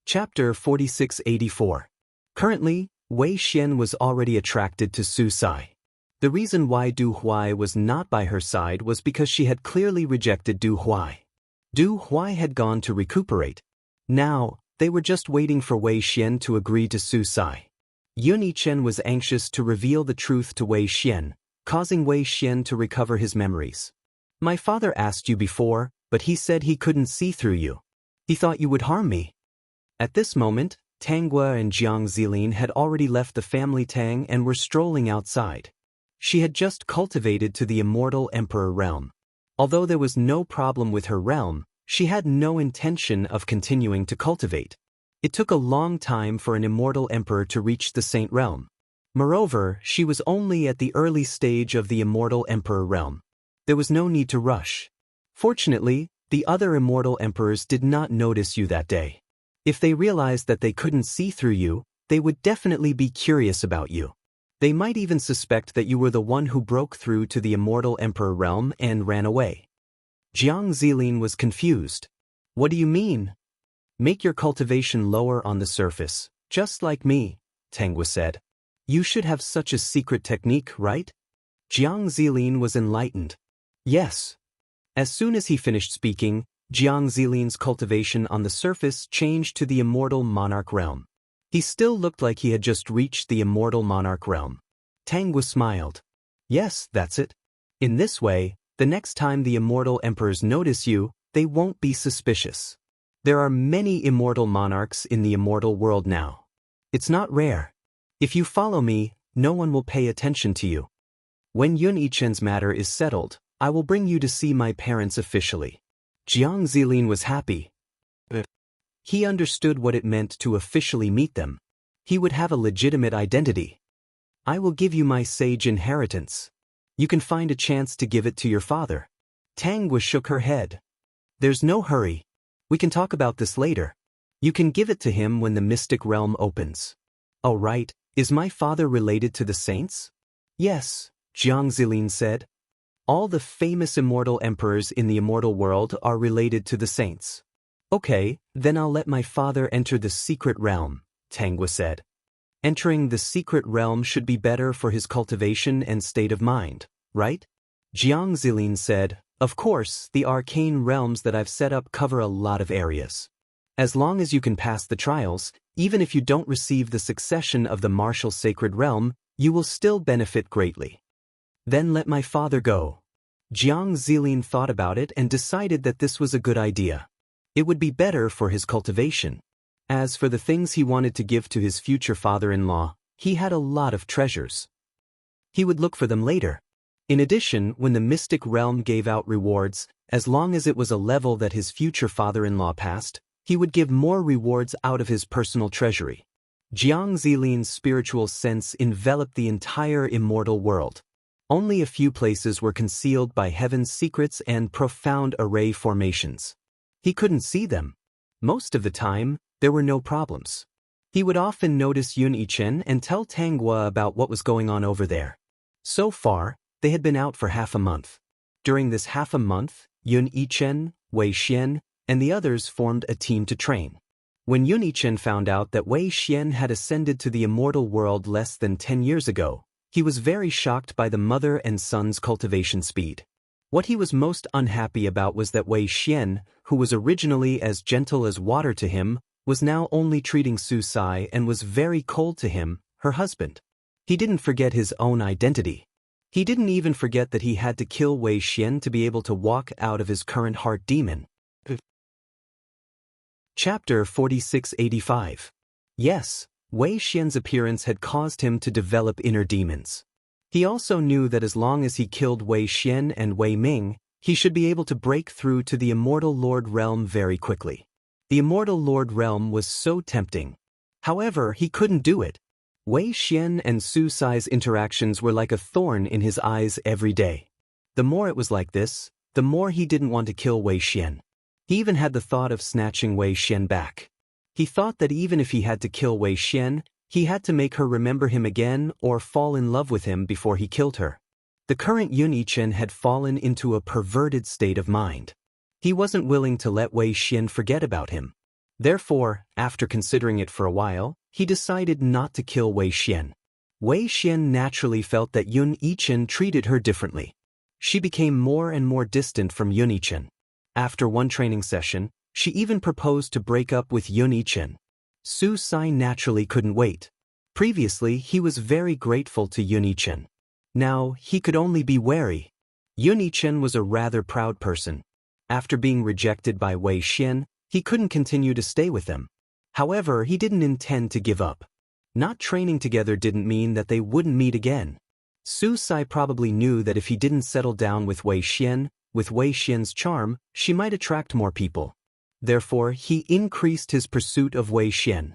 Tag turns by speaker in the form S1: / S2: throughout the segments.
S1: Chapter 4684. Currently, Wei Xian was already attracted to Su Sai. The reason why Du Huai was not by her side was because she had clearly rejected Du Huai. Du Huai had gone to recuperate. Now, they were just waiting for Wei Xian to agree to Su Sai. Yun Yichen was anxious to reveal the truth to Wei Xian, causing Wei Xian to recover his memories. My father asked you before, but he said he couldn't see through you. He thought you would harm me. At this moment, Tanghua and Jiang Zilin had already left the family Tang and were strolling outside. She had just cultivated to the immortal emperor realm. Although there was no problem with her realm, she had no intention of continuing to cultivate. It took a long time for an immortal emperor to reach the saint realm. Moreover, she was only at the early stage of the immortal emperor realm. There was no need to rush. Fortunately, the other immortal emperors did not notice you that day. If they realized that they couldn't see through you, they would definitely be curious about you. They might even suspect that you were the one who broke through to the immortal emperor realm and ran away. Jiang Zilin was confused. What do you mean? Make your cultivation lower on the surface, just like me, Tanghua said. You should have such a secret technique, right? Jiang Zilin was enlightened. Yes. As soon as he finished speaking, Jiang Zilin's cultivation on the surface changed to the immortal monarch realm. He still looked like he had just reached the immortal monarch realm. Tanghua smiled. Yes, that's it. In this way, the next time the immortal emperors notice you, they won't be suspicious. There are many immortal monarchs in the immortal world now. It's not rare. If you follow me, no one will pay attention to you. When Yun Yichen's matter is settled, I will bring you to see my parents officially. Jiang Zilin was happy. He understood what it meant to officially meet them. He would have a legitimate identity. I will give you my sage inheritance. You can find a chance to give it to your father. Tanghua shook her head. There's no hurry. We can talk about this later. You can give it to him when the mystic realm opens. Oh right, is my father related to the saints? Yes, Jiang Zilin said. All the famous immortal emperors in the immortal world are related to the saints. Okay, then I'll let my father enter the secret realm, Tanghua said. Entering the secret realm should be better for his cultivation and state of mind, right? Jiang Zilin said, of course, the arcane realms that I've set up cover a lot of areas. As long as you can pass the trials, even if you don't receive the succession of the martial sacred realm, you will still benefit greatly. Then let my father go. Jiang Zilin thought about it and decided that this was a good idea. It would be better for his cultivation. As for the things he wanted to give to his future father-in-law, he had a lot of treasures. He would look for them later. In addition, when the mystic realm gave out rewards, as long as it was a level that his future father-in-law passed, he would give more rewards out of his personal treasury. Jiang Zilin's spiritual sense enveloped the entire immortal world. Only a few places were concealed by heaven's secrets and profound array formations. He couldn't see them. Most of the time, there were no problems. He would often notice Yun Yichen and tell Tanghua about what was going on over there. So far, they had been out for half a month. During this half a month, Yun Yichen, Wei Xian, and the others formed a team to train. When Yun Yichen found out that Wei Xian had ascended to the immortal world less than 10 years ago, he was very shocked by the mother and son's cultivation speed. What he was most unhappy about was that Wei Xian, who was originally as gentle as water to him, was now only treating Su Sai and was very cold to him, her husband. He didn't forget his own identity. He didn't even forget that he had to kill Wei Xian to be able to walk out of his current heart demon. Chapter 4685. Yes, Wei Xian's appearance had caused him to develop inner demons. He also knew that as long as he killed Wei Xian and Wei Ming, he should be able to break through to the Immortal Lord Realm very quickly. The Immortal Lord Realm was so tempting. However, he couldn't do it. Wei Xian and Su Sai's interactions were like a thorn in his eyes every day. The more it was like this, the more he didn't want to kill Wei Xian. He even had the thought of snatching Wei Xian back. He thought that even if he had to kill Wei Xian, he had to make her remember him again or fall in love with him before he killed her. The current Yun Yichen had fallen into a perverted state of mind. He wasn't willing to let Wei Xian forget about him. Therefore, after considering it for a while, he decided not to kill Wei Xian. Wei Xian naturally felt that Yun Yichen treated her differently. She became more and more distant from Yun Yichen. After one training session, she even proposed to break up with Yun Yichen. Su Sai naturally couldn't wait. Previously, he was very grateful to Yun Yichen. Now, he could only be wary. Yun Yichen was a rather proud person. After being rejected by Wei Xian, he couldn't continue to stay with them. However, he didn't intend to give up. Not training together didn't mean that they wouldn't meet again. Su Sai probably knew that if he didn't settle down with Wei Xian, with Wei Xian's charm, she might attract more people. Therefore, he increased his pursuit of Wei Xian.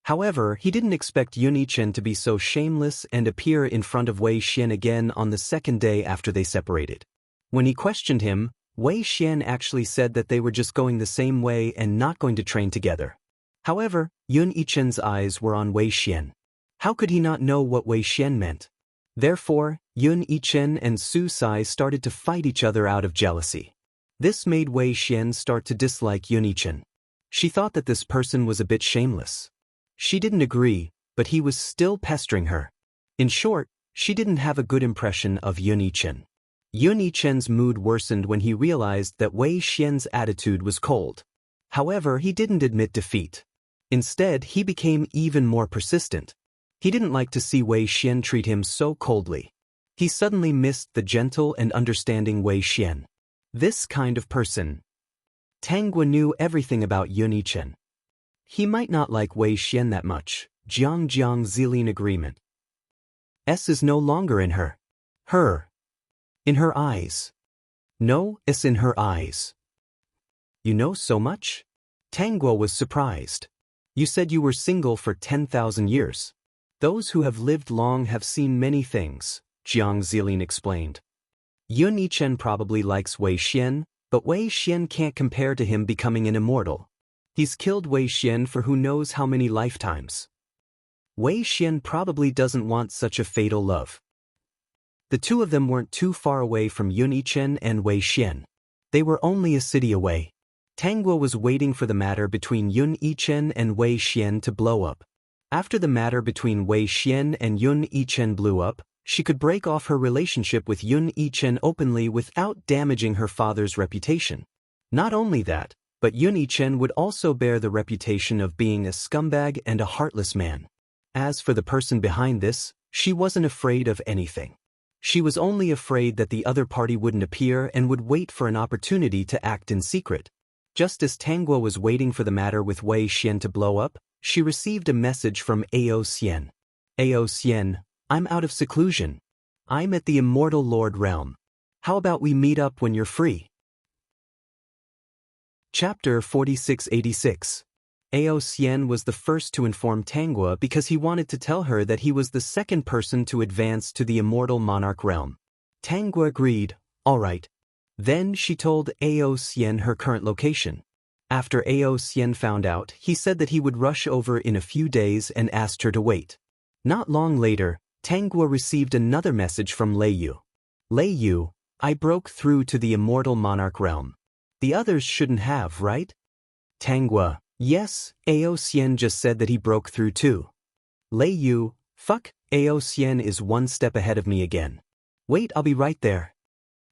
S1: However, he didn't expect Yun Yichen to be so shameless and appear in front of Wei Xian again on the second day after they separated. When he questioned him, Wei Xian actually said that they were just going the same way and not going to train together. However, Yun Yichen's eyes were on Wei Xian. How could he not know what Wei Xian meant? Therefore, Yun Yichen and Su Sai started to fight each other out of jealousy. This made Wei Xian start to dislike Yun Yichen. She thought that this person was a bit shameless. She didn't agree, but he was still pestering her. In short, she didn't have a good impression of Yun Yichen. Yun Yichen's mood worsened when he realized that Wei Xian's attitude was cold. However, he didn't admit defeat. Instead, he became even more persistent. He didn't like to see Wei Xian treat him so coldly. He suddenly missed the gentle and understanding Wei Xian. This kind of person. Tanggua knew everything about Yun Yichen. He might not like Wei Xian that much. Jiang Zilin agreement. S is no longer in her. In her eyes. No, S in her eyes. You know so much? Tanggua was surprised. You said you were single for 10,000 years. Those who have lived long have seen many things, Jiang Zilin explained. Yun Yichen probably likes Wei Xian, but Wei Xian can't compare to him becoming an immortal. He's killed Wei Xian for who knows how many lifetimes. Wei Xian probably doesn't want such a fatal love. The two of them weren't too far away from Yun Yichen and Wei Xian. They were only a city away. Tanggua was waiting for the matter between Yun Yichen and Wei Xian to blow up. After the matter between Wei Xian and Yun Yichen blew up, she could break off her relationship with Yun Yichen openly without damaging her father's reputation. Not only that, but Yun Yichen would also bear the reputation of being a scumbag and a heartless man. As for the person behind this, she wasn't afraid of anything. She was only afraid that the other party wouldn't appear and would wait for an opportunity to act in secret. Just as Tanggua was waiting for the matter with Wei Xian to blow up, she received a message from Ao Xian. Ao Xian, I'm out of seclusion. I'm at the Immortal Lord realm. How about we meet up when you're free? Chapter 4686. Ao Xian was the first to inform Tanggua because he wanted to tell her that he was the second person to advance to the Immortal Monarch realm. Tanggua agreed, all right. Then she told Ao Xian her current location. After Ao Xian found out, he said that he would rush over in a few days and asked her to wait. Not long later, Tanggua received another message from Lei Yu. Lei Yu, I broke through to the Immortal Monarch realm. The others shouldn't have, right? Tanggua, yes, Ao Xian just said that he broke through too. Lei Yu, fuck, Ao Xian is one step ahead of me again. Wait, I'll be right there.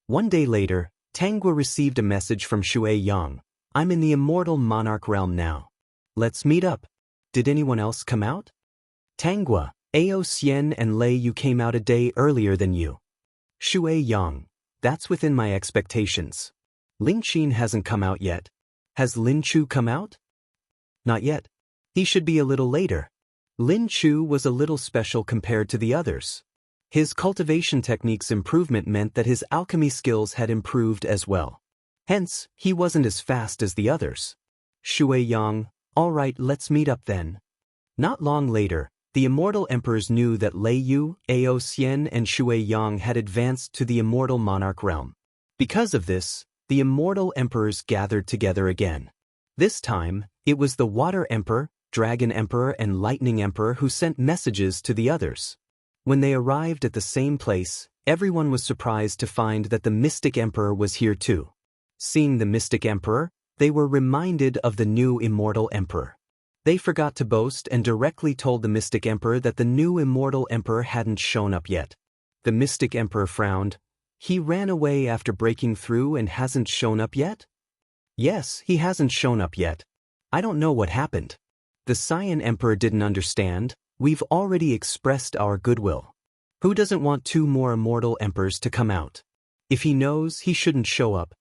S1: One day later, Tanggua received a message from Shui Yang. I'm in the Immortal Monarch realm now. Let's meet up. Did anyone else come out? Tanggua, Ao Xian and Lei Yu came out a day earlier than you. Shui Yang, that's within my expectations. Ling Qin hasn't come out yet. Has Lin Chu come out? Not yet. He should be a little later. Lin Chu was a little special compared to the others. His cultivation techniques improvement meant that his alchemy skills had improved as well. Hence, he wasn't as fast as the others. Shui Yang, all right, let's meet up then. Not long later, the Immortal Emperors knew that Lei Yu, Ao Xian and Shui Yang had advanced to the Immortal Monarch realm. Because of this, the Immortal Emperors gathered together again. This time, it was the Water Emperor, Dragon Emperor and Lightning Emperor who sent messages to the others. When they arrived at the same place, everyone was surprised to find that the Mystic Emperor was here too. Seeing the Mystic Emperor, They were reminded of the new immortal emperor. They forgot to boast and directly told the mystic emperor that the new immortal emperor hadn't shown up yet. The mystic emperor frowned. He ran away after breaking through and hasn't shown up yet? Yes, he hasn't shown up yet. I don't know what happened. The Cyan emperor didn't understand. We've already expressed our goodwill. Who doesn't want 2 more immortal emperors to come out? If he knows, he shouldn't show up.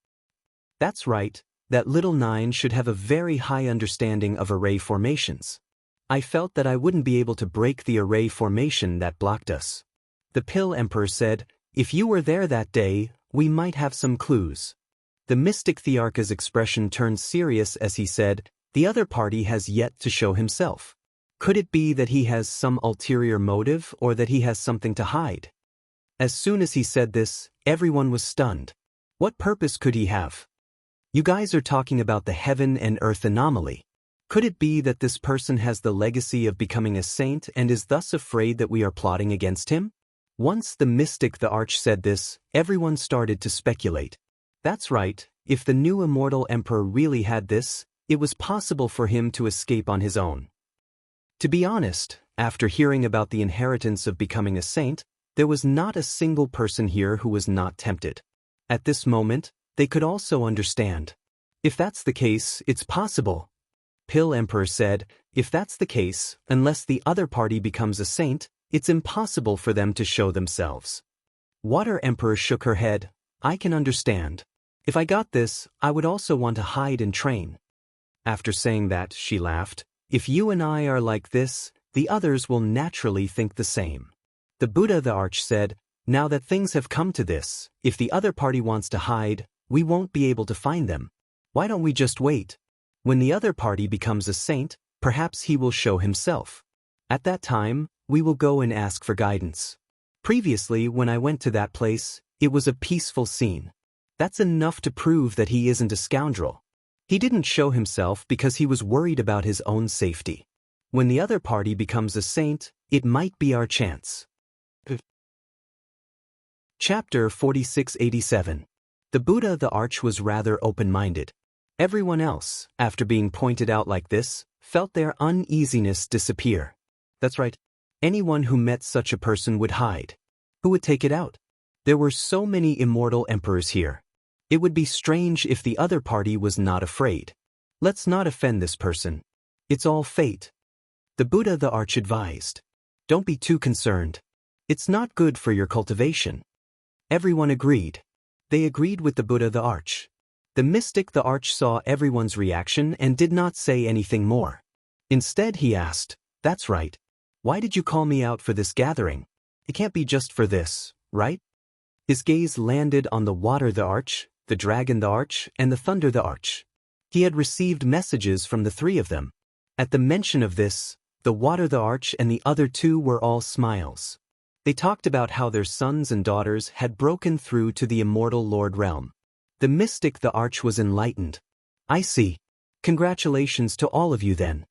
S1: That's right. That little 9 should have a very high understanding of array formations. I felt that I wouldn't be able to break the array formation that blocked us. The Pill Emperor said, if you were there that day, we might have some clues. The mystic Thearcha's expression turned serious as he said, the other party has yet to show himself. Could it be that he has some ulterior motive or that he has something to hide? As soon as he said this, everyone was stunned. What purpose could he have? You guys are talking about the heaven and earth anomaly. Could it be that this person has the legacy of becoming a saint and is thus afraid that we are plotting against him? Once the mystic the Arch said this, everyone started to speculate. That's right, if the new immortal emperor really had this, it was possible for him to escape on his own. To be honest, after hearing about the inheritance of becoming a saint, there was not a single person here who was not tempted. At this moment, they could also understand. If that's the case, it's possible. Pill Emperor said, if that's the case, unless the other party becomes a saint, it's impossible for them to show themselves. Water Emperor shook her head. I can understand. If I got this, I would also want to hide and train. After saying that, she laughed. If you and I are like this, the others will naturally think the same. The Buddha the Arch said, now that things have come to this, if the other party wants to hide, we won't be able to find them. Why don't we just wait? When the other party becomes a saint, perhaps he will show himself. At that time, we will go and ask for guidance. Previously, when I went to that place, it was a peaceful scene. That's enough to prove that he isn't a scoundrel. He didn't show himself because he was worried about his own safety. When the other party becomes a saint, it might be our chance. Chapter 4687. The Buddha the Arch was rather open-minded. Everyone else, after being pointed out like this, felt their uneasiness disappear. That's right. Anyone who met such a person would hide. Who would take it out? There were so many immortal emperors here. It would be strange if the other party was not afraid. Let's not offend this person. It's all fate. The Buddha the Arch advised. Don't be too concerned. It's not good for your cultivation. Everyone agreed. They agreed with the Buddha the Arch. The mystic the Arch saw everyone's reaction and did not say anything more. Instead he asked, that's right. Why did you call me out for this gathering? It can't be just for this, right? His gaze landed on the Water the Arch, the Dragon the Arch, and the Thunder the Arch. He had received messages from the 3 of them. At the mention of this, the Water the Arch and the other 2 were all smiles. They talked about how their sons and daughters had broken through to the immortal Lord Realm. The mystic the Arch was enlightened. I see. Congratulations to all of you then.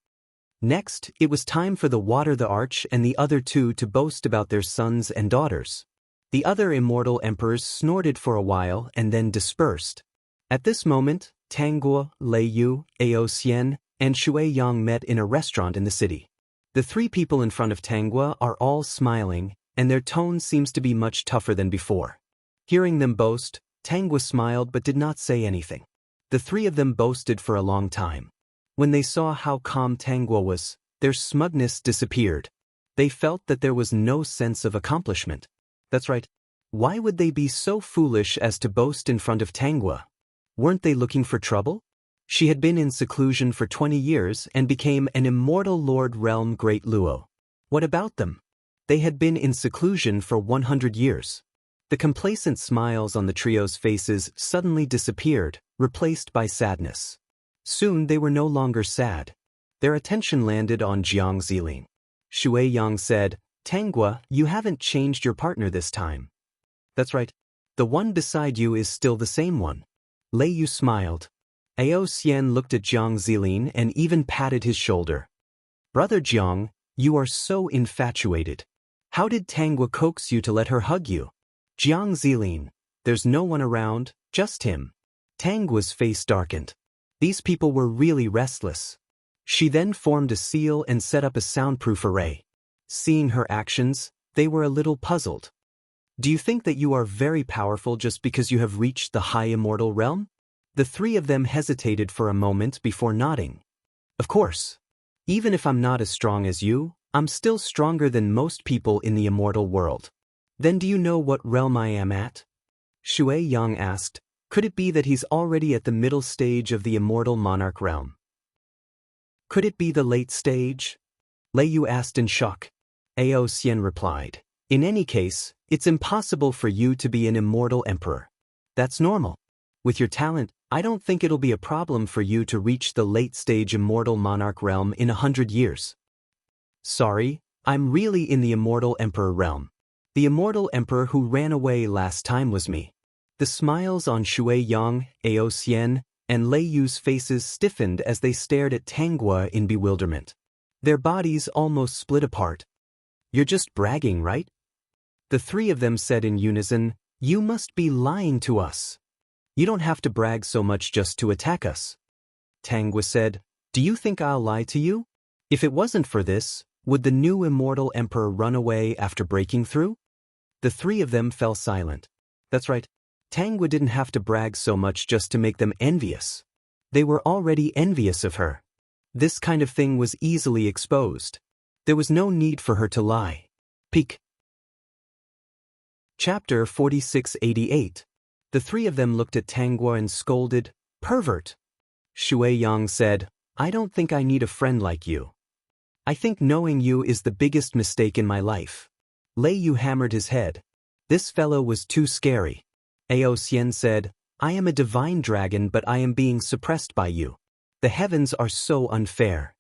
S1: Next, it was time for the Water the Arch and the other 2 to boast about their sons and daughters. The other immortal emperors snorted for a while and then dispersed. At this moment, Tanguo, Lei Yu, Ao Xian, and Shui Yang met in a restaurant in the city. The 3 people in front of Tanguo are all smiling, and their tone seems to be much tougher than before. Hearing them boast, Tanguo smiled but did not say anything. The 3 of them boasted for a long time. When they saw how calm Tanguo was, their smugness disappeared. They felt that there was no sense of accomplishment. That's right. Why would they be so foolish as to boast in front of Tanguo? Weren't they looking for trouble? She had been in seclusion for 20 years and became an immortal Lord Realm Great Luo. What about them? They had been in seclusion for 100 years. The complacent smiles on the trio's faces suddenly disappeared, replaced by sadness. Soon they were no longer sad. Their attention landed on Jiang Zilin. Shui Yang said, Tanguo, you haven't changed your partner this time. That's right. The one beside you is still the same one. Lei Yu smiled. Ao Xian looked at Jiang Zilin and even patted his shoulder. Brother Jiang, you are so infatuated. How did Tanguo coax you to let her hug you? Jiang Zilin, there's no one around, just him. Tanguo's face darkened. These people were really restless. She then formed a seal and set up a soundproof array. Seeing her actions, they were a little puzzled. Do you think that you are very powerful just because you have reached the high immortal realm? The three of them hesitated for a moment before nodding. Of course. Even if I'm not as strong as you, I'm still stronger than most people in the immortal world. Then do you know what realm I am at? Shui Yang asked. Could it be that he's already at the middle stage of the immortal monarch realm? Could it be the late stage? Lei Yu asked in shock. Ao Xian replied. In any case, it's impossible for you to be an immortal emperor. That's normal. With your talent, I don't think it'll be a problem for you to reach the late stage immortal monarch realm in 100 years. Sorry, I'm really in the immortal emperor realm. The immortal emperor who ran away last time was me. The smiles on Shui Yang, Ao Xian, and Lei Yu's faces stiffened as they stared at Tanghua in bewilderment. Their bodies almost split apart. You're just bragging, right? The three of them said in unison, You must be lying to us. You don't have to brag so much just to attack us. Tanghua said, Do you think I'll lie to you? If it wasn't for this, would the new immortal emperor run away after breaking through? The three of them fell silent. That's right. Tanghua didn't have to brag so much just to make them envious. They were already envious of her. This kind of thing was easily exposed. There was no need for her to lie. Peek. Chapter 4688. The three of them looked at Tanghua and scolded, Pervert! Shui Yang said, I don't think I need a friend like you. I think knowing you is the biggest mistake in my life. Lei Yu hammered his head. This fellow was too scary. Ao Xian said, I am a divine dragon but I am being suppressed by you. The heavens are so unfair.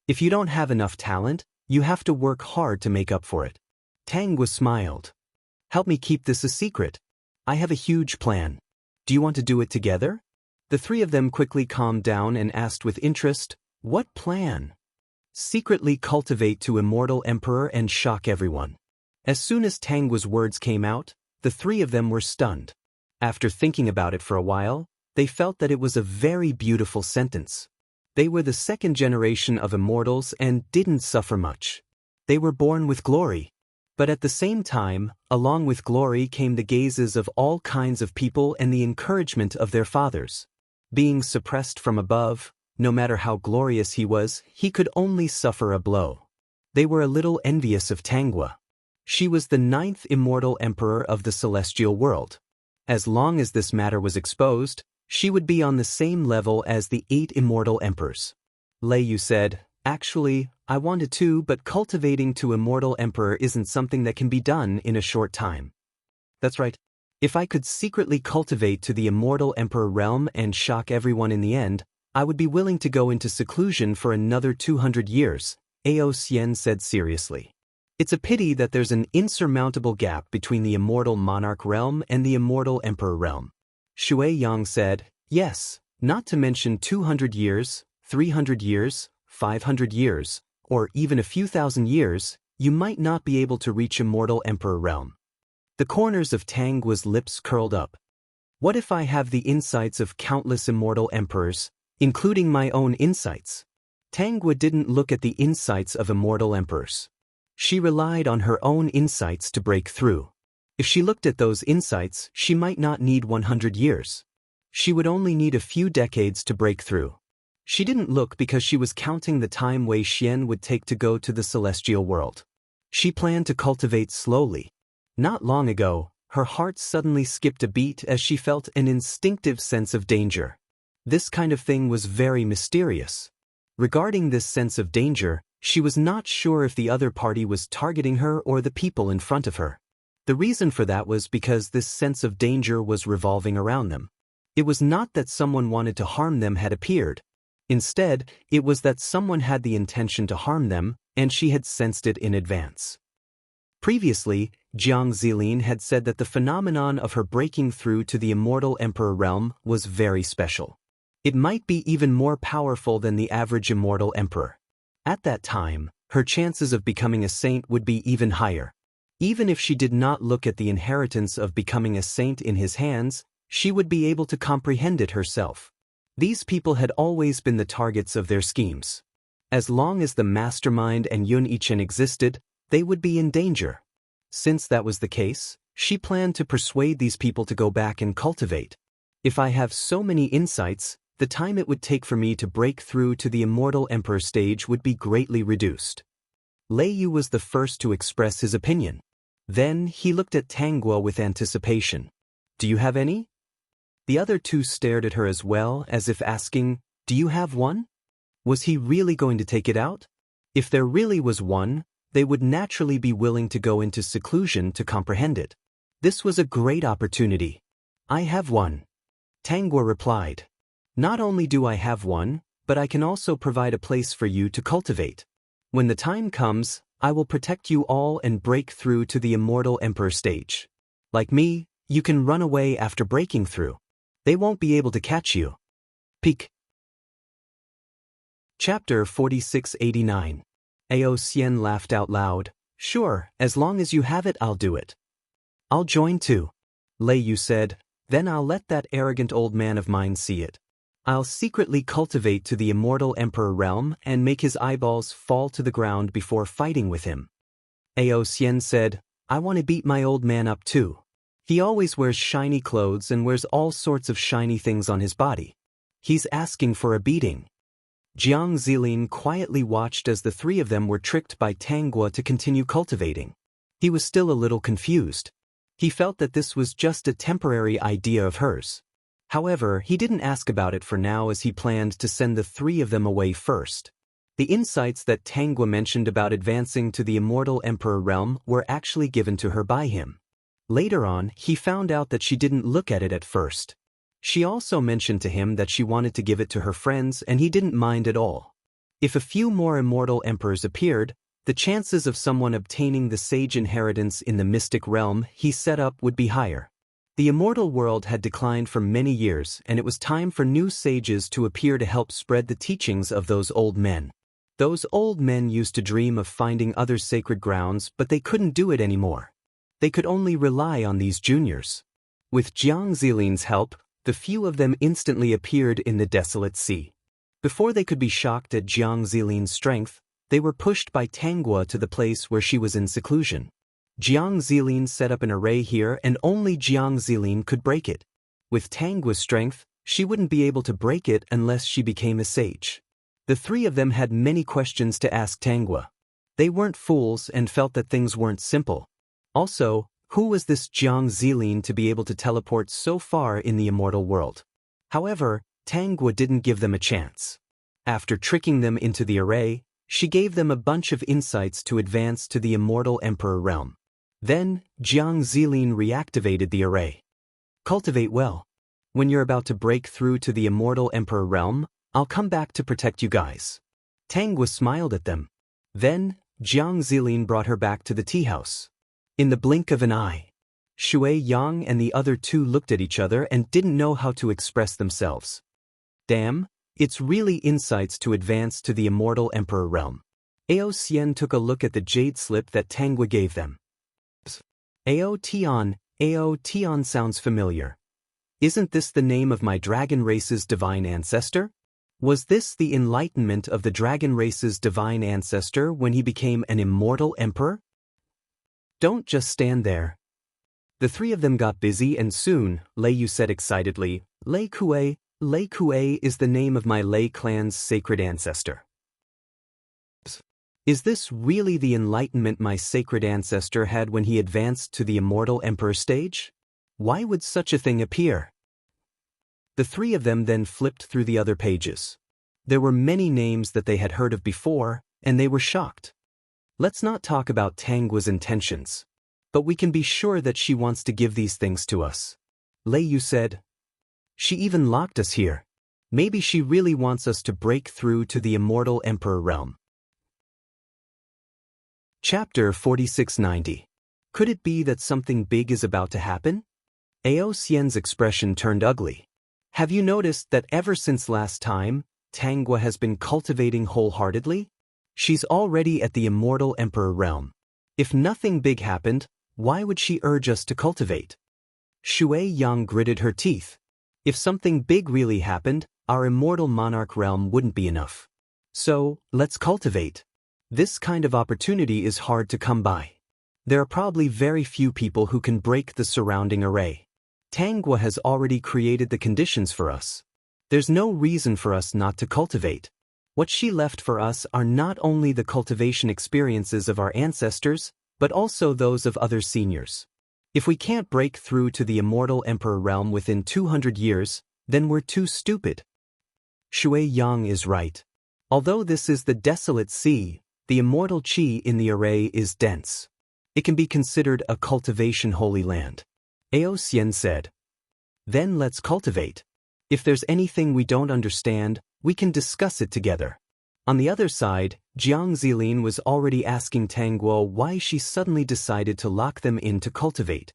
S1: If you don't have enough talent, you have to work hard to make up for it. Tanghua smiled. Help me keep this a secret. I have a huge plan. Do you want to do it together? The three of them quickly calmed down and asked with interest, What plan? Secretly cultivate to immortal emperor and shock everyone. As soon as Tanghua's words came out, the three of them were stunned. After thinking about it for a while, they felt that it was a very beautiful sentence. They were the second generation of immortals and didn't suffer much. They were born with glory. But at the same time, along with glory came the gazes of all kinds of people and the encouragement of their fathers. Being suppressed from above, no matter how glorious he was, he could only suffer a blow. They were a little envious of Tanghua. She was the 9th immortal emperor of the celestial world. As long as this matter was exposed, she would be on the same level as the 8 immortal emperors. Lei Yu said, Actually, I wanted to, but cultivating to immortal emperor isn't something that can be done in a short time. That's right. If I could secretly cultivate to the immortal emperor realm and shock everyone in the end, I would be willing to go into seclusion for another 200 years, Ao Xian said seriously. It's a pity that there's an insurmountable gap between the immortal monarch realm and the immortal emperor realm. Shui Yang said, Yes, not to mention 200 years, 300 years, 500 years, or even a few thousand years, you might not be able to reach immortal emperor realm. The corners of Tanghua's lips curled up. What if I have the insights of countless immortal emperors, including my own insights? Tanghua didn't look at the insights of immortal emperors. She relied on her own insights to break through. If she looked at those insights, she might not need 100 years. She would only need a few decades to break through. She didn't look because she was counting the time Wei Xian would take to go to the celestial world. She planned to cultivate slowly. Not long ago, her heart suddenly skipped a beat as she felt an instinctive sense of danger. This kind of thing was very mysterious. Regarding this sense of danger, she was not sure if the other party was targeting her or the people in front of her. The reason for that was because this sense of danger was revolving around them. It was not that someone wanted to harm them had appeared. Instead, it was that someone had the intention to harm them, and she had sensed it in advance. Previously, Jiang Zilin had said that the phenomenon of her breaking through to the immortal emperor realm was very special. It might be even more powerful than the average immortal emperor. At that time, her chances of becoming a saint would be even higher. Even if she did not look at the inheritance of becoming a saint in his hands, she would be able to comprehend it herself. These people had always been the targets of their schemes. As long as the mastermind and Yun-Ichen existed, they would be in danger. Since that was the case, she planned to persuade these people to go back and cultivate. If I have so many insights, the time it would take for me to break through to the Immortal Emperor stage would be greatly reduced. Lei Yu was the first to express his opinion. Then he looked at Tanguo with anticipation. Do you have any? The other two stared at her as well, as if asking, do you have one? Was he really going to take it out? If there really was one, they would naturally be willing to go into seclusion to comprehend it. This was a great opportunity. I have one. Tanguo replied. Not only do I have one, but I can also provide a place for you to cultivate. When the time comes, I will protect you all and break through to the Immortal Emperor stage. Like me, you can run away after breaking through. They won't be able to catch you. Peek. Chapter 4689. Ao Xian laughed out loud. Sure, as long as you have it, I'll do it. I'll join too. Lei Yu said, then I'll let that arrogant old man of mine see it. I'll secretly cultivate to the Immortal Emperor realm and make his eyeballs fall to the ground before fighting with him. Ao Xian said, I want to beat my old man up too. He always wears shiny clothes and wears all sorts of shiny things on his body. He's asking for a beating. Jiang Zilin quietly watched as the three of them were tricked by Tanguo to continue cultivating. He was still a little confused. He felt that this was just a temporary idea of hers. However, he didn't ask about it for now as he planned to send the three of them away first. The insights that Tanguo mentioned about advancing to the Immortal Emperor realm were actually given to her by him. Later on, he found out that she didn't look at it at first. She also mentioned to him that she wanted to give it to her friends and he didn't mind at all. If a few more Immortal Emperors appeared, the chances of someone obtaining the sage inheritance in the mystic realm he set up would be higher. The immortal world had declined for many years and it was time for new sages to appear to help spread the teachings of those old men. Those old men used to dream of finding other sacred grounds, but they couldn't do it anymore. They could only rely on these juniors. With Jiang Zilin's help, the few of them instantly appeared in the desolate sea. Before they could be shocked at Jiang Zilin's strength, they were pushed by Tanguo to the place where she was in seclusion. Jiang Zilin set up an array here and only Jiang Zilin could break it. With Tanguo's strength, she wouldn't be able to break it unless she became a sage. The three of them had many questions to ask Tanguo. They weren't fools and felt that things weren't simple. Also, who was this Jiang Zilin to be able to teleport so far in the immortal world? However, Tanguo didn't give them a chance. After tricking them into the array, she gave them a bunch of insights to advance to the Immortal Emperor realm. Then, Jiang Zilin reactivated the array. Cultivate well. When you're about to break through to the Immortal Emperor realm, I'll come back to protect you guys. Tanguo smiled at them. Then, Jiang Zilin brought her back to the tea house. In the blink of an eye, Shui Yang and the other two looked at each other and didn't know how to express themselves. Damn, it's really insights to advance to the Immortal Emperor realm. Ao Xian took a look at the jade slip that Tanguo gave them. Ao Tian sounds familiar. Isn't this the name of my dragon race's divine ancestor? Was this the enlightenment of the dragon race's divine ancestor when he became an immortal emperor? Don't just stand there. The three of them got busy and soon, Lei Yu said excitedly, Lei Kuei is the name of my Lei clan's sacred ancestor. Is this really the enlightenment my sacred ancestor had when he advanced to the immortal emperor stage? Why would such a thing appear? The three of them then flipped through the other pages. There were many names that they had heard of before, and they were shocked. Let's not talk about Tanguo's intentions. But we can be sure that she wants to give these things to us. Lei Yu said. She even locked us here. Maybe she really wants us to break through to the immortal emperor realm. Chapter 4690. Could it be that something big is about to happen? Ao Xian's expression turned ugly. Have you noticed that ever since last time, Tanguo has been cultivating wholeheartedly? She's already at the immortal emperor realm. If nothing big happened, why would she urge us to cultivate? Shui Yang gritted her teeth. If something big really happened, our immortal monarch realm wouldn't be enough. So, let's cultivate. This kind of opportunity is hard to come by. There are probably very few people who can break the surrounding array. Tangwa has already created the conditions for us. There's no reason for us not to cultivate. What she left for us are not only the cultivation experiences of our ancestors, but also those of other seniors. If we can't break through to the immortal emperor realm within 200 years, then we're too stupid. Shui Yang is right. Although this is the desolate sea, the immortal qi in the array is dense. It can be considered a cultivation holy land. Ao Xian said. Then let's cultivate. If there's anything we don't understand, we can discuss it together. On the other side, Jiang Zilin was already asking Tangguo why she suddenly decided to lock them in to cultivate.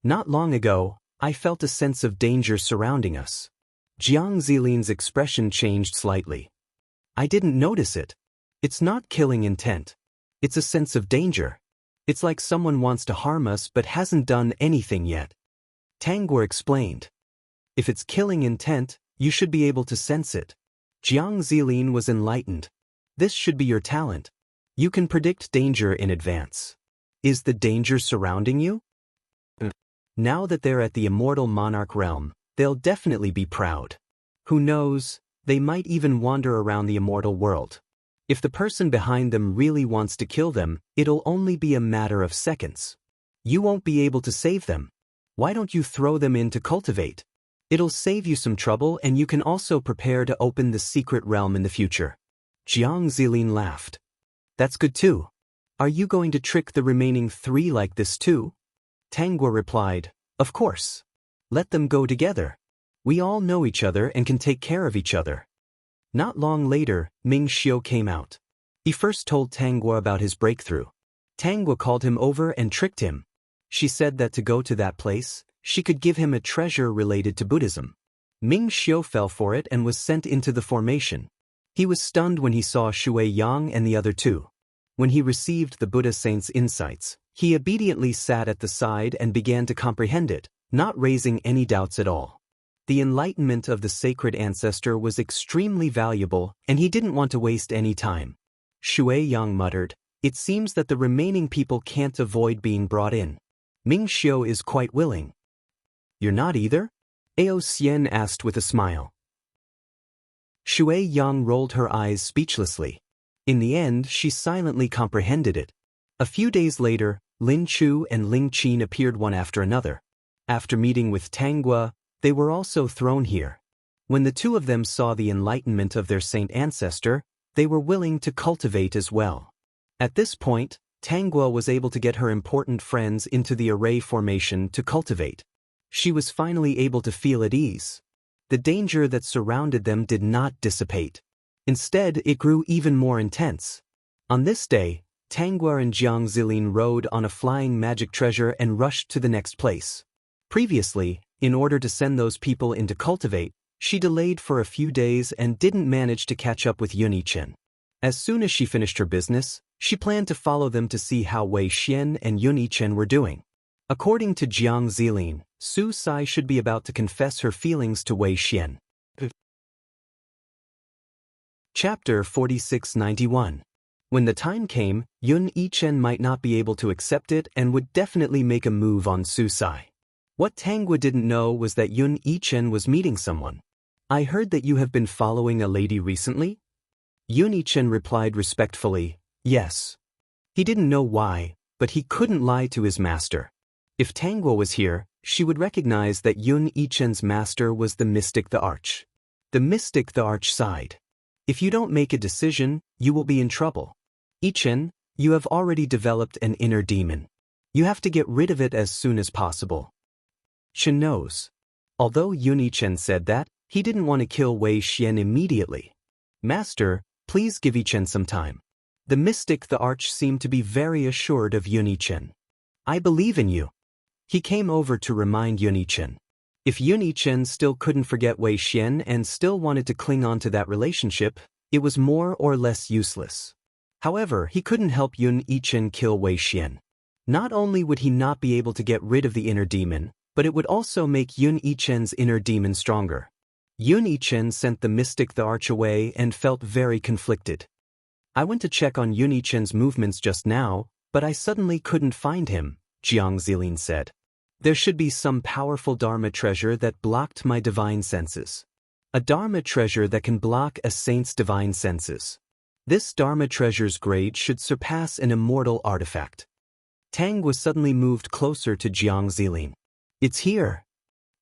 S1: Not long ago, I felt a sense of danger surrounding us. Jiang Zilin's expression changed slightly. I didn't notice it. It's not killing intent. It's a sense of danger. It's like someone wants to harm us but hasn't done anything yet. Tangguo explained. If it's killing intent, you should be able to sense it. Jiang Zilin was enlightened. This should be your talent. You can predict danger in advance. Is the danger surrounding you? Now that they're at the immortal monarch realm, they'll definitely be proud. Who knows? They might even wander around the immortal world. If the person behind them really wants to kill them, it'll only be a matter of seconds. You won't be able to save them. Why don't you throw them in to cultivate? It'll save you some trouble and you can also prepare to open the secret realm in the future. Jiang Zilin laughed. That's good too. Are you going to trick the remaining 3 like this too? Tangguo replied, of course. Let them go together. We all know each other and can take care of each other. Not long later, Ming Xiu came out. He first told Tangguo about his breakthrough. Tangguo called him over and tricked him. She said that to go to that place, she could give him a treasure related to Buddhism. Ming Xiu fell for it and was sent into the formation. He was stunned when he saw Shui Yang and the other 2. When he received the Buddha saint's insights, he obediently sat at the side and began to comprehend it, not raising any doubts at all. The enlightenment of the sacred ancestor was extremely valuable, and he didn't want to waste any time. Shui Yang muttered, it seems that the remaining people can't avoid being brought in. Ming Xiu is quite willing. You're not either? Ao Xian asked with a smile. Shui Yang rolled her eyes speechlessly. In the end, she silently comprehended it. A few days later, Lin Chu and Ling Qin appeared one after another. After meeting with Tangguo, they were also thrown here. When the 2 of them saw the enlightenment of their saint ancestor, they were willing to cultivate as well. At this point, Tangguo was able to get her important friends into the array formation to cultivate. She was finally able to feel at ease. The danger that surrounded them did not dissipate. Instead, it grew even more intense. On this day, Tangguo and Jiang Zilin rode on a flying magic treasure and rushed to the next place. Previously, in order to send those people in to cultivate, she delayed for a few days and didn't manage to catch up with Yunyichen. As soon as she finished her business, she planned to follow them to see how Wei Xian and Yunyichen were doing. According to Jiang Zilin, Su Sai should be about to confess her feelings to Wei Xian. Chapter 4691. When the time came, Yun Yichen might not be able to accept it and would definitely make a move on Su Sai. What Tangguo didn't know was that Yun Yichen was meeting someone. I heard that you have been following a lady recently? Yun Yichen replied respectfully, yes. He didn't know why, but he couldn't lie to his master. If Tangguo was here, she would recognize that Yun Yichen's master was the mystic the Arch. The mystic the Arch sighed. If you don't make a decision, you will be in trouble. Yichen, you have already developed an inner demon. You have to get rid of it as soon as possible. Chen knows. Although Yun Yichen said that, he didn't want to kill Wei Xian immediately. Master, please give Yichen some time. The mystic the Arch seemed to be very assured of Yun Yichen. I believe in you. He came over to remind Yun Yichen. If Yun Yichen still couldn't forget Wei Xian and still wanted to cling on to that relationship, it was more or less useless. However, he couldn't help Yun Yichen kill Wei Xian. Not only would he not be able to get rid of the inner demon, but it would also make Yun Yichen's inner demon stronger. Yun-Ichen sent the mystic the arch away and felt very conflicted. I went to check on Yun-Ichen's movements just now, but I suddenly couldn't find him, Jiang Zilin said. There should be some powerful Dharma treasure that blocked my divine senses. A Dharma treasure that can block a saint's divine senses. This Dharma treasure's grade should surpass an immortal artifact. Tang was suddenly moved closer to Jiang Zilin. It's here.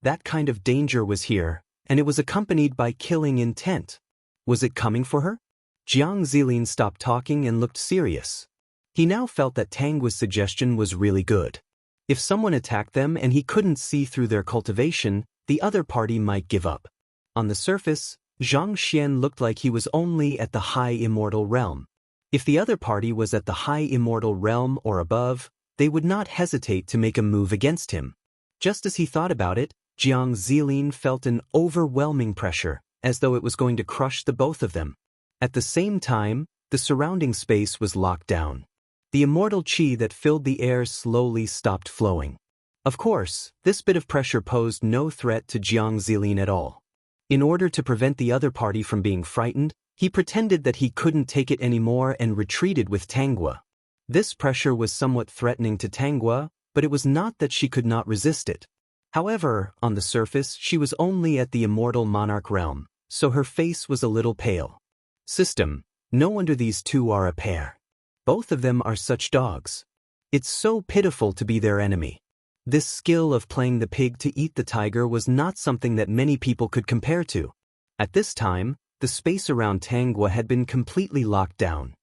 S1: That kind of danger was here, and it was accompanied by killing intent. Was it coming for her? Jiang Zilin stopped talking and looked serious. He now felt that Tang's suggestion was really good. If someone attacked them and he couldn't see through their cultivation, the other party might give up. On the surface, Zhang Xian looked like he was only at the high immortal realm. If the other party was at the high immortal realm or above, they would not hesitate to make a move against him. Just as he thought about it, Jiang Zilin felt an overwhelming pressure, as though it was going to crush the both of them. At the same time, the surrounding space was locked down. The immortal qi that filled the air slowly stopped flowing. Of course, this bit of pressure posed no threat to Jiang Zilin at all. In order to prevent the other party from being frightened, he pretended that he couldn't take it anymore and retreated with Tanghua. This pressure was somewhat threatening to Tanghua, but it was not that she could not resist it. However, on the surface, she was only at the immortal monarch realm, so her face was a little pale. System, no wonder these two are a pair. Both of them are such dogs. It's so pitiful to be their enemy. This skill of playing the pig to eat the tiger was not something that many people could compare to. At this time, the space around Tanghua had been completely locked down.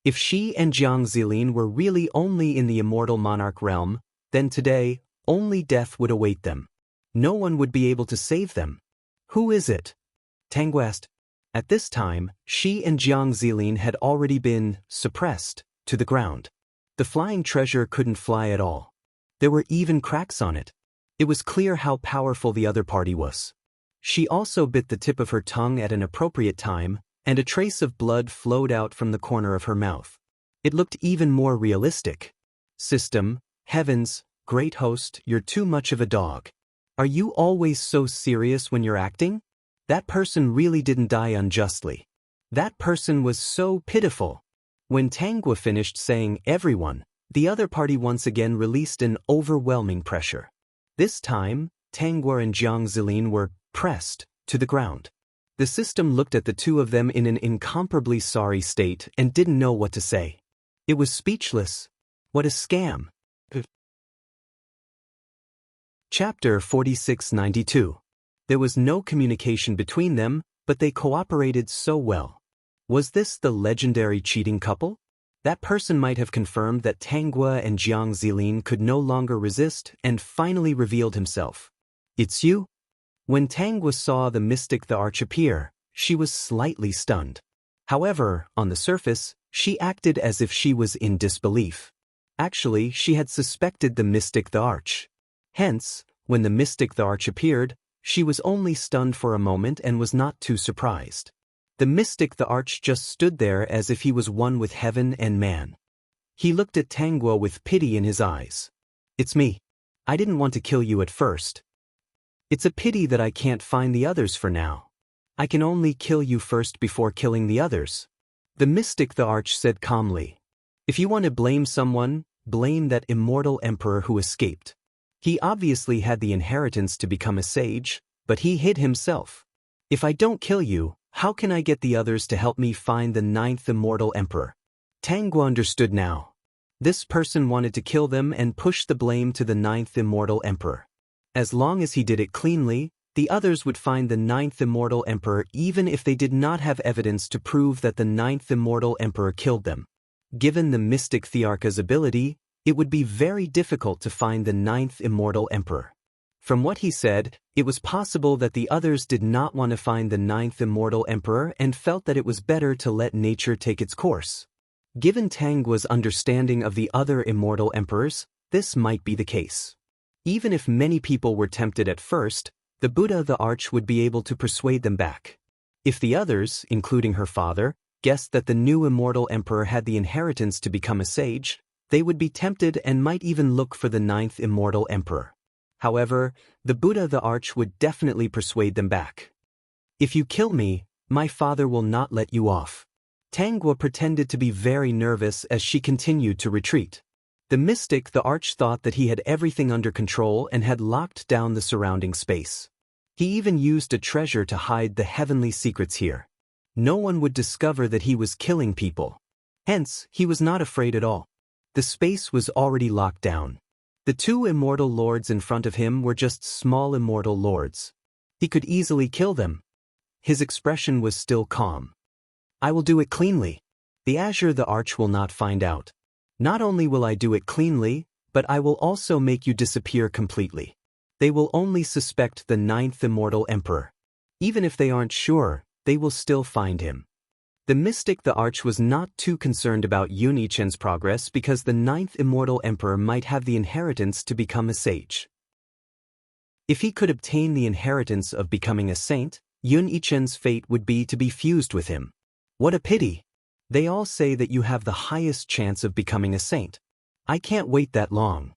S1: If she and Jiang Zilin were really only in the immortal monarch realm, then today, only death would await them. No one would be able to save them. Who is it? Tanghua asked. At this time, she and Jiang Zilin had already been suppressed to the ground. The flying treasure couldn't fly at all. There were even cracks on it. It was clear how powerful the other party was. She also bit the tip of her tongue at an appropriate time, and a trace of blood flowed out from the corner of her mouth. It looked even more realistic. System, heavens, great host, you're too much of a dog. Are you always so serious when you're acting? That person really didn't die unjustly. That person was so pitiful. When Tanghua finished saying everyone, the other party once again released an overwhelming pressure. This time, Tanghua and Jiang Zilin were pressed to the ground. The system looked at the two of them in an incomparably sorry state and didn't know what to say. It was speechless. What a scam. Chapter 4692. There was no communication between them, but they cooperated so well. Was this the legendary cheating couple? That person might have confirmed that Tanghua and Jiang Zilin could no longer resist and finally revealed himself. It's you? When Tanghua saw the mystic the arch appear, she was slightly stunned. However, on the surface, she acted as if she was in disbelief. Actually, she had suspected the mystic the arch. Hence, when the mystic the arch appeared, she was only stunned for a moment and was not too surprised. The mystic the arch just stood there as if he was one with heaven and man. He looked at Tanghua with pity in his eyes. It's me. I didn't want to kill you at first. It's a pity that I can't find the others for now. I can only kill you first before killing the others. The mystic the arch said calmly. If you want to blame someone, blame that immortal emperor who escaped. He obviously had the inheritance to become a sage, but he hid himself. If I don't kill you, how can I get the others to help me find the 9th immortal emperor? Tanghua understood now. This person wanted to kill them and push the blame to the 9th immortal emperor. As long as he did it cleanly, the others would find the 9th immortal emperor even if they did not have evidence to prove that the 9th immortal emperor killed them. Given the mystic Thearcha's ability, it would be very difficult to find the 9th immortal emperor. From what he said, it was possible that the others did not want to find the 9th immortal emperor and felt that it was better to let nature take its course. Given Tanghua's understanding of the other immortal emperors, this might be the case. Even if many people were tempted at first, the Buddha the Arch would be able to persuade them back. If the others, including her father, guessed that the new immortal emperor had the inheritance to become a sage, they would be tempted and might even look for the 9th immortal emperor. However, the Buddha the Arch would definitely persuade them back. If you kill me, my father will not let you off. Tangwa pretended to be very nervous as she continued to retreat. The mystic the Arch thought that he had everything under control and had locked down the surrounding space. He even used a treasure to hide the heavenly secrets here. No one would discover that he was killing people. Hence, he was not afraid at all. The space was already locked down. The two immortal lords in front of him were just small immortal lords. He could easily kill them. His expression was still calm. I will do it cleanly. The Azure the Arch will not find out. Not only will I do it cleanly, but I will also make you disappear completely. They will only suspect the 9th immortal emperor. Even if they aren't sure, they will still find him. The mystic the Arch was not too concerned about Yunichen's progress because the 9th immortal emperor might have the inheritance to become a sage. If he could obtain the inheritance of becoming a saint, Yunichen's fate would be to be fused with him. What a pity! They all say that you have the highest chance of becoming a saint. I can't wait that long.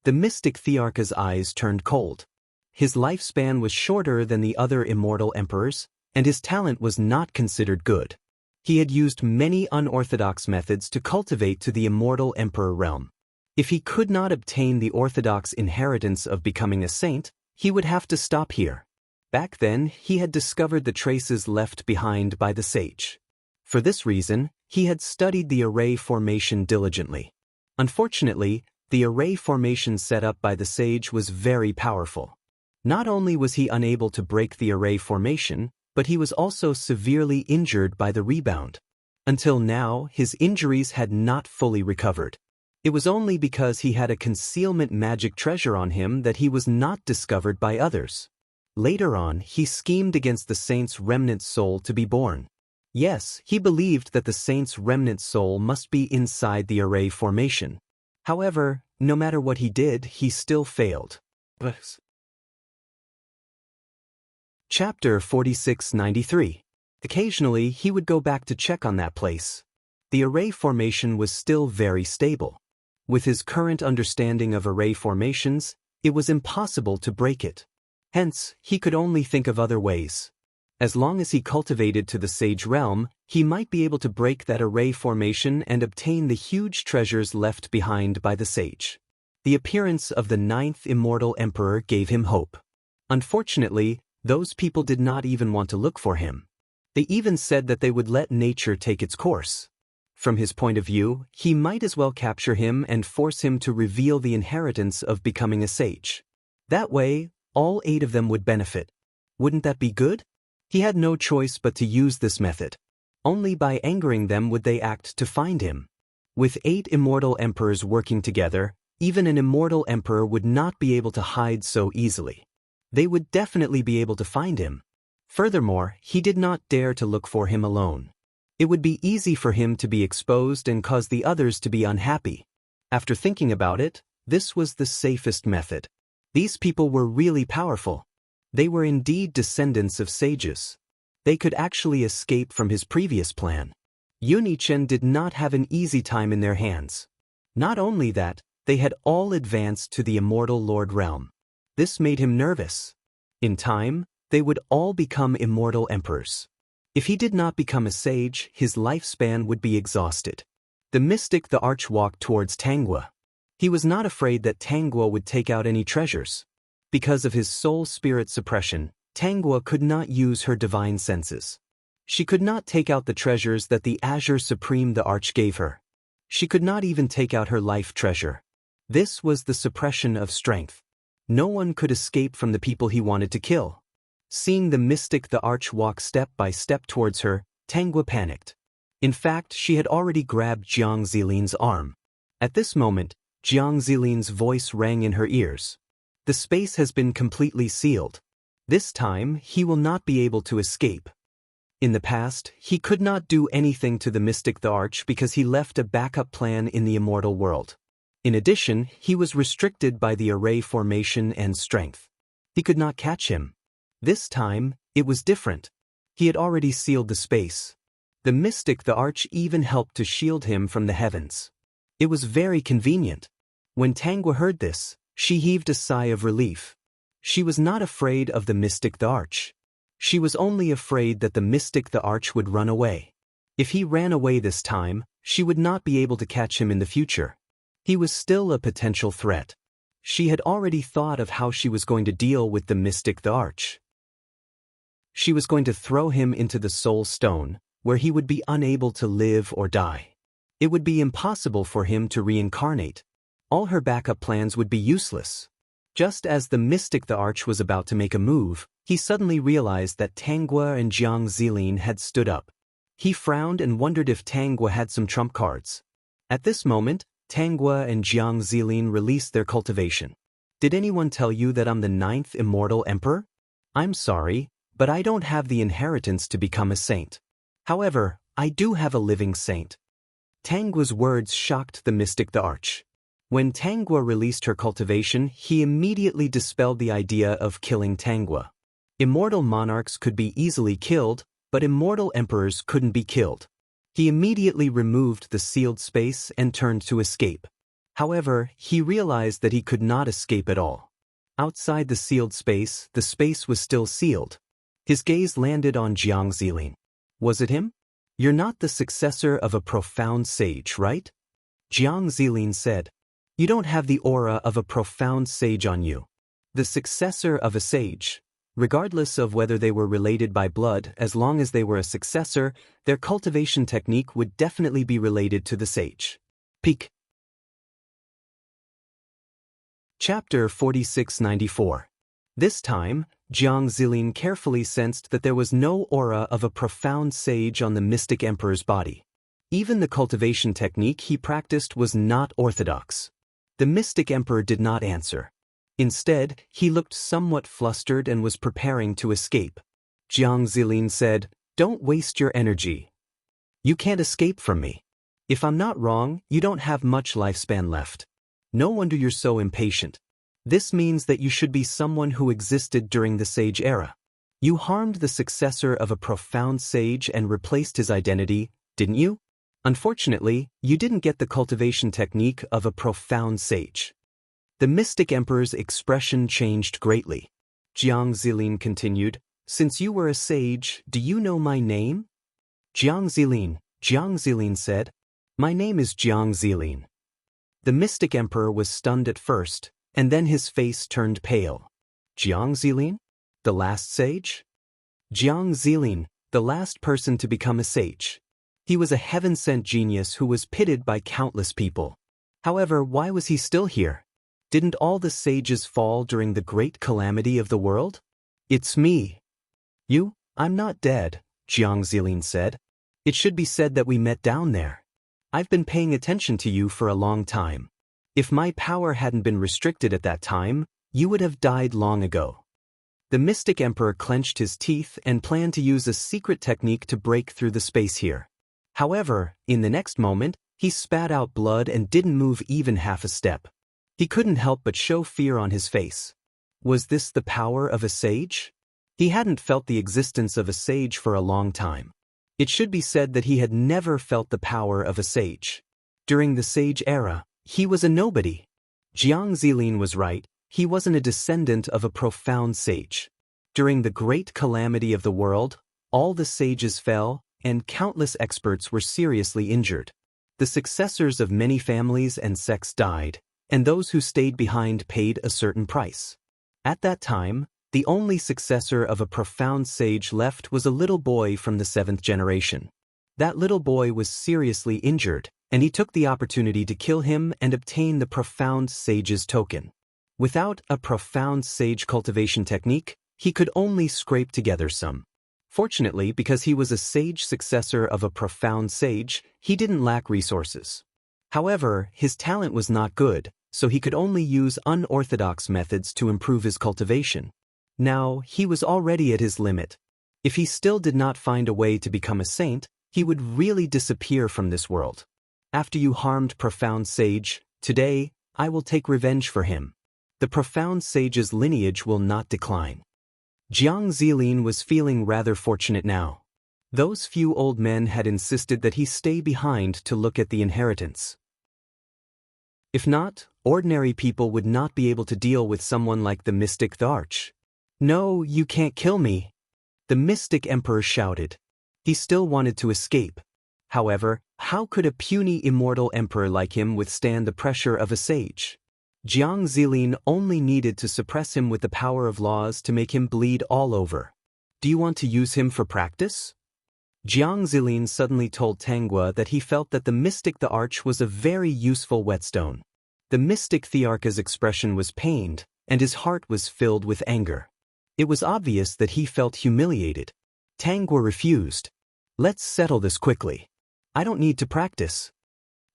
S1: The mystic Thearcha's eyes turned cold. His lifespan was shorter than the other immortal emperors, and his talent was not considered good. He had used many unorthodox methods to cultivate to the immortal emperor realm. If he could not obtain the orthodox inheritance of becoming a saint, he would have to stop here. Back then, he had discovered the traces left behind by the sage. For this reason, he had studied the array formation diligently. Unfortunately, the array formation set up by the sage was very powerful. Not only was he unable to break the array formation, but he was also severely injured by the rebound. Until now, his injuries had not fully recovered. It was only because he had a concealment magic treasure on him that he was not discovered by others. Later on, he schemed against the saint's remnant soul to be born. Yes, he believed that the saint's remnant soul must be inside the array formation. However, no matter what he did, he still failed. Chapter 4693. Occasionally, he would go back to check on that place. The array formation was still very stable. With his current understanding of array formations, it was impossible to break it. Hence, he could only think of other ways. As long as he cultivated to the sage realm, he might be able to break that array formation and obtain the huge treasures left behind by the sage. The appearance of the 9th immortal emperor gave him hope. Unfortunately, those people did not even want to look for him. They even said that they would let nature take its course. From his point of view, he might as well capture him and force him to reveal the inheritance of becoming a sage. That way, all 8 of them would benefit. Wouldn't that be good? He had no choice but to use this method. Only by angering them would they act to find him. With 8 immortal emperors working together, even an immortal emperor would not be able to hide so easily. They would definitely be able to find him. Furthermore, he did not dare to look for him alone. It would be easy for him to be exposed and cause the others to be unhappy. After thinking about it, this was the safest method. These people were really powerful. They were indeed descendants of sages. They could actually escape from his previous plan. Yunichen did not have an easy time in their hands. Not only that, they had all advanced to the immortal lord realm. This made him nervous. In time, they would all become immortal emperors. If he did not become a sage, his lifespan would be exhausted. The mystic the Arch walked towards Tangwa. He was not afraid that Tangwa would take out any treasures. Because of his soul spirit suppression, Tangwa could not use her divine senses. She could not take out the treasures that the Azure Supreme the Arch gave her. She could not even take out her life treasure. This was the suppression of strength. No one could escape from the people he wanted to kill. Seeing the mystic the Arch walk step by step towards her, Tangwa panicked. In fact, she had already grabbed Jiang Zilin's arm. At this moment, Jiang Zilin's voice rang in her ears. The space has been completely sealed. This time, he will not be able to escape. In the past, he could not do anything to the mystic the Arch because he left a backup plan in the immortal world. In addition, he was restricted by the array formation and strength. He could not catch him. This time, it was different. He had already sealed the space. The mystic the Arch even helped to shield him from the heavens. It was very convenient. When Tangwa heard this, She heaved a sigh of relief. She was not afraid of the mystic the Arch. She was only afraid that the mystic the Arch would run away. If he ran away this time, she would not be able to catch him in the future. He was still a potential threat. She had already thought of how she was going to deal with the mystic the Arch. She was going to throw him into the Soul Stone, where he would be unable to live or die. It would be impossible for him to reincarnate. All her backup plans would be useless. Just as the mystic the Arch was about to make a move, he suddenly realized that Tanghua and Jiang Zilin had stood up. He frowned and wondered if Tanghua had some trump cards. At this moment, Tanghua and Jiang Zilin released their cultivation. Did anyone tell you that I'm the 9th immortal emperor? I'm sorry, but I don't have the inheritance to become a saint. However, I do have a living saint. Tanghua's words shocked the mystic the Arch. When Tanghua released her cultivation, he immediately dispelled the idea of killing Tanghua. Immortal monarchs could be easily killed, but immortal emperors couldn't be killed. He immediately removed the sealed space and turned to escape. However, he realized that he could not escape at all. Outside the sealed space, the space was still sealed. His gaze landed on Jiang Zilin. Was it him? You're not the successor of a profound sage, right? Jiang Zilin said. You don't have the aura of a profound sage on you. The successor of a sage, regardless of whether they were related by blood, as long as they were a successor, their cultivation technique would definitely be related to the sage. Peak. Chapter 4694. This time, Jiang Zilin carefully sensed that there was no aura of a profound sage on the mystic emperor's body. Even the cultivation technique he practiced was not orthodox. The mystic emperor did not answer. Instead, he looked somewhat flustered and was preparing to escape. Jiang Zilin said, Don't waste your energy. You can't escape from me. If I'm not wrong, you don't have much lifespan left. No wonder you're so impatient. This means that you should be someone who existed during the sage era. You harmed the successor of a profound sage and replaced his identity, didn't you? Unfortunately, you didn't get the cultivation technique of a profound sage. The mystic emperor's expression changed greatly. Jiang Zilin continued, Since you were a sage, do you know my name? Jiang Zilin said, My name is Jiang Zilin. The mystic emperor was stunned at first, and then his face turned pale. Jiang Zilin? The last sage? Jiang Zilin, the last person to become a sage. He was a heaven-sent genius who was pitied by countless people. However, why was he still here? Didn't all the sages fall during the great calamity of the world? It's me. You? I'm not dead, Jiang Zilin said. It should be said that we met down there. I've been paying attention to you for a long time. If my power hadn't been restricted at that time, you would have died long ago. The mystic emperor clenched his teeth and planned to use a secret technique to break through the space here. However, in the next moment, he spat out blood and didn't move even half a step. He couldn't help but show fear on his face. Was this the power of a sage? He hadn't felt the existence of a sage for a long time. It should be said that he had never felt the power of a sage. During the sage era, he was a nobody. Jiang Zilin was right, he wasn't a descendant of a profound sage. During the great calamity of the world, all the sages fell, and countless experts were seriously injured. The successors of many families and sects died, and those who stayed behind paid a certain price. At that time, the only successor of a profound sage left was a little boy from the 7th generation. That little boy was seriously injured, and he took the opportunity to kill him and obtain the profound sage's token. Without a profound sage cultivation technique, he could only scrape together some. Fortunately, because he was a sage successor of a profound sage, he didn't lack resources. However, his talent was not good, so he could only use unorthodox methods to improve his cultivation. Now, he was already at his limit. If he still did not find a way to become a saint, he would really disappear from this world. After you harmed profound sage, today, I will take revenge for him. The profound sage's lineage will not decline. Jiang Zilin was feeling rather fortunate now. Those few old men had insisted that he stay behind to look at the inheritance. If not, Ordinary people would not be able to deal with someone like the mystic the Arch. "No, you can't kill me," the mystic emperor shouted. He still wanted to escape. However, how could a puny immortal emperor like him withstand the pressure of a sage? Jiang Zilin only needed to suppress him with the power of laws to make him bleed all over. "Do you want to use him for practice?" Jiang Zilin suddenly told Tanghua that he felt that the mystic the Arch was a very useful whetstone. The mystic Thearcha's expression was pained, and his heart was filled with anger. It was obvious that he felt humiliated. Tanghua refused. "Let's settle this quickly. I don't need to practice."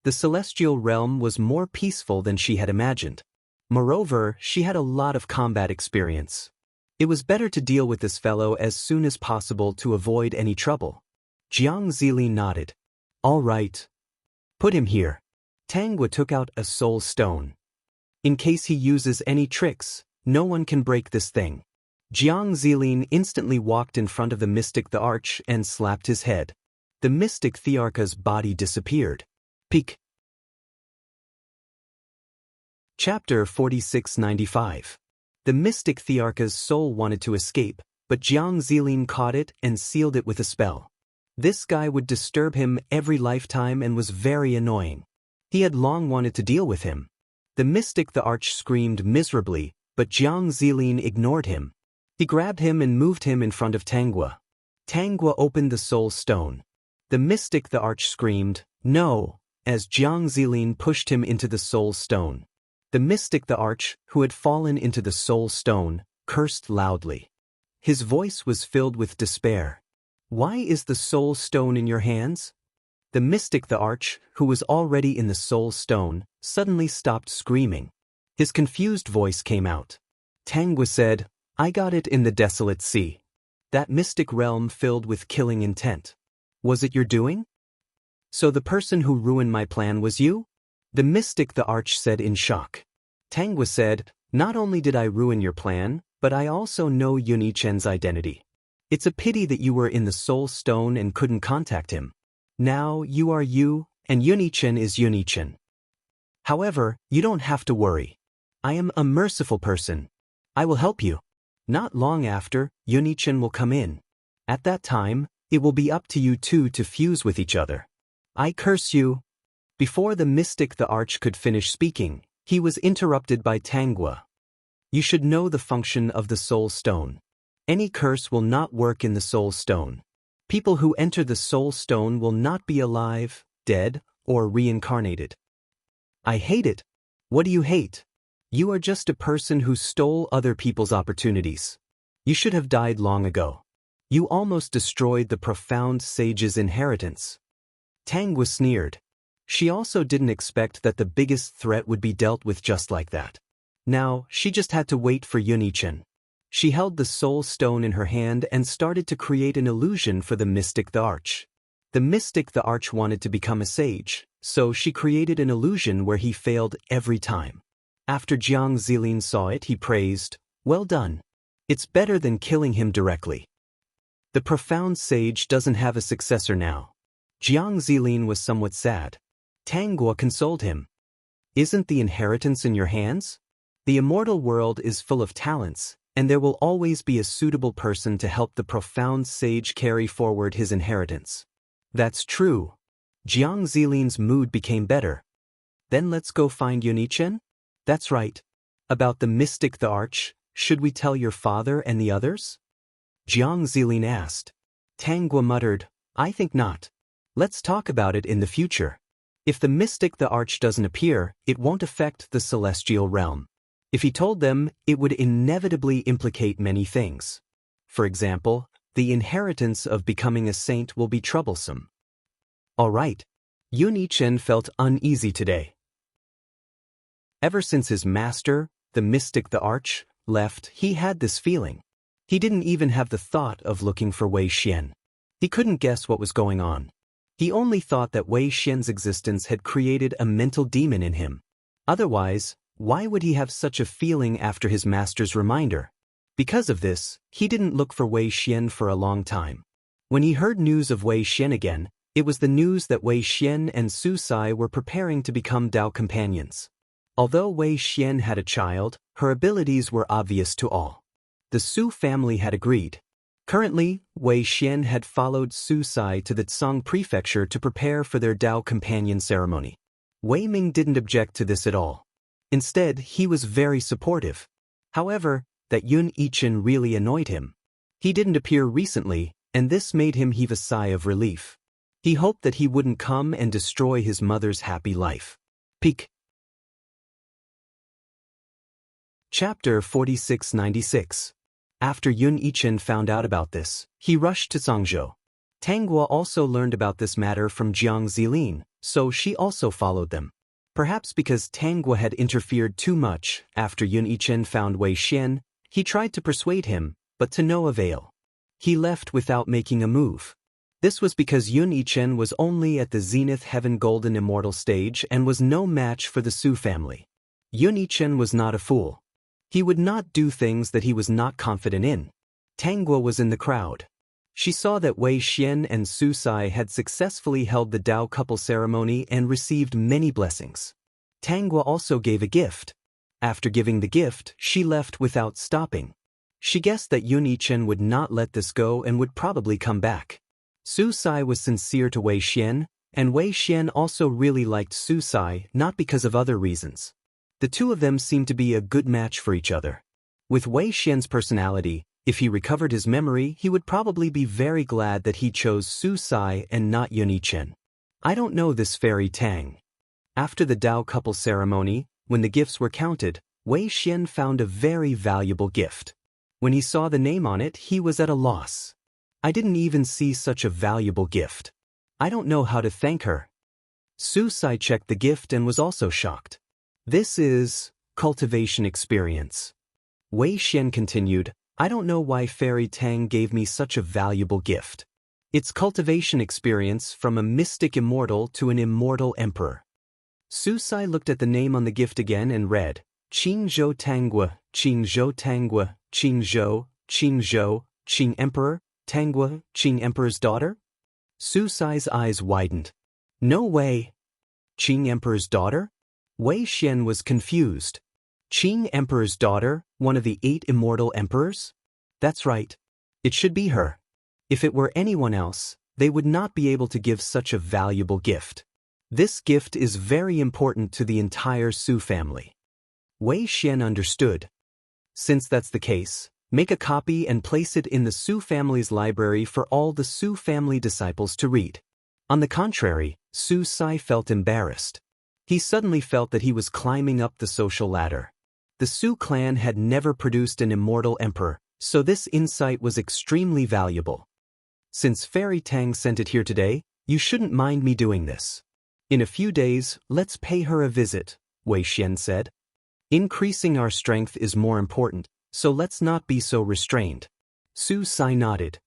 S1: The celestial realm was more peaceful than she had imagined. Moreover, she had a lot of combat experience. It was better to deal with this fellow as soon as possible to avoid any trouble. Jiang Zili nodded. "All right. Put him here." Tanghua took out a soul stone. "In case he uses any tricks, no one can break this thing." Jiang Zilin instantly walked in front of the mystic the Arch and slapped his head. The mystic Thearcha's body disappeared. Peek. Chapter 4695. The mystic Thearcha's soul wanted to escape, but Jiang Zilin caught it and sealed it with a spell. This guy would disturb him every lifetime and was very annoying. He had long wanted to deal with him. The mystic the Arch screamed miserably, but Jiang Zilin ignored him. He grabbed him and moved him in front of Tanghua. Tanghua opened the soul stone. The mystic the Arch screamed, "No," as Jiang Zilin pushed him into the soul stone. The mystic the Arch, who had fallen into the soul stone, cursed loudly. His voice was filled with despair. "Why is the soul stone in your hands?" The mystic the Arch, who was already in the soul stone, suddenly stopped screaming. His confused voice came out. Tanghua said, "I got it in the desolate sea. That mystic realm filled with killing intent. Was it your doing? So the person who ruined my plan was you?" The mystic the Arch said in shock. Tanghua said, "Not only did I ruin your plan, but I also know Yunichen's identity. It's a pity that you were in the soul stone and couldn't contact him. Now you are you, and Yunichen is Yunichen. However, you don't have to worry. I am a merciful person. I will help you. Not long after, Yunichen will come in. At that time, it will be up to you two to fuse with each other. I curse you." Before the mystic the Arch could finish speaking, he was interrupted by Tanghua. "You should know the function of the soul stone. Any curse will not work in the soul stone. People who enter the soul stone will not be alive, dead, or reincarnated." "I hate it." "What do you hate? You are just a person who stole other people's opportunities. You should have died long ago. You almost destroyed the profound sage's inheritance." Tanghua sneered. She also didn't expect that the biggest threat would be dealt with just like that. Now, she just had to wait for Yunichen. She held the soul stone in her hand and started to create an illusion for the mystic the Arch. The mystic the Arch wanted to become a sage, so she created an illusion where he failed every time. After Jiang Zilin saw it, he praised, "Well done. It's better than killing him directly." The profound sage doesn't have a successor now. Jiang Zilin was somewhat sad. Tanghua consoled him. "Isn't the inheritance in your hands? The immortal world is full of talents, and there will always be a suitable person to help the profound sage carry forward his inheritance." "That's true." Jiang Zilin's mood became better. "Then let's go find Yunichen?" "That's right. About the mystic the Arch, should we tell your father and the others?" Jiang Zilin asked. Tanghua muttered, "I think not. Let's talk about it in the future. If the mystic the Arch doesn't appear, it won't affect the celestial realm. If he told them, it would inevitably implicate many things. For example, the inheritance of becoming a saint will be troublesome." All right. Yunichen felt uneasy today. Ever since his master, the mystic the Arch, left, he had this feeling. He didn't even have the thought of looking for Wei Xian. He couldn't guess what was going on. He only thought that Wei Xian's existence had created a mental demon in him. Otherwise, why would he have such a feeling after his master's reminder? Because of this, he didn't look for Wei Xian for a long time. When he heard news of Wei Xian again, it was the news that Wei Xian and Su Sai were preparing to become Dao companions. Although Wei Xian had a child, her abilities were obvious to all. The Su family had agreed. Currently, Wei Xian had followed Su Sai to the Tsang prefecture to prepare for their Dao companion ceremony. Wei Ming didn't object to this at all. Instead, he was very supportive. However, that Yun Yichen really annoyed him. He didn't appear recently, and this made him heave a sigh of relief. He hoped that he wouldn't come and destroy his mother's happy life. Peak. Chapter 4696. After Yun Yichen found out about this, he rushed to Zhangzhou. Tanghua also learned about this matter from Jiang Zilin, so she also followed them. Perhaps because Tanghua had interfered too much after Yun Yichen found Wei Xian, he tried to persuade him, but to no avail. He left without making a move. This was because Yun Yichen was only at the Zenith Heaven Golden Immortal stage and was no match for the Su family. Yun Yichen was not a fool. He would not do things that he was not confident in. Tanghua was in the crowd. She saw that Wei Xian and Su Sai had successfully held the Dao couple ceremony and received many blessings. Tanghua also gave a gift. After giving the gift, she left without stopping. She guessed that Yun Yichen would not let this go and would probably come back. Su Sai was sincere to Wei Xian, and Wei Xian also really liked Su Sai, not because of other reasons. The two of them seemed to be a good match for each other. With Wei Xian's personality, if he recovered his memory, he would probably be very glad that he chose Su Sai and not Yun Yichen. I don't know this fairy Tang. After the Dao couple ceremony, when the gifts were counted, Wei Xian found a very valuable gift. When he saw the name on it, he was at a loss. I didn't even see such a valuable gift. I don't know how to thank her. Su Sai checked the gift and was also shocked. This is cultivation experience. Wei Xian continued, I don't know why Fairy Tang gave me such a valuable gift. It's cultivation experience from a mystic immortal to an immortal emperor. Su Sai looked at the name on the gift again and read, Qing Zhou Tanghua, Qing Zhou Tanghua, Qing Zhou, Qing Emperor, Tanghua, Qing Emperor's daughter? Su Sai's eyes widened. No way. Qing Emperor's daughter? Wei Xian was confused. Qing Emperor's daughter, one of the 8 immortal emperors? That's right. It should be her. If it were anyone else, they would not be able to give such a valuable gift. This gift is very important to the entire Su family. Wei Xian understood. Since that's the case, make a copy and place it in the Su family's library for all the Su family disciples to read. On the contrary, Su Sai felt embarrassed. He suddenly felt that he was climbing up the social ladder. The Su clan had never produced an immortal emperor, so this insight was extremely valuable. Since Fairy Tang sent it here today, you shouldn't mind me doing this. In a few days, let's pay her a visit, Wei Xian said. Increasing our strength is more important, so let's not be so restrained. Su Sai nodded.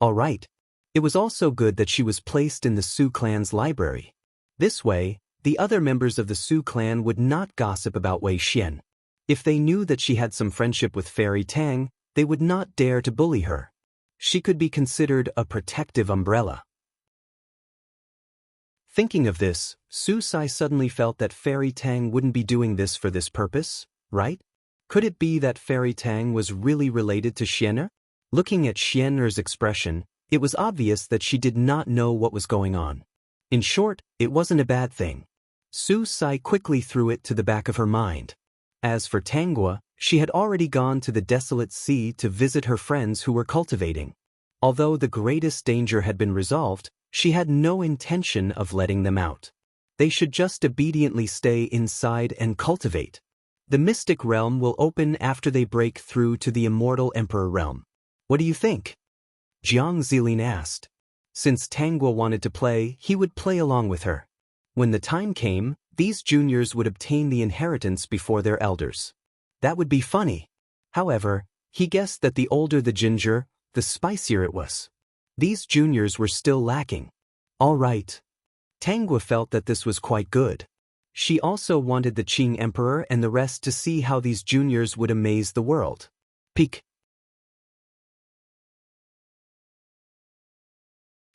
S1: All right. It was also good that she was placed in the Su clan's library. This way, the other members of the Su clan would not gossip about Wei Xian. If they knew that she had some friendship with Fairy Tang, they would not dare to bully her. She could be considered a protective umbrella. Thinking of this, Su Sai suddenly felt that Fairy Tang wouldn't be doing this for this purpose, right? Could it be that Fairy Tang was really related to Xianer? Looking at Xianer's expression, it was obvious that she did not know what was going on. In short, it wasn't a bad thing. Su Sai quickly threw it to the back of her mind. As for Tanghua, she had already gone to the desolate sea to visit her friends who were cultivating. Although the greatest danger had been resolved, she had no intention of letting them out. They should just obediently stay inside and cultivate. The mystic realm will open after they break through to the immortal emperor realm. What do you think? Jiang Zilin asked. Since Tanghua wanted to play, he would play along with her. When the time came, these juniors would obtain the inheritance before their elders. That would be funny. However, he guessed that the older the ginger, the spicier it was. These juniors were still lacking. All right. Tanghua felt that this was quite good. She also wanted the Qing Emperor and the rest to see how these juniors would amaze the world. Peak.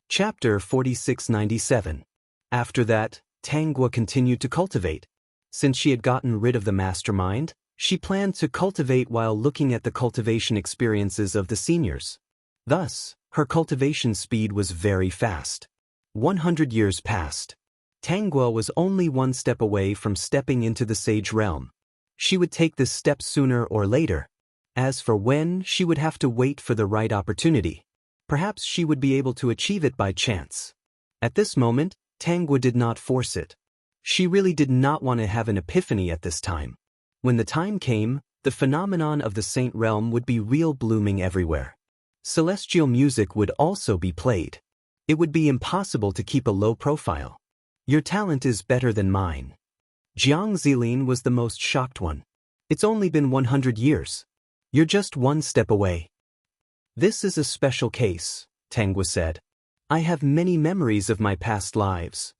S1: Chapter 4697. After that, Tanghua continued to cultivate. Since she had gotten rid of the mastermind, she planned to cultivate while looking at the cultivation experiences of the seniors. Thus, her cultivation speed was very fast. 100 years passed. Tangua was only one step away from stepping into the sage realm. She would take this step sooner or later. As for when, she would have to wait for the right opportunity. Perhaps she would be able to achieve it by chance. At this moment, Tangua did not force it. She really did not want to have an epiphany at this time. When the time came, the phenomenon of the saint realm would be real, blooming everywhere. Celestial music would also be played. It would be impossible to keep a low profile. Your talent is better than mine. Jiang Zilin was the most shocked one. It's only been 100 years. You're just one step away. This is a special case, Tangua said. I have many memories of my past lives.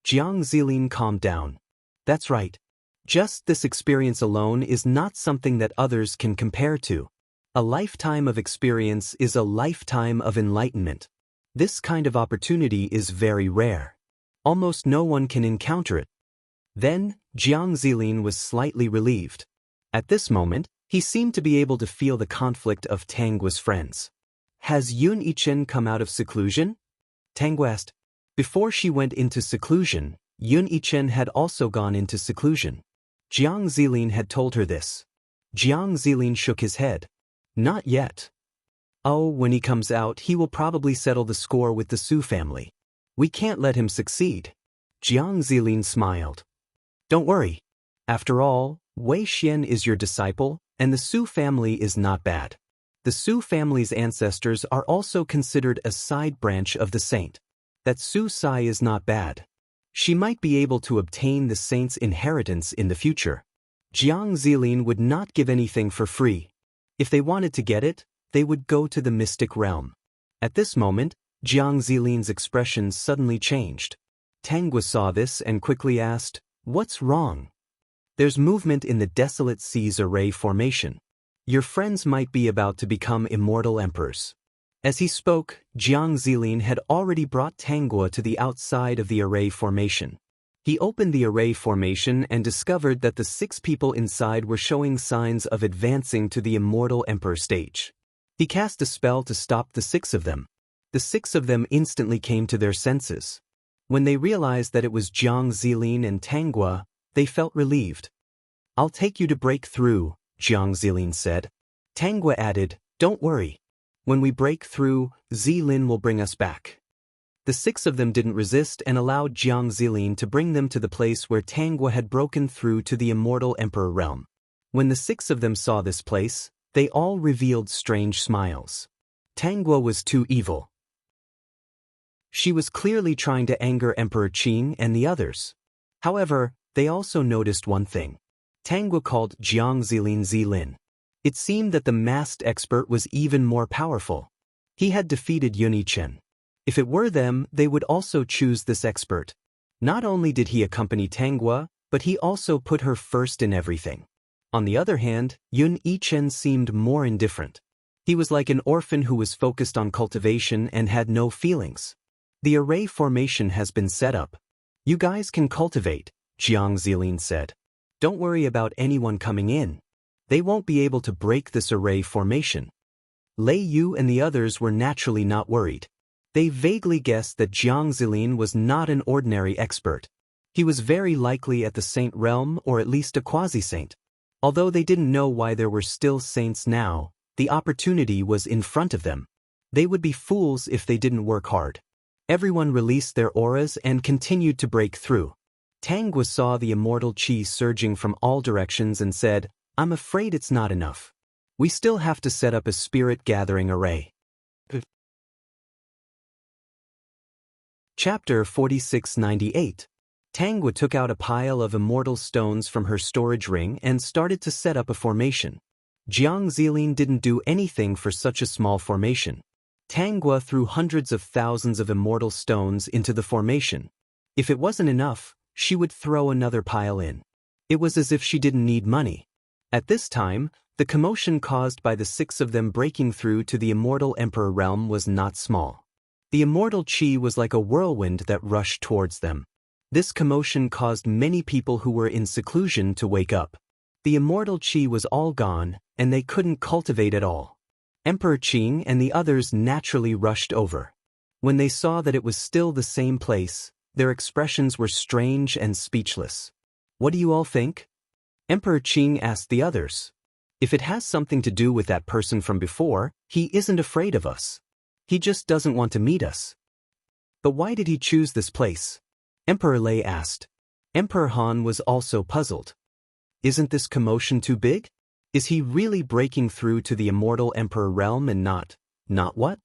S1: Jiang Zilin calmed down. That's right. Just this experience alone is not something that others can compare to. A lifetime of experience is a lifetime of enlightenment. This kind of opportunity is very rare. Almost no one can encounter it. Then, Jiang Zilin was slightly relieved. At this moment, he seemed to be able to feel the conflict of Tangua's friends. Has Yun Yichen come out of seclusion? Tangua asked. Before she went into seclusion, Yun Yichen had also gone into seclusion. Jiang Zilin had told her this. Jiang Zilin shook his head. Not yet. Oh, when he comes out, he will probably settle the score with the Su family. We can't let him succeed. Jiang Zilin smiled. Don't worry. After all, Wei Xian is your disciple, and the Su family is not bad. The Su family's ancestors are also considered a side branch of the saint. That Su Sai is not bad. She might be able to obtain the saint's inheritance in the future. Jiang Zilin would not give anything for free. If they wanted to get it, they would go to the mystic realm. At this moment, Jiang Zilin's expression suddenly changed. Tangua saw this and quickly asked, What's wrong? There's movement in the desolate seas array formation. Your friends might be about to become immortal emperors. As he spoke, Jiang Zilin had already brought Tangua to the outside of the array formation. He opened the array formation and discovered that the 6 people inside were showing signs of advancing to the immortal emperor stage. He cast a spell to stop the 6 of them. The 6 of them instantly came to their senses. When they realized that it was Jiang Zilin and Tangua, they felt relieved. I'll take you to break through, Jiang Zilin said. Tangua added, Don't worry. When we break through, Zilin will bring us back. The 6 of them didn't resist and allowed Jiang Zilin to bring them to the place where Tangua had broken through to the immortal emperor realm. When the 6 of them saw this place, they all revealed strange smiles. Tangua was too evil. She was clearly trying to anger Emperor Qing and the others. However, they also noticed one thing. Tangua called Jiang Zilin Zilin. It seemed that the masked expert was even more powerful. He had defeated Yun Yichen. If it were them, they would also choose this expert. Not only did he accompany Tangua, but he also put her first in everything. On the other hand, Yun Yichen seemed more indifferent. He was like an orphan who was focused on cultivation and had no feelings. The array formation has been set up. You guys can cultivate, Jiang Zilin said. Don't worry about anyone coming in. They won't be able to break this array formation. Lei Yu and the others were naturally not worried. They vaguely guessed that Jiang Zilin was not an ordinary expert. He was very likely at the saint realm or at least a quasi-saint. Although they didn't know why there were still saints now, the opportunity was in front of them. They would be fools if they didn't work hard. Everyone released their auras and continued to break through. Tangua saw the immortal qi surging from all directions and said, I'm afraid it's not enough. We still have to set up a spirit gathering array. Chapter 4698. Tangua took out a pile of immortal stones from her storage ring and started to set up a formation. Jiang Zilin didn't do anything for such a small formation. Tangua threw hundreds of thousands of immortal stones into the formation. If it wasn't enough, she would throw another pile in. It was as if she didn't need money. At this time, the commotion caused by the 6 of them breaking through to the immortal emperor realm was not small. The immortal qi was like a whirlwind that rushed towards them. This commotion caused many people who were in seclusion to wake up. The immortal Qi was all gone, and they couldn't cultivate at all. Emperor Qing and the others naturally rushed over. When they saw that it was still the same place, their expressions were strange and speechless. "What do you all think?" Emperor Qing asked the others. "If it has something to do with that person from before, he isn't afraid of us. He just doesn't want to meet us." "But why did he choose this place?" Emperor Lei asked. Emperor Han was also puzzled. "Isn't this commotion too big? Is he really breaking through to the immortal emperor realm and not what?"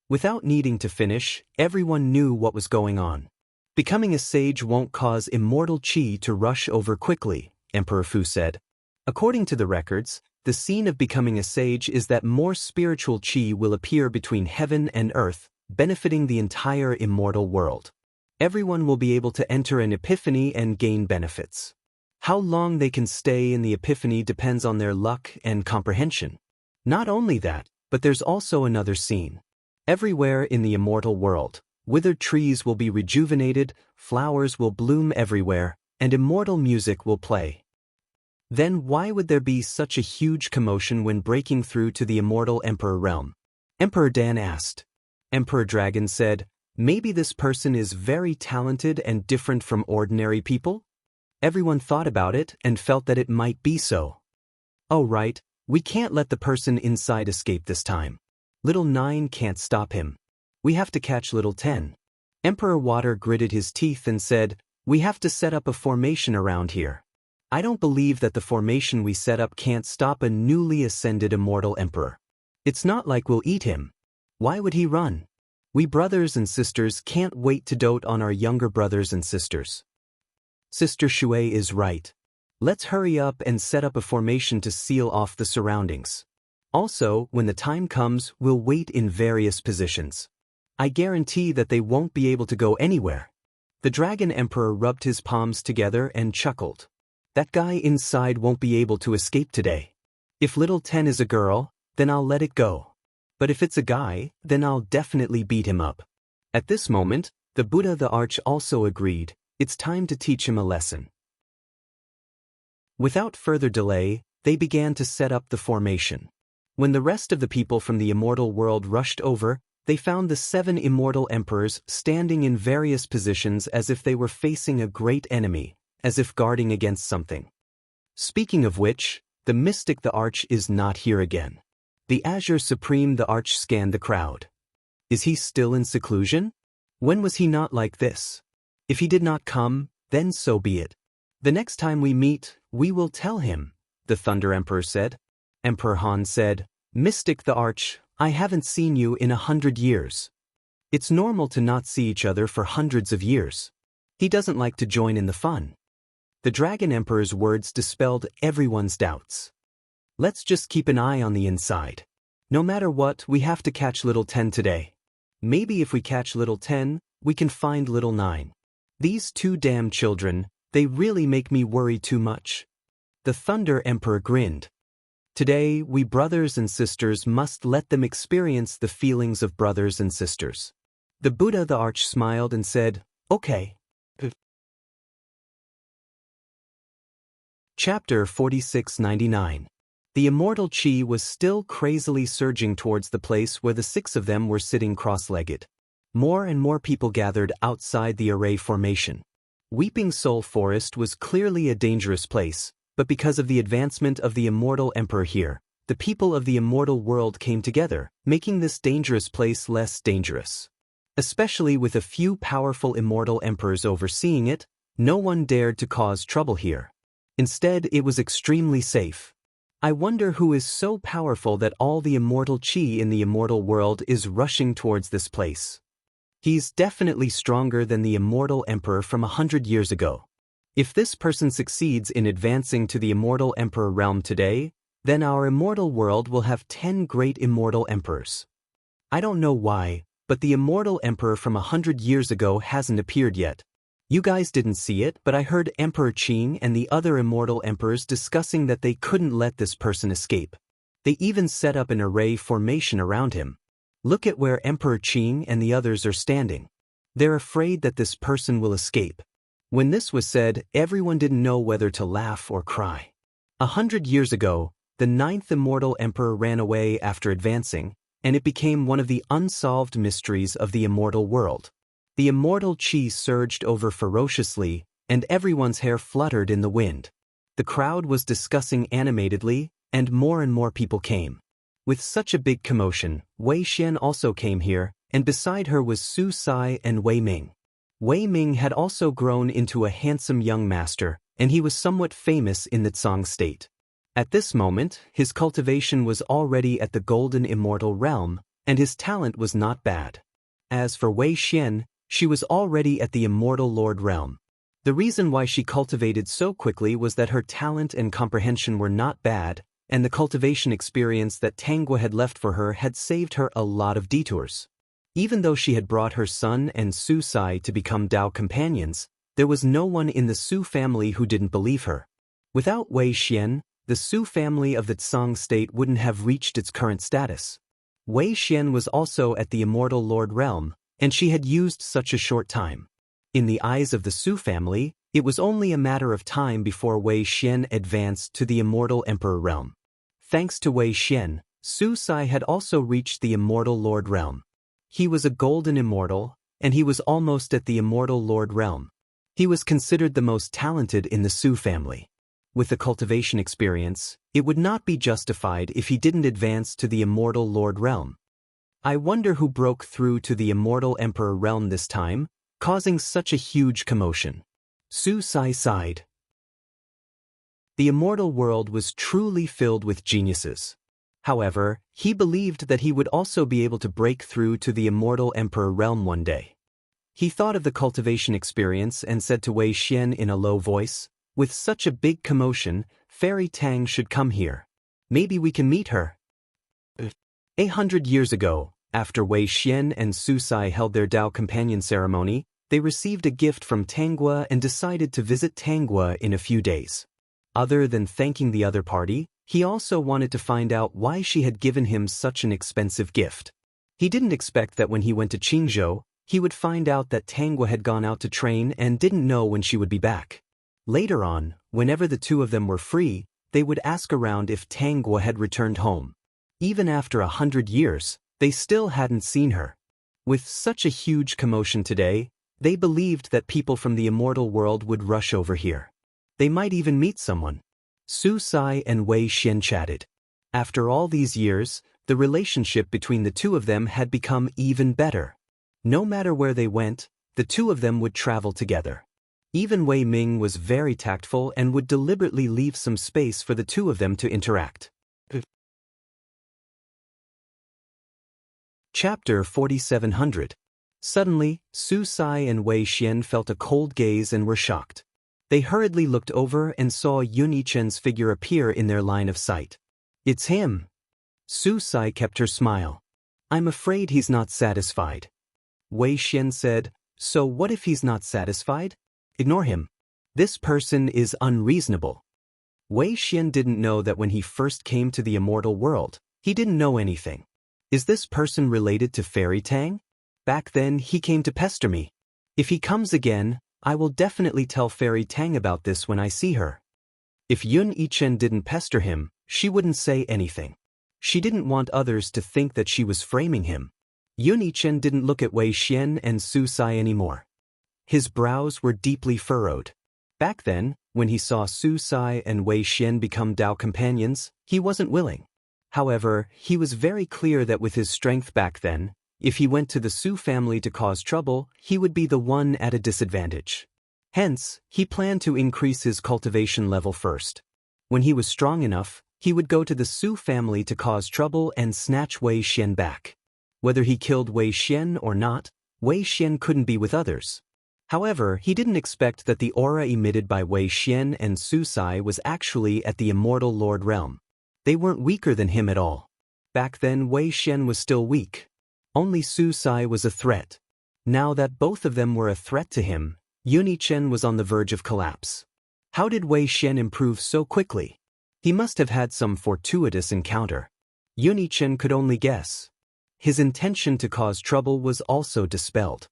S1: Without needing to finish, everyone knew what was going on. "Becoming a sage won't cause immortal Qi to rush over quickly," Emperor Fu said. "According to the records, the scene of becoming a sage is that more spiritual Qi will appear between heaven and earth, benefiting the entire immortal world. Everyone will be able to enter an epiphany and gain benefits. How long they can stay in the epiphany depends on their luck and comprehension. Not only that, but there's also another scene. Everywhere in the immortal world, withered trees will be rejuvenated, flowers will bloom everywhere, and immortal music will play. Then why would there be such a huge commotion when breaking through to the immortal emperor realm?" Emperor Dan asked. Emperor Dragon said, "Maybe this person is very talented and different from ordinary people?" Everyone thought about it and felt that it might be so. "Oh right, we can't let the person inside escape this time. Little 9 can't stop him. We have to catch Little 10. Emperor Water gritted his teeth and said, "We have to set up a formation around here. I don't believe that the formation we set up can't stop a newly ascended immortal emperor. It's not like we'll eat him. Why would he run? We brothers and sisters can't wait to dote on our younger brothers and sisters." Sister Shui is right. Let's hurry up and set up a formation to seal off the surroundings. Also, when the time comes, we'll wait in various positions. I guarantee that they won't be able to go anywhere. The Dragon Emperor rubbed his palms together and chuckled. "That guy inside won't be able to escape today. If Little 10 is a girl, then I'll let it go. But if it's a guy, then I'll definitely beat him up." At this moment, the Buddha the Arch also agreed. It's time to teach him a lesson. Without further delay, they began to set up the formation. When the rest of the people from the immortal world rushed over, they found the 7 immortal emperors standing in various positions as if they were facing a great enemy, as if guarding against something. Speaking of which, the mystic the Arch is not here again. The Azure Supreme the Arch scanned the crowd. Is he still in seclusion? When was he not like this? If he did not come, then so be it. The next time we meet, we will tell him, the Thunder Emperor said. Emperor Han said, "Mystic the Arch, I haven't seen you in 100 years. It's normal to not see each other for hundreds of years. He doesn't like to join in the fun." The Dragon Emperor's words dispelled everyone's doubts. "Let's just keep an eye on the inside. No matter what, we have to catch Little 10 today. Maybe if we catch Little 10, we can find Little 9. These 2 damn children, they really make me worry too much." The Thunder Emperor grinned. "Today, we brothers and sisters must let them experience the feelings of brothers and sisters." The Buddha the Arch smiled and said, "Okay." Chapter 4699. The immortal Qi was still crazily surging towards the place where the 6 of them were sitting cross-legged. More and more people gathered outside the array formation. Weeping Soul Forest was clearly a dangerous place, but because of the advancement of the immortal emperor here, the people of the immortal world came together, making this dangerous place less dangerous. Especially with a few powerful immortal emperors overseeing it, no one dared to cause trouble here. Instead, it was extremely safe. I wonder who is so powerful that all the immortal Qi in the immortal world is rushing towards this place. He's definitely stronger than the immortal emperor from 100 years ago. If this person succeeds in advancing to the immortal emperor realm today, then our immortal world will have 10 great immortal emperors. I don't know why, but the immortal emperor from 100 years ago hasn't appeared yet. You guys didn't see it, but I heard Emperor Qing and the other immortal emperors discussing that they couldn't let this person escape. They even set up an array formation around him. Look at where Emperor Qing and the others are standing. They're afraid that this person will escape. When this was said, everyone didn't know whether to laugh or cry. 100 years ago, the ninth immortal emperor ran away after advancing, and it became one of the unsolved mysteries of the immortal world. The immortal chi surged over ferociously, and everyone's hair fluttered in the wind. The crowd was discussing animatedly, and more people came. With such a big commotion, Wei Xian also came here, and beside her was Su Sai and Wei Ming. Wei Ming had also grown into a handsome young master, and he was somewhat famous in the Tsang state. At this moment, his cultivation was already at the golden immortal realm, and his talent was not bad. As for Wei Xian, she was already at the immortal lord realm. The reason why she cultivated so quickly was that her talent and comprehension were not bad, and the cultivation experience that Tanguo had left for her had saved her a lot of detours. Even though she had brought her son and Su Sai to become Dao companions, there was no one in the Su family who didn't believe her. Without Wei Xian, the Su family of the Tsang state wouldn't have reached its current status. Wei Xian was also at the immortal lord realm, and she had used such a short time. In the eyes of the Su family, it was only a matter of time before Wei Xian advanced to the immortal emperor realm. Thanks to Wei Xian, Su Sai had also reached the immortal lord realm. He was a golden immortal, and he was almost at the immortal lord realm. He was considered the most talented in the Su family. With the cultivation experience, it would not be justified if he didn't advance to the immortal lord realm. I wonder who broke through to the immortal emperor realm this time, causing such a huge commotion. Su Sai sighed. The immortal world was truly filled with geniuses. However, he believed that he would also be able to break through to the immortal emperor realm one day. He thought of the cultivation experience and said to Wei Xian in a low voice, "With such a big commotion, Fairy Tang should come here. Maybe we can meet her." 100 years ago, after Wei Xian and Su Sai held their Dao companion ceremony, they received a gift from Tanguo and decided to visit Tanguo in a few days. Other than thanking the other party, he also wanted to find out why she had given him such an expensive gift. He didn't expect that when he went to Qingzhou, he would find out that Tanguo had gone out to train and didn't know when she would be back. Later on, whenever the two of them were free, they would ask around if Tanguo had returned home. Even after 100 years, they still hadn't seen her. With such a huge commotion today, they believed that people from the immortal world would rush over here. They might even meet someone. Su Sai and Wei Xian chatted. After all these years, the relationship between the two of them had become even better. No matter where they went, the two of them would travel together. Even Wei Ming was very tactful and would deliberately leave some space for the two of them to interact. Chapter 4700. Suddenly, Su Sai and Wei Xian felt a cold gaze and were shocked. They hurriedly looked over and saw Yun Yichen's figure appear in their line of sight. "It's him." Su Sai kept her smile. "I'm afraid he's not satisfied." Wei Xian said, "So what if he's not satisfied? Ignore him. This person is unreasonable." Wei Xian didn't know that when he first came to the immortal world, he didn't know anything. Is this person related to Fairy Tang? Back then he came to pester me. If he comes again, I will definitely tell Fairy Tang about this when I see her. If Yun Yichen didn't pester him, she wouldn't say anything. She didn't want others to think that she was framing him. Yun Yichen didn't look at Wei Xian and Su Sai anymore. His brows were deeply furrowed. Back then, when he saw Su Sai and Wei Xian become Dao companions, he wasn't willing. However, he was very clear that with his strength back then, if he went to the Su family to cause trouble, he would be the one at a disadvantage. Hence, he planned to increase his cultivation level first. When he was strong enough, he would go to the Su family to cause trouble and snatch Wei Xian back. Whether he killed Wei Xian or not, Wei Xian couldn't be with others. However, he didn't expect that the aura emitted by Wei Xian and Su Sai was actually at the immortal lord realm. They weren't weaker than him at all. Back then Wei Xian was still weak. Only Su Sai was a threat. Now that both of them were a threat to him, Yun Yichen was on the verge of collapse. How did Wei Xian improve so quickly? He must have had some fortuitous encounter. Yun Yichen could only guess. His intention to cause trouble was also dispelled.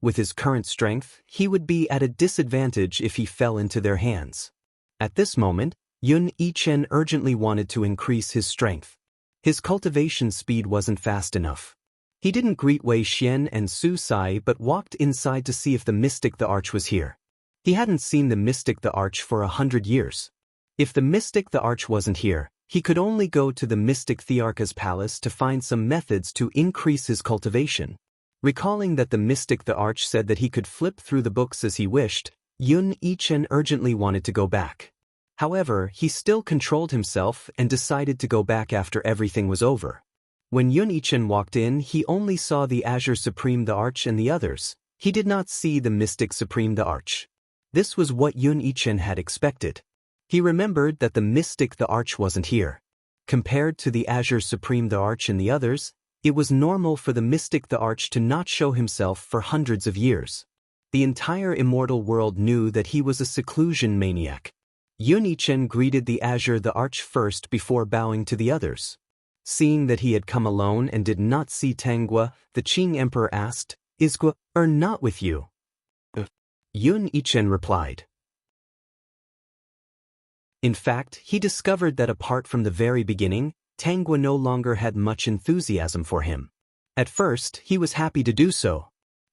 S1: With his current strength, he would be at a disadvantage if he fell into their hands. At this moment, Yun Yichen urgently wanted to increase his strength. His cultivation speed wasn't fast enough. He didn't greet Wei Xian and Su Sai but walked inside to see if the mystic the Arch was here. He hadn't seen the mystic the Arch for 100 years. If the mystic the Arch wasn't here, he could only go to the mystic Thearcha's palace to find some methods to increase his cultivation. Recalling that the mystic the Arch said that he could flip through the books as he wished, Yun Yichen urgently wanted to go back. However, he still controlled himself and decided to go back after everything was over. When Yun Yichen walked in, he only saw the Azure Supreme the Arch and the others. He did not see the Mystic Supreme the Arch. This was what Yun Yichen had expected. He remembered that the Mystic the Arch wasn't here. Compared to the Azure Supreme the Arch and the others, it was normal for the Mystic the Arch to not show himself for hundreds of years. The entire immortal world knew that he was a seclusion maniac. Yun Yichen greeted the Azure the Arch first before bowing to the others. Seeing that he had come alone and did not see Tanggua, the Qing Emperor asked, "Is Gua not with you?" Yun Yichen replied. In fact, he discovered that apart from the very beginning, Tanggua no longer had much enthusiasm for him. At first, he was happy to do so.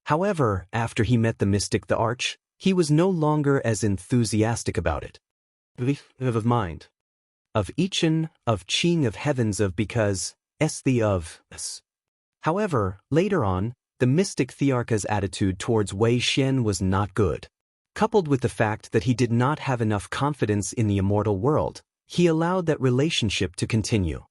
S1: However, after he met the mystic the Arch, he was no longer as enthusiastic about it. Of mind. Of Yichen, of Qing, of heavens, of because, the of us. However, later on, the mystic Thearcha's attitude towards Wei Xian was not good. Coupled with the fact that he did not have enough confidence in the immortal world, he allowed that relationship to continue.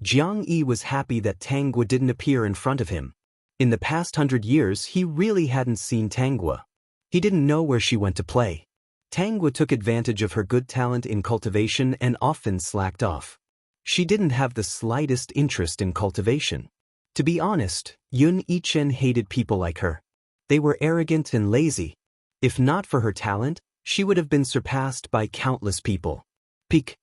S1: Jiang Yi was happy that Tanggua didn't appear in front of him. In the past 100 years, he really hadn't seen Tanggua. He didn't know where she went to play. Tanggua took advantage of her good talent in cultivation and often slacked off. She didn't have the slightest interest in cultivation. To be honest, Yun Yichen hated people like her. They were arrogant and lazy. If not for her talent, she would have been surpassed by countless people. Peak.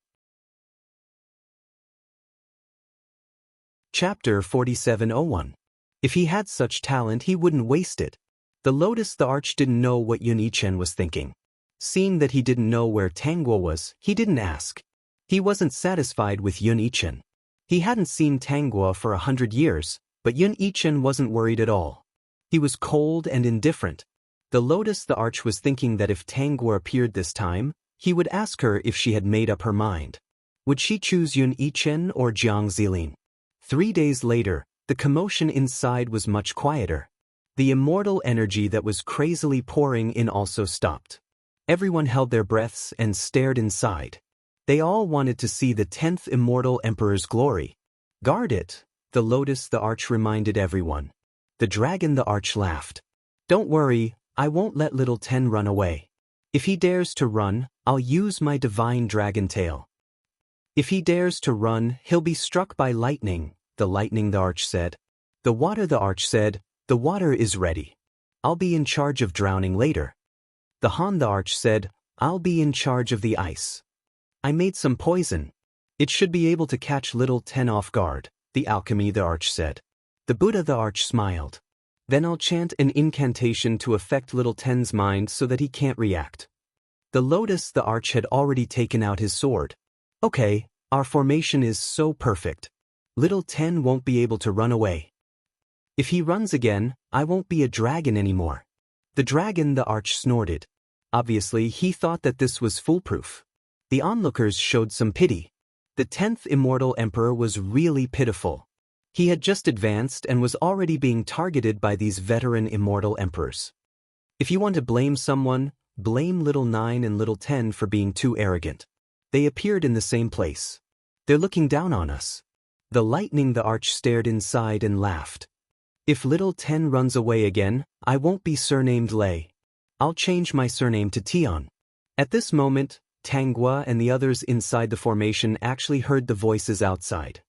S1: Chapter 4701. If he had such talent, he wouldn't waste it. The Lotus the Arch didn't know what Yun Yichen was thinking. Seeing that he didn't know where Tanggua was, he didn't ask. He wasn't satisfied with Yun Yichen. He hadn't seen Tanggua for 100 years, but Yun Yichen wasn't worried at all. He was cold and indifferent. The Lotus the Arch was thinking that if Tanggua appeared this time, he would ask her if she had made up her mind. Would she choose Yun Yichen or Jiang Zilin? 3 days later, the commotion inside was much quieter. The immortal energy that was crazily pouring in also stopped. Everyone held their breaths and stared inside. They all wanted to see the 10th immortal emperor's glory. Guard it, the Lotus the Arch reminded everyone. The Dragon the Arch laughed. Don't worry, I won't let little Ten run away. If he dares to run, I'll use my divine dragon tail. If he dares to run, he'll be struck by lightning, the Lightning the Arch said. The Water the Arch said, the water is ready. I'll be in charge of drowning later. The Han the Arch said, I'll be in charge of the ice. I made some poison. It should be able to catch little Ten off guard, the Alchemy the Arch said. The Buddha the Arch smiled. Then I'll chant an incantation to affect little Ten's mind so that he can't react. The Lotus the Arch had already taken out his sword. Okay, our formation is so perfect. Little Ten won't be able to run away. If he runs again, I won't be a dragon anymore. The Dragon the Arch snorted. Obviously, he thought that this was foolproof. The onlookers showed some pity. The 10th immortal emperor was really pitiful. He had just advanced and was already being targeted by these veteran immortal emperors. If you want to blame someone, blame little 9 and little 10 for being too arrogant. They appeared in the same place. They're looking down on us. The Lightning the Arch stared inside and laughed. If little Ten runs away again, I won't be surnamed Lei. I'll change my surname to Tian. At this moment, Tanggua and the others inside the formation actually heard the voices outside.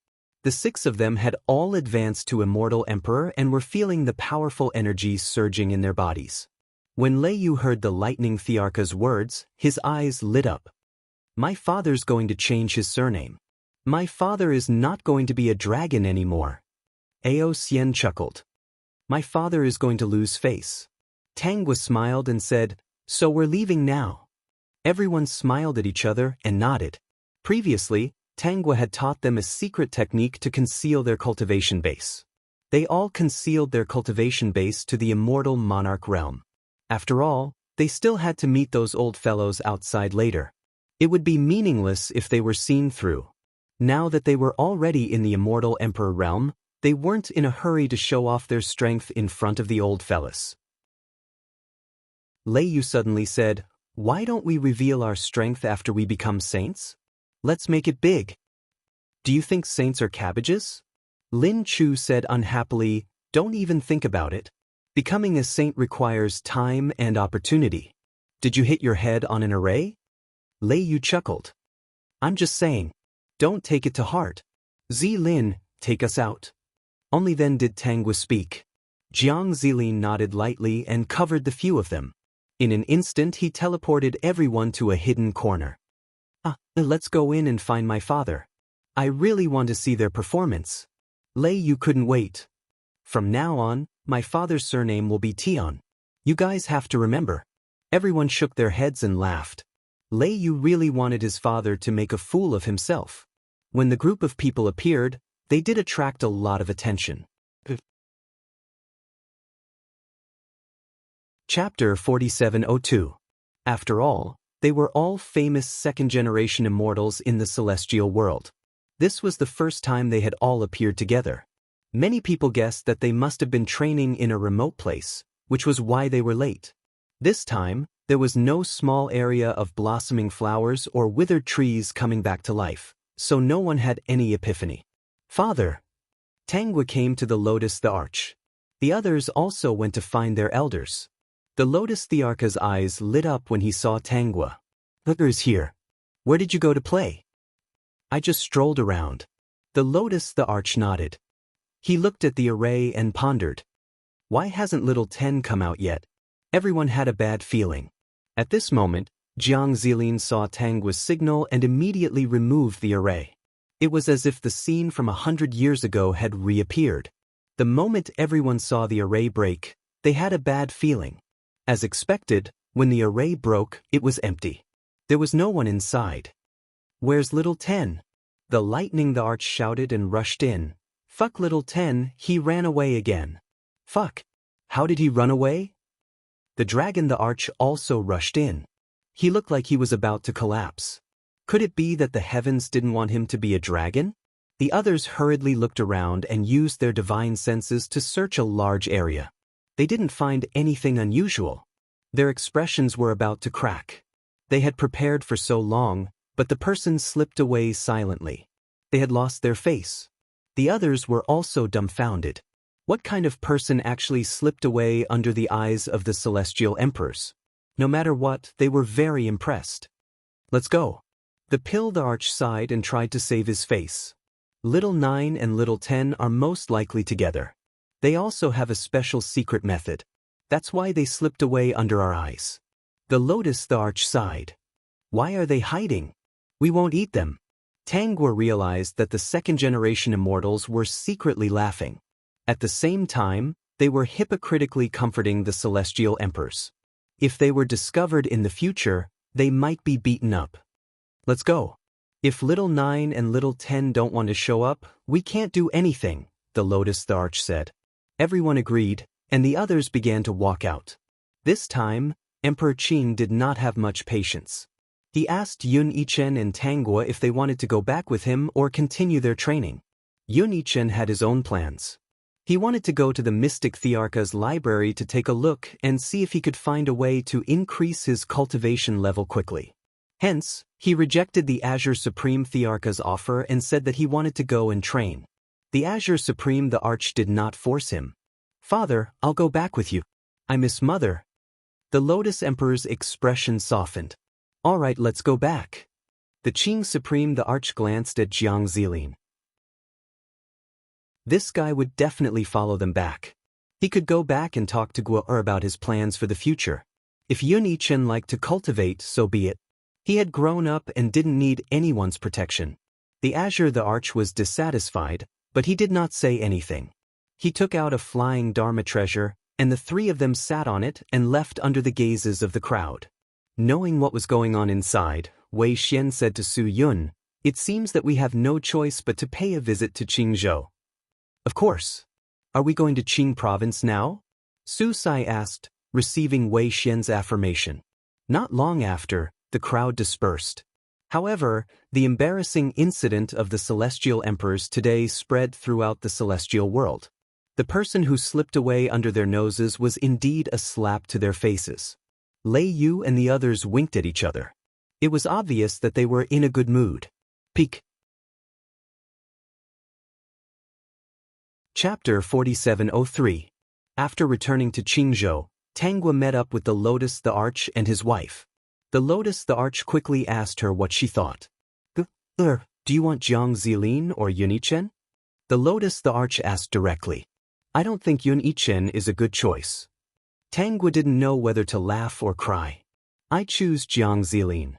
S1: The 6 of them had all advanced to Immortal Emperor and were feeling the powerful energy surging in their bodies. When Lei Yu heard the Lightning Thearcha's words, his eyes lit up. My father's going to change his surname. My father is not going to be a dragon anymore. Ao Xian chuckled. My father is going to lose face. Tangwa smiled and said, "So we're leaving now." Everyone smiled at each other and nodded. Previously, Tangwa had taught them a secret technique to conceal their cultivation base. They all concealed their cultivation base to the immortal monarch realm. After all, they still had to meet those old fellows outside later. It would be meaningless if they were seen through. Now that they were already in the immortal emperor realm, they weren't in a hurry to show off their strength in front of the old fellas. Lei Yu suddenly said, "Why don't we reveal our strength after we become saints? Let's make it big." "Do you think saints are cabbages?" Lin Chu said unhappily, "Don't even think about it. Becoming a saint requires time and opportunity. Did you hit your head on an array?" Lei Yu chuckled. "I'm just saying. Don't take it to heart. Zilin, take us out." Only then did Tangwa speak. Jiang Zilin nodded lightly and covered the few of them. In an instant he teleported everyone to a hidden corner. Let's go in and find my father. I really want to see their performance." Lei Yu couldn't wait. "From now on, my father's surname will be Tian. You guys have to remember." Everyone shook their heads and laughed. Lei Yu really wanted his father to make a fool of himself. When the group of people appeared, they did attract a lot of attention. Chapter 4702. After all, they were all famous second-generation immortals in the celestial world. This was the first time they had all appeared together. Many people guessed that they must have been training in a remote place, which was why they were late. This time, there was no small area of blossoming flowers or withered trees coming back to life, so no one had any epiphany. "Father!" Tangwa came to the Lotus the Arch. The others also went to find their elders. The Lotus Thearcha's eyes lit up when he saw Tangwa. "Look is here. Where did you go to play?" "I just strolled around." The Lotus the Arch nodded. He looked at the array and pondered. Why hasn't little Ten come out yet? Everyone had a bad feeling. At this moment, Jiang Zilin saw Tangwa's signal and immediately removed the array. It was as if the scene from 100 years ago had reappeared. The moment everyone saw the array break, they had a bad feeling. As expected, when the array broke, it was empty. There was no one inside. "Where's little Ten?" The Lightning the Arch shouted and rushed in. "Fuck little Ten, he ran away again." "Fuck. How did he run away?" The Dragon the Arch also rushed in. He looked like he was about to collapse. Could it be that the heavens didn't want him to be a dragon? The others hurriedly looked around and used their divine senses to search a large area. They didn't find anything unusual. Their expressions were about to crack. They had prepared for so long, but the person slipped away silently. They had lost their face. The others were also dumbfounded. What kind of person actually slipped away under the eyes of the celestial emperors? No matter what, they were very impressed. "Let's go." The Pill the Arch sighed and tried to save his face. Little 9 and little 10 are most likely together. They also have a special secret method. That's why they slipped away under our eyes. The Lotus the Arch sighed. "Why are they hiding? We won't eat them." Tangwa realized that the second-generation immortals were secretly laughing. At the same time, they were hypocritically comforting the celestial emperors. If they were discovered in the future, they might be beaten up. "Let's go. If little 9 and little 10 don't want to show up, we can't do anything," the Lotus the Arch said. Everyone agreed, and the others began to walk out. This time, Emperor Qing did not have much patience. He asked Yun Yichen and Tangwa if they wanted to go back with him or continue their training. Yun Yichen had his own plans. He wanted to go to the Mystic Thearcha's library to take a look and see if he could find a way to increase his cultivation level quickly. Hence, he rejected the Azure Supreme Thearcha's offer and said that he wanted to go and train. The Azure Supreme the Arch did not force him. "Father, I'll go back with you. I miss Mother." The Lotus Emperor's expression softened. "All right, let's go back." The Qing Supreme the Arch glanced at Jiang Zilin. This guy would definitely follow them back. He could go back and talk to Guo about his plans for the future. If Yun Yichen liked to cultivate, so be it. He had grown up and didn't need anyone's protection. The Azure the Arch was dissatisfied, but he did not say anything. He took out a flying Dharma treasure, and the three of them sat on it and left under the gazes of the crowd. Knowing what was going on inside, Wei Xian said to Su Yun, "It seems that we have no choice but to pay a visit to Qingzhou." "Of course. Are we going to Qing province now?" Su Sai asked, receiving Wei Xian's affirmation. Not long after, the crowd dispersed. However, the embarrassing incident of the celestial emperors today spread throughout the celestial world. The person who slipped away under their noses was indeed a slap to their faces. Lei Yu and the others winked at each other. It was obvious that they were in a good mood. Peak. Chapter 4703. After returning to Qingzhou, Tanggua met up with the Lotus the Arch and his wife. The Lotus the Arch quickly asked her what she thought. Do you want Jiang Zilin or Yun Yichen?" The Lotus the Arch asked directly. "I don't think Yun Yichen is a good choice." Tanggua didn't know whether to laugh or cry. "I choose Jiang Zilin."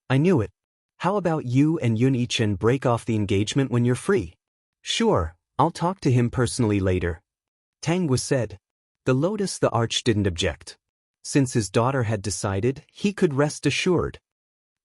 S1: "I knew it. How about you and Yun Yichen break off the engagement when you're free?" "Sure, I'll talk to him personally later," Tanggua said. The Lotus the Arch didn't object. Since his daughter had decided, he could rest assured.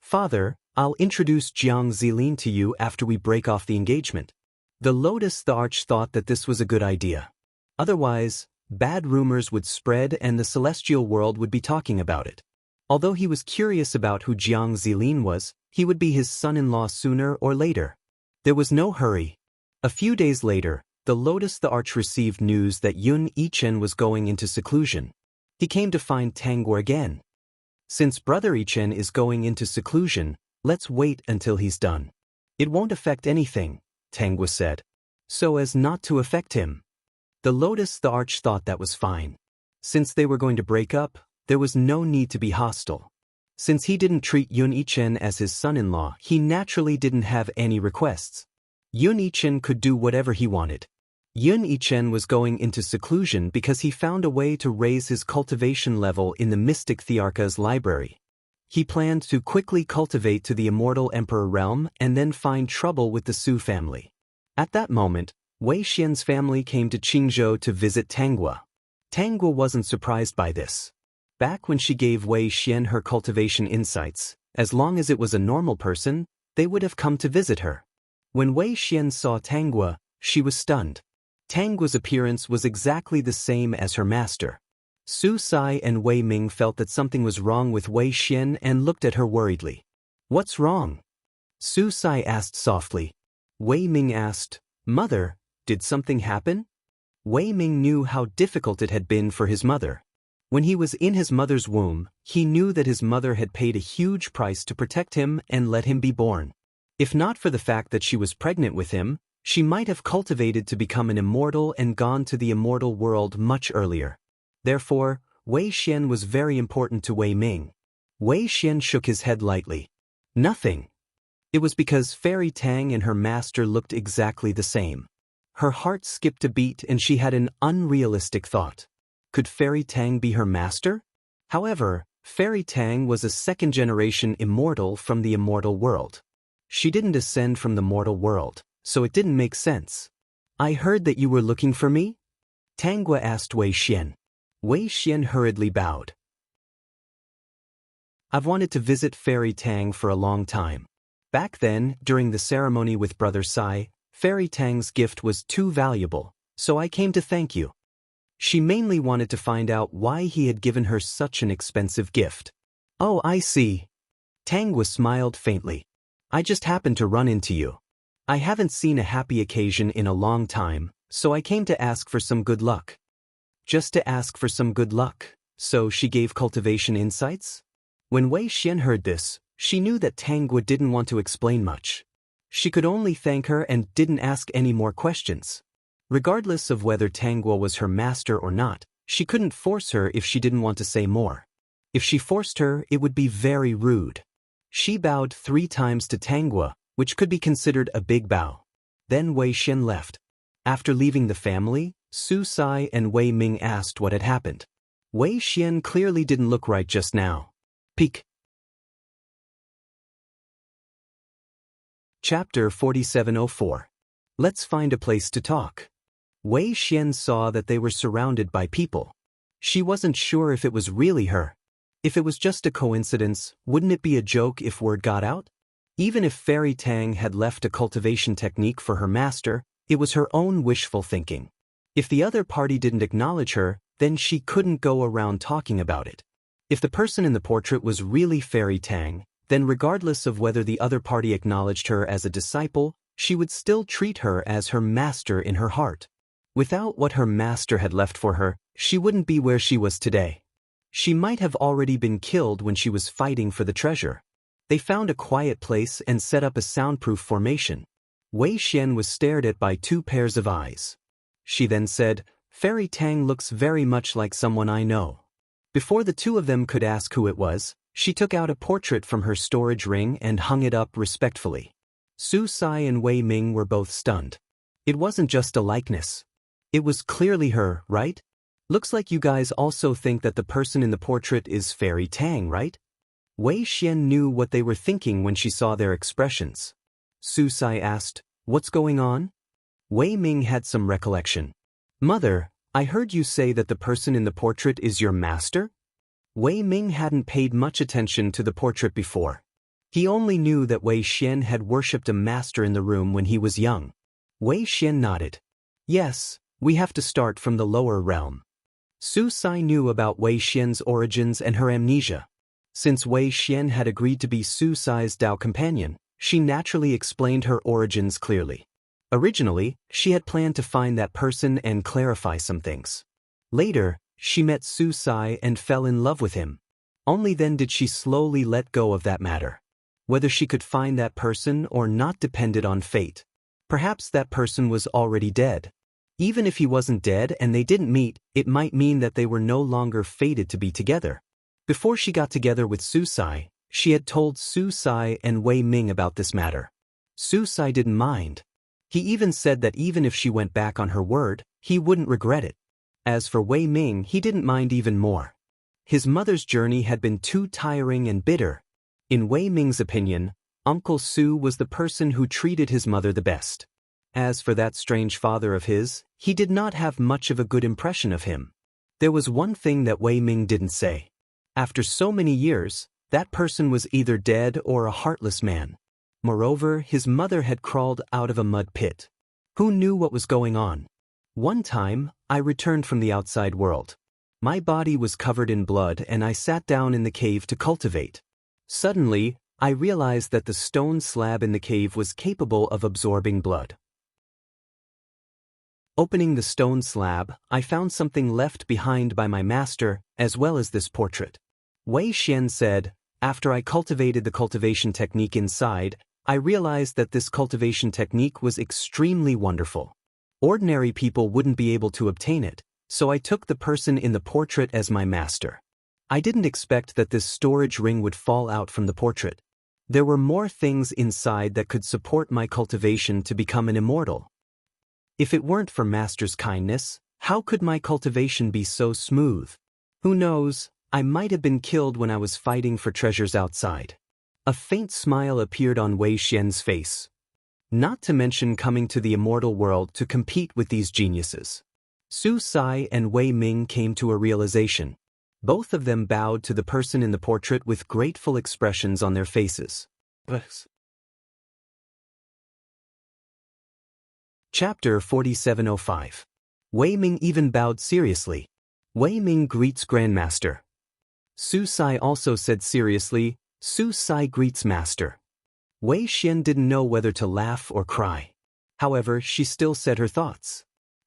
S1: "Father, I'll introduce Jiang Zilin to you after we break off the engagement." The Lotus the Arch thought that this was a good idea. Otherwise, bad rumors would spread and the celestial world would be talking about it. Although he was curious about who Jiang Zilin was, he would be his son-in-law sooner or later. There was no hurry. A few days later, the Lotus the Arch received news that Yun Yichen was going into seclusion. He came to find Tanggua again. "Since Brother Yichen is going into seclusion, let's wait until he's done. It won't affect anything," Tanggua said. "So as not to affect him." The Lotus the Arch thought that was fine. Since they were going to break up, there was no need to be hostile. Since he didn't treat Yun Yichen as his son-in-law, he naturally didn't have any requests. Yun Yichen could do whatever he wanted. Yun Yichen was going into seclusion because he found a way to raise his cultivation level in the Mystic Thearka's library. He planned to quickly cultivate to the Immortal Emperor realm and then find trouble with the Su family. At that moment, Wei Xian's family came to Qingzhou to visit Tanggua. Tanggua wasn't surprised by this. Back when she gave Wei Xian her cultivation insights, as long as it was a normal person, they would have come to visit her. When Wei Xian saw Tanggua, she was stunned. Tanggua's appearance was exactly the same as her master. Su Sai and Wei Ming felt that something was wrong with Wei Xian and looked at her worriedly. "What's wrong?" Su Sai asked softly. Wei Ming asked, "Mother, did something happen?" Wei Ming knew how difficult it had been for his mother. When he was in his mother's womb, he knew that his mother had paid a huge price to protect him and let him be born. If not for the fact that she was pregnant with him, she might have cultivated to become an immortal and gone to the immortal world much earlier. Therefore, Wei Xian was very important to Wei Ming. Wei Xian shook his head lightly. "Nothing." It was because Fairy Tang and her master looked exactly the same. Her heart skipped a beat and she had an unrealistic thought. Could Fairy Tang be her master? However, Fairy Tang was a second-generation immortal from the immortal world. She didn't descend from the mortal world, so it didn't make sense. "I heard that you were looking for me?" Tanggua asked Wei Xian. Wei Xian hurriedly bowed. "I've wanted to visit Fairy Tang for a long time. Back then, during the ceremony with Brother Sai, Fairy Tang's gift was too valuable, so I came to thank you." She mainly wanted to find out why he had given her such an expensive gift. "Oh, I see." Tanggua smiled faintly. "I just happened to run into you. I haven't seen a happy occasion in a long time, so I came to ask for some good luck." Just to ask for some good luck, so she gave cultivation insights? When Wei Xian heard this, she knew that Tanggua didn't want to explain much. She could only thank her and didn't ask any more questions. Regardless of whether Tanggua was her master or not, she couldn't force her if she didn't want to say more. If she forced her, it would be very rude. She bowed 3 times to Tanggua, which could be considered a big bow. Then Wei Xian left. After leaving the family, Su Sai and Wei Ming asked what had happened. Wei Xian clearly didn't look right just now. Peek. Chapter 4704. Let's find a place to talk. Wei Xian saw that they were surrounded by people. She wasn't sure if it was really her. If it was just a coincidence, wouldn't it be a joke if word got out? Even if Fairy Tang had left a cultivation technique for her master, it was her own wishful thinking. If the other party didn't acknowledge her, then she couldn't go around talking about it. If the person in the portrait was really Fairy Tang, then regardless of whether the other party acknowledged her as a disciple, she would still treat her as her master in her heart. Without what her master had left for her, she wouldn't be where she was today. She might have already been killed when she was fighting for the treasure. They found a quiet place and set up a soundproof formation. Wei Xian was stared at by two pairs of eyes. She then said, "Fairy Tang looks very much like someone I know." Before the two of them could ask who it was, she took out a portrait from her storage ring and hung it up respectfully. Su Sai and Wei Ming were both stunned. It wasn't just a likeness. It was clearly her, right? Looks like you guys also think that the person in the portrait is Fairy Tang, right? Wei Xian knew what they were thinking when she saw their expressions. Su Sai asked, "What's going on?" Wei Ming had some recollection. "Mother, I heard you say that the person in the portrait is your master?" Wei Ming hadn't paid much attention to the portrait before. He only knew that Wei Xian had worshipped a master in the room when he was young. Wei Xian nodded. "Yes, we have to start from the lower realm." Su Sai knew about Wei Xian's origins and her amnesia. Since Wei Xian had agreed to be Su Sai's Dao companion, she naturally explained her origins clearly. Originally, she had planned to find that person and clarify some things. Later, she met Su Sai and fell in love with him. Only then did she slowly let go of that matter. Whether she could find that person or not depended on fate. Perhaps that person was already dead. Even if he wasn't dead and they didn't meet, it might mean that they were no longer fated to be together. Before she got together with Su Sai, she had told Su Sai and Wei Ming about this matter. Su Sai didn't mind. He even said that even if she went back on her word, he wouldn't regret it. As for Wei Ming, he didn't mind even more. His mother's journey had been too tiring and bitter. In Wei Ming's opinion, Uncle Su was the person who treated his mother the best. As for that strange father of his, he did not have much of a good impression of him. There was one thing that Wei Ming didn't say. After so many years, that person was either dead or a heartless man. Moreover, his mother had crawled out of a mud pit. Who knew what was going on? One time, I returned from the outside world. My body was covered in blood and I sat down in the cave to cultivate. Suddenly, I realized that the stone slab in the cave was capable of absorbing blood. Opening the stone slab, I found something left behind by my master, as well as this portrait. Wei Xian said, "After I cultivated the cultivation technique inside, I realized that this cultivation technique was extremely wonderful. Ordinary people wouldn't be able to obtain it, so I took the person in the portrait as my master. I didn't expect that this storage ring would fall out from the portrait. There were more things inside that could support my cultivation to become an immortal. If it weren't for Master's kindness, how could my cultivation be so smooth? Who knows, I might have been killed when I was fighting for treasures outside." A faint smile appeared on Wei Xian's face. Not to mention coming to the immortal world to compete with these geniuses. Su Sai and Wei Ming came to a realization. Both of them bowed to the person in the portrait with grateful expressions on their faces. Chapter 4705. Wei Ming even bowed seriously. Wei Ming greets Grandmaster. Su Sai also said seriously, "Su Sai greets Master." Wei Xian didn't know whether to laugh or cry. However, she still said her thoughts.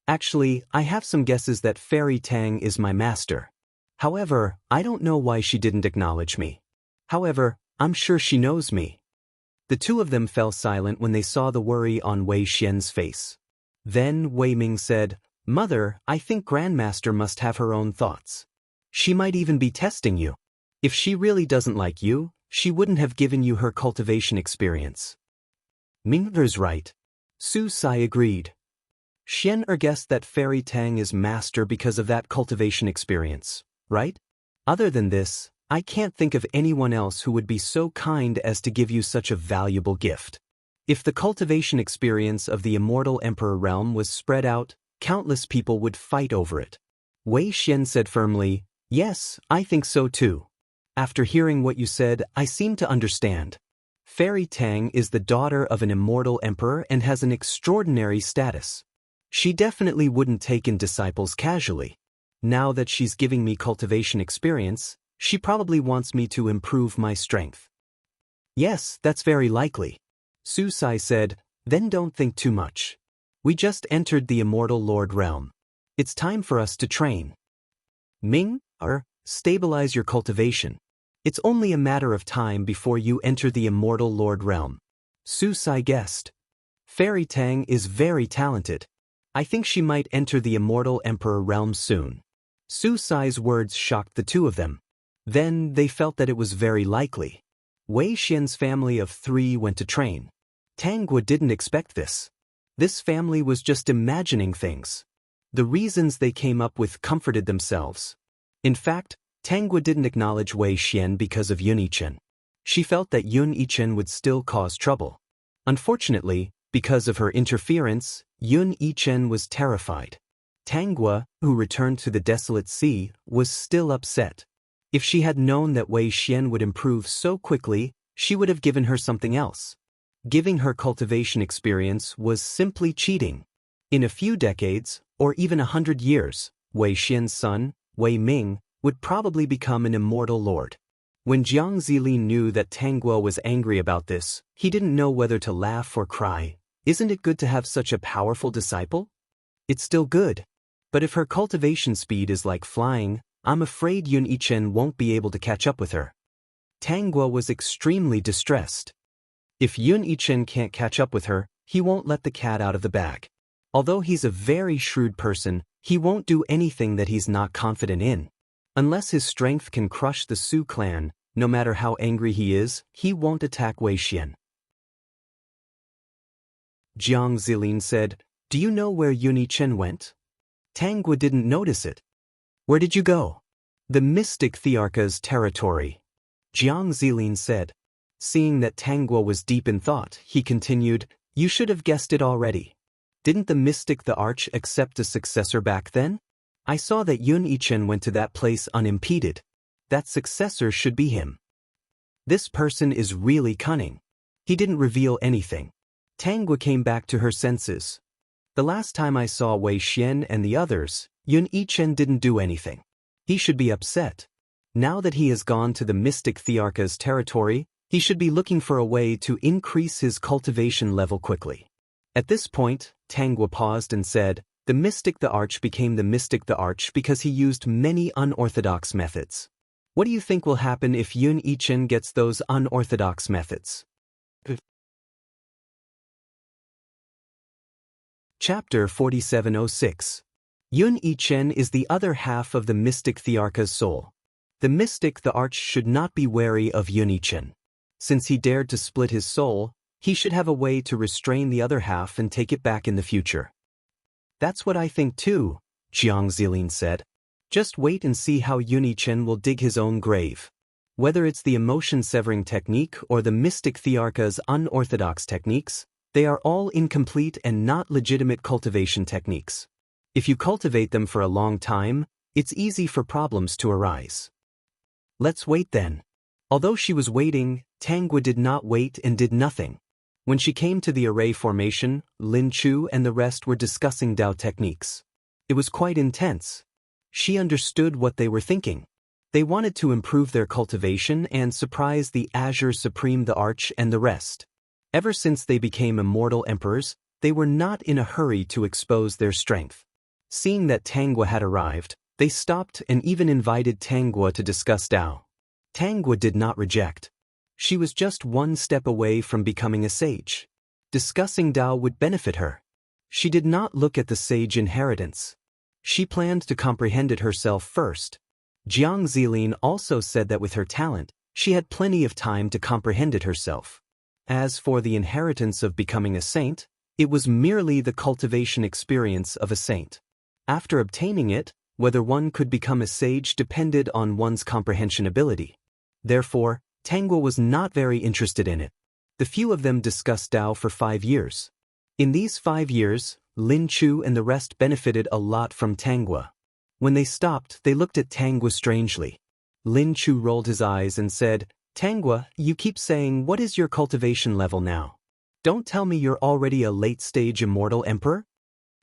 S1: "Actually, I have some guesses that Fairy Tang is my master. However, I don't know why she didn't acknowledge me. However, I'm sure she knows me." The two of them fell silent when they saw the worry on Wei Xian's face. Then Wei Ming said, "Mother, I think Grandmaster must have her own thoughts. She might even be testing you. If she really doesn't like you, she wouldn't have given you her cultivation experience." Ming's right. Su Sai agreed. Xian guessed that Fairy Tang is master because of that cultivation experience, right? Other than this, I can't think of anyone else who would be so kind as to give you such a valuable gift. If the cultivation experience of the immortal Emperor realm was spread out, countless people would fight over it. Wei Xian said firmly, "Yes, I think so too. After hearing what you said, I seem to understand. Fairy Tang is the daughter of an immortal emperor and has an extraordinary status. She definitely wouldn't take in disciples casually. Now that she's giving me cultivation experience, she probably wants me to improve my strength." "Yes, that's very likely," Su Sai said, "then don't think too much. We just entered the Immortal Lord realm. It's time for us to train. Ming, stabilize your cultivation. It's only a matter of time before you enter the Immortal Lord realm." Su Sai guessed. Fairy Tang is very talented. I think she might enter the Immortal Emperor realm soon. Su Sai's words shocked the two of them. Then they felt that it was very likely. Wei Xian's family of 3 went to train. Tangua didn't expect this. This family was just imagining things. The reasons they came up with comforted themselves. In fact, Tangua didn't acknowledge Wei Xian because of Yun Yichen. She felt that Yun Yichen would still cause trouble. Unfortunately, because of her interference, Yun Yichen was terrified. Tangua, who returned to the desolate sea, was still upset. If she had known that Wei Xian would improve so quickly, she would have given her something else. Giving her cultivation experience was simply cheating. In a few decades, or even 100 years, Wei Xian's son, Wei Ming, would probably become an immortal lord. When Jiang Zilin knew that Tangua was angry about this, he didn't know whether to laugh or cry. Isn't it good to have such a powerful disciple? It's still good. But if her cultivation speed is like flying, I'm afraid Yun Yichen won't be able to catch up with her. Tangua was extremely distressed. If Yun Yichen can't catch up with her, he won't let the cat out of the bag. Although he's a very shrewd person, he won't do anything that he's not confident in. Unless his strength can crush the Su clan, no matter how angry he is, he won't attack Wei Xian. Jiang Zilin said, "Do you know where Yun Yichen went?" Tangua didn't notice it. "Where did you go?" "The mystic Thearka's territory," Jiang Zilin said. Seeing that Tangua was deep in thought, he continued, "You should have guessed it already. Didn't the mystic the Arch accept a successor back then? I saw that Yun Yichen went to that place unimpeded. That successor should be him. This person is really cunning." He didn't reveal anything. Tangua came back to her senses. "The last time I saw Wei Xian and the others, Yun Yichen didn't do anything. He should be upset. Now that he has gone to the mystic Thearka's territory, he should be looking for a way to increase his cultivation level quickly." At this point, Tangua paused and said, "The mystic the Arch became the mystic the Arch because he used many unorthodox methods. What do you think will happen if Yun Yichen gets those unorthodox methods?" Chapter 4706. Yun Yichen is the other half of the mystic Thearka's soul. The mystic the Arch should not be wary of Yun Yichen. Since he dared to split his soul, he should have a way to restrain the other half and take it back in the future. "That's what I think too," Jiang Zilin said. "Just wait and see how Yun Yichen will dig his own grave. Whether it's the emotion-severing technique or the mystic Thearka's unorthodox techniques, they are all incomplete and not legitimate cultivation techniques. If you cultivate them for a long time, it's easy for problems to arise. Let's wait then." Although she was waiting, Tangua did not wait and did nothing. When she came to the array formation, Lin Chu and the rest were discussing Dao techniques. It was quite intense. She understood what they were thinking. They wanted to improve their cultivation and surprise the Azure Supreme the Arch and the rest. Ever since they became immortal emperors, they were not in a hurry to expose their strength. Seeing that Tangua had arrived, they stopped and even invited Tangua to discuss Dao. Tangua did not reject. She was just one step away from becoming a sage. Discussing Dao would benefit her. She did not look at the sage inheritance. She planned to comprehend it herself first. Jiang Zilin also said that with her talent, she had plenty of time to comprehend it herself. As for the inheritance of becoming a saint, it was merely the cultivation experience of a saint. After obtaining it, whether one could become a sage depended on one's comprehension ability. Therefore, Tangua was not very interested in it. The few of them discussed Dao for 5 years. In these 5 years, Lin Chu and the rest benefited a lot from Tangua. When they stopped, they looked at Tangua strangely. Lin Chu rolled his eyes and said, "Tangua, you keep saying, what is your cultivation level now? Don't tell me you're already a late-stage immortal emperor?"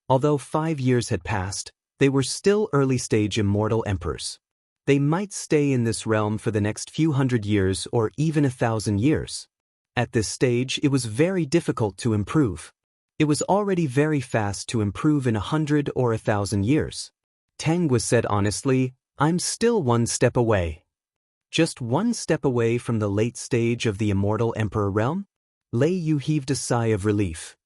S1: Although 5 years had passed, they were still early-stage immortal emperors. They might stay in this realm for the next few hundred years or even 1,000 years. At this stage, it was very difficult to improve. It was already very fast to improve in 100 or 1,000 years. Tangua said honestly, "I'm still one step away." Just one step away from the late stage of the immortal emperor realm? Lei Yu heaved a sigh of relief.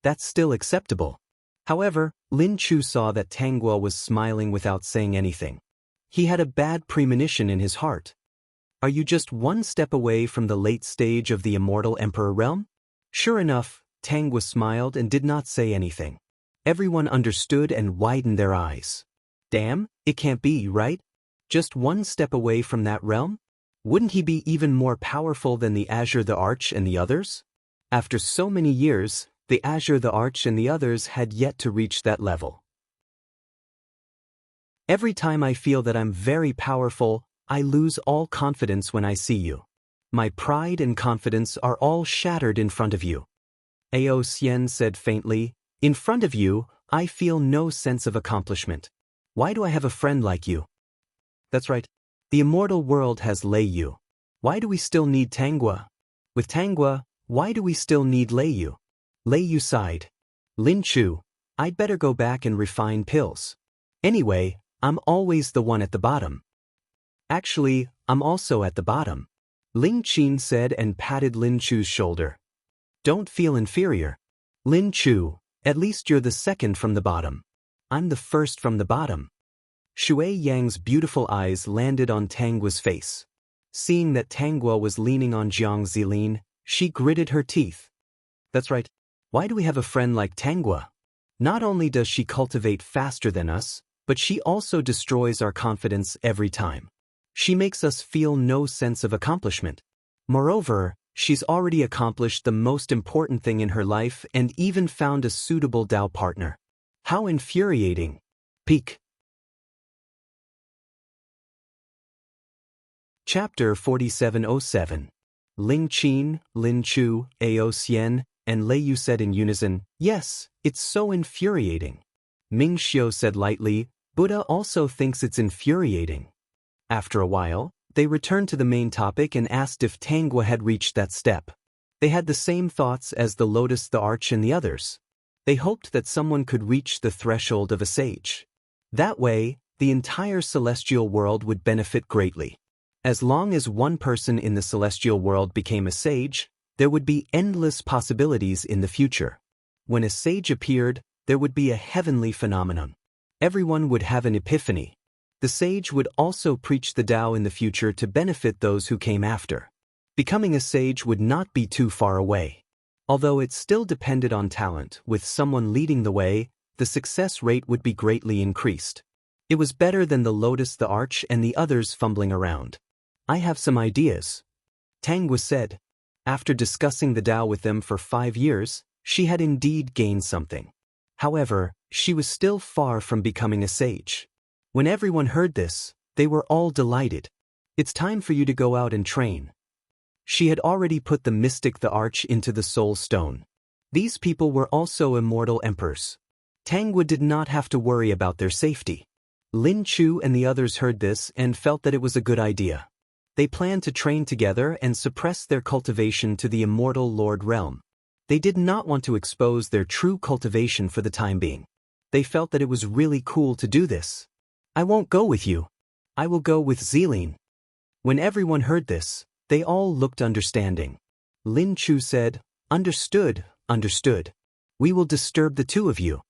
S1: That's still acceptable. However, Lin Chu saw that Tangua was smiling without saying anything. He had a bad premonition in his heart. Are you just one step away from the late stage of the immortal emperor realm? Sure enough, Tangua smiled and did not say anything. Everyone understood and widened their eyes. Damn, it can't be, right? Just one step away from that realm? Wouldn't he be even more powerful than the Azure the Arch and the others? After so many years, the Azure the Arch and the others had yet to reach that level. Every time I feel that I'm very powerful, I lose all confidence when I see you. My pride and confidence are all shattered in front of you. Ao Xian said faintly, "In front of you, I feel no sense of accomplishment. Why do I have a friend like you?" That's right. The immortal world has Lei Yu. Why do we still need Tangua? With Tangua, why do we still need Lei Yu? Lei Yu sighed. Lin Chu, I'd better go back and refine pills. Anyway, I'm always the one at the bottom. Actually, I'm also at the bottom. Ling Qin said and patted Lin Chu's shoulder. Don't feel inferior. Lin Chu, at least you're the second from the bottom. I'm the first from the bottom. Shui Yang's beautiful eyes landed on Tangua's face. Seeing that Tangua was leaning on Jiang Zilin, she gritted her teeth. That's right. Why do we have a friend like Tangua? Not only does she cultivate faster than us, but she also destroys our confidence every time. She makes us feel no sense of accomplishment. Moreover, she's already accomplished the most important thing in her life and even found a suitable Dao partner. How infuriating. Peak. Chapter 4707. Ling Qin, Lin Chu, Ao Xian, and Lei Yu said in unison, "Yes, it's so infuriating." Ming Xiu said lightly, "Buddha also thinks it's infuriating." After a while, they returned to the main topic and asked if Tangua had reached that step. They had the same thoughts as the Lotus, the Arch, and the others. They hoped that someone could reach the threshold of a sage. That way, the entire celestial world would benefit greatly. As long as one person in the celestial world became a sage, there would be endless possibilities in the future. When a sage appeared, there would be a heavenly phenomenon. Everyone would have an epiphany. The sage would also preach the Tao in the future to benefit those who came after. Becoming a sage would not be too far away. Although it still depended on talent, with someone leading the way, the success rate would be greatly increased. It was better than the Lotus, the Arch, and the others fumbling around. I have some ideas. Tangua said. After discussing the Tao with them for 5 years, she had indeed gained something. However, she was still far from becoming a sage. When everyone heard this, they were all delighted. It's time for you to go out and train. She had already put the mystic, the Arch, into the soul stone. These people were also immortal emperors. Tangua did not have to worry about their safety. Lin Chu and the others heard this and felt that it was a good idea. They planned to train together and suppress their cultivation to the immortal Lord realm. They did not want to expose their true cultivation for the time being. They felt that it was really cool to do this. I won't go with you. I will go with Zilin. When everyone heard this, they all looked understanding. Lin Chu said, Understood, understood. We will disturb the two of you.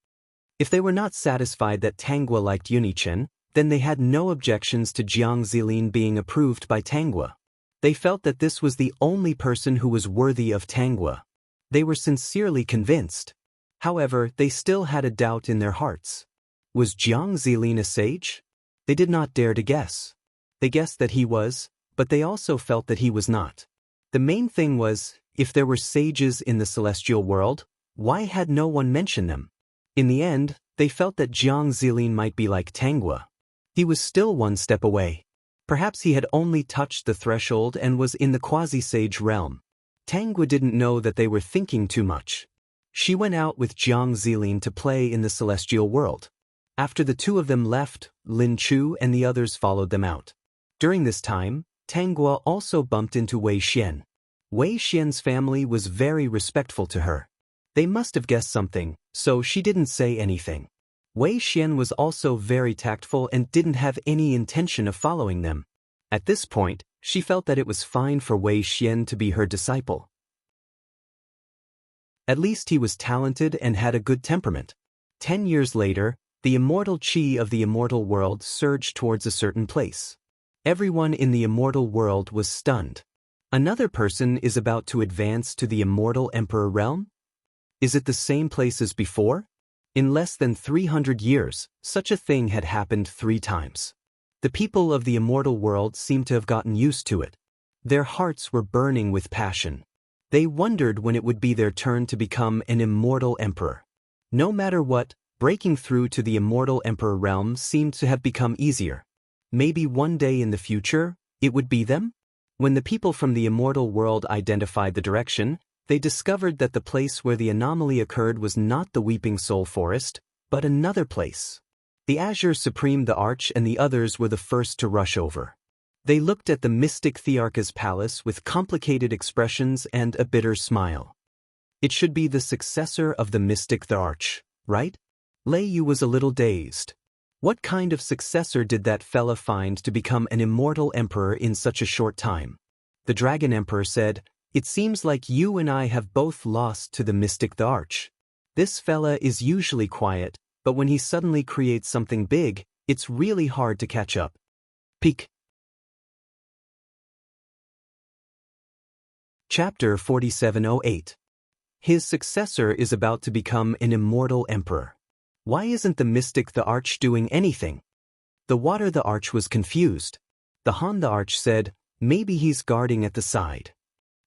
S1: If they were not satisfied that Tangua liked Yunichen, then they had no objections to Jiang Zilin being approved by Tangua. They felt that this was the only person who was worthy of Tangua. They were sincerely convinced. However, they still had a doubt in their hearts. Was Jiang Zilin a sage? They did not dare to guess. They guessed that he was, but they also felt that he was not. The main thing was, if there were sages in the celestial world, why had no one mentioned them? In the end, they felt that Jiang Zilin might be like Tangua. He was still one step away. Perhaps he had only touched the threshold and was in the quasi-sage realm. Tanggua didn't know that they were thinking too much. She went out with Jiang Zilin to play in the celestial world. After the two of them left, Lin Chu and the others followed them out. During this time, Tanggua also bumped into Wei Xian. Wei Xian's family was very respectful to her. They must have guessed something, so she didn't say anything. Wei Xian was also very tactful and didn't have any intention of following them. At this point, she felt that it was fine for Wei Xian to be her disciple. At least he was talented and had a good temperament. 10 years later, the immortal qi of the immortal world surged towards a certain place. Everyone in the immortal world was stunned. Another person is about to advance to the immortal emperor realm? Is it the same place as before? In less than 300 years, such a thing had happened 3 times. The people of the immortal world seemed to have gotten used to it. Their hearts were burning with passion. They wondered when it would be their turn to become an immortal emperor. No matter what, breaking through to the immortal emperor realm seemed to have become easier. Maybe one day in the future, it would be them? When the people from the immortal world identified the direction, they discovered that the place where the anomaly occurred was not the Weeping Soul Forest, but another place. The Azure Supreme the Arch and the others were the first to rush over. They looked at the mystic Thearcha's palace with complicated expressions and a bitter smile. It should be the successor of the mystic the Arch, right? Lei Yu was a little dazed. What kind of successor did that fella find to become an immortal emperor in such a short time? The Dragon Emperor said, "It seems like you and I have both lost to the mystic the Arch. This fella is usually quiet, but when he suddenly creates something big, it's really hard to catch up." Peak. Chapter 4708. His successor is about to become an immortal emperor. Why isn't the mystic the Arch doing anything? The Water the Arch was confused. The Han the Arch said, maybe he's guarding at the side.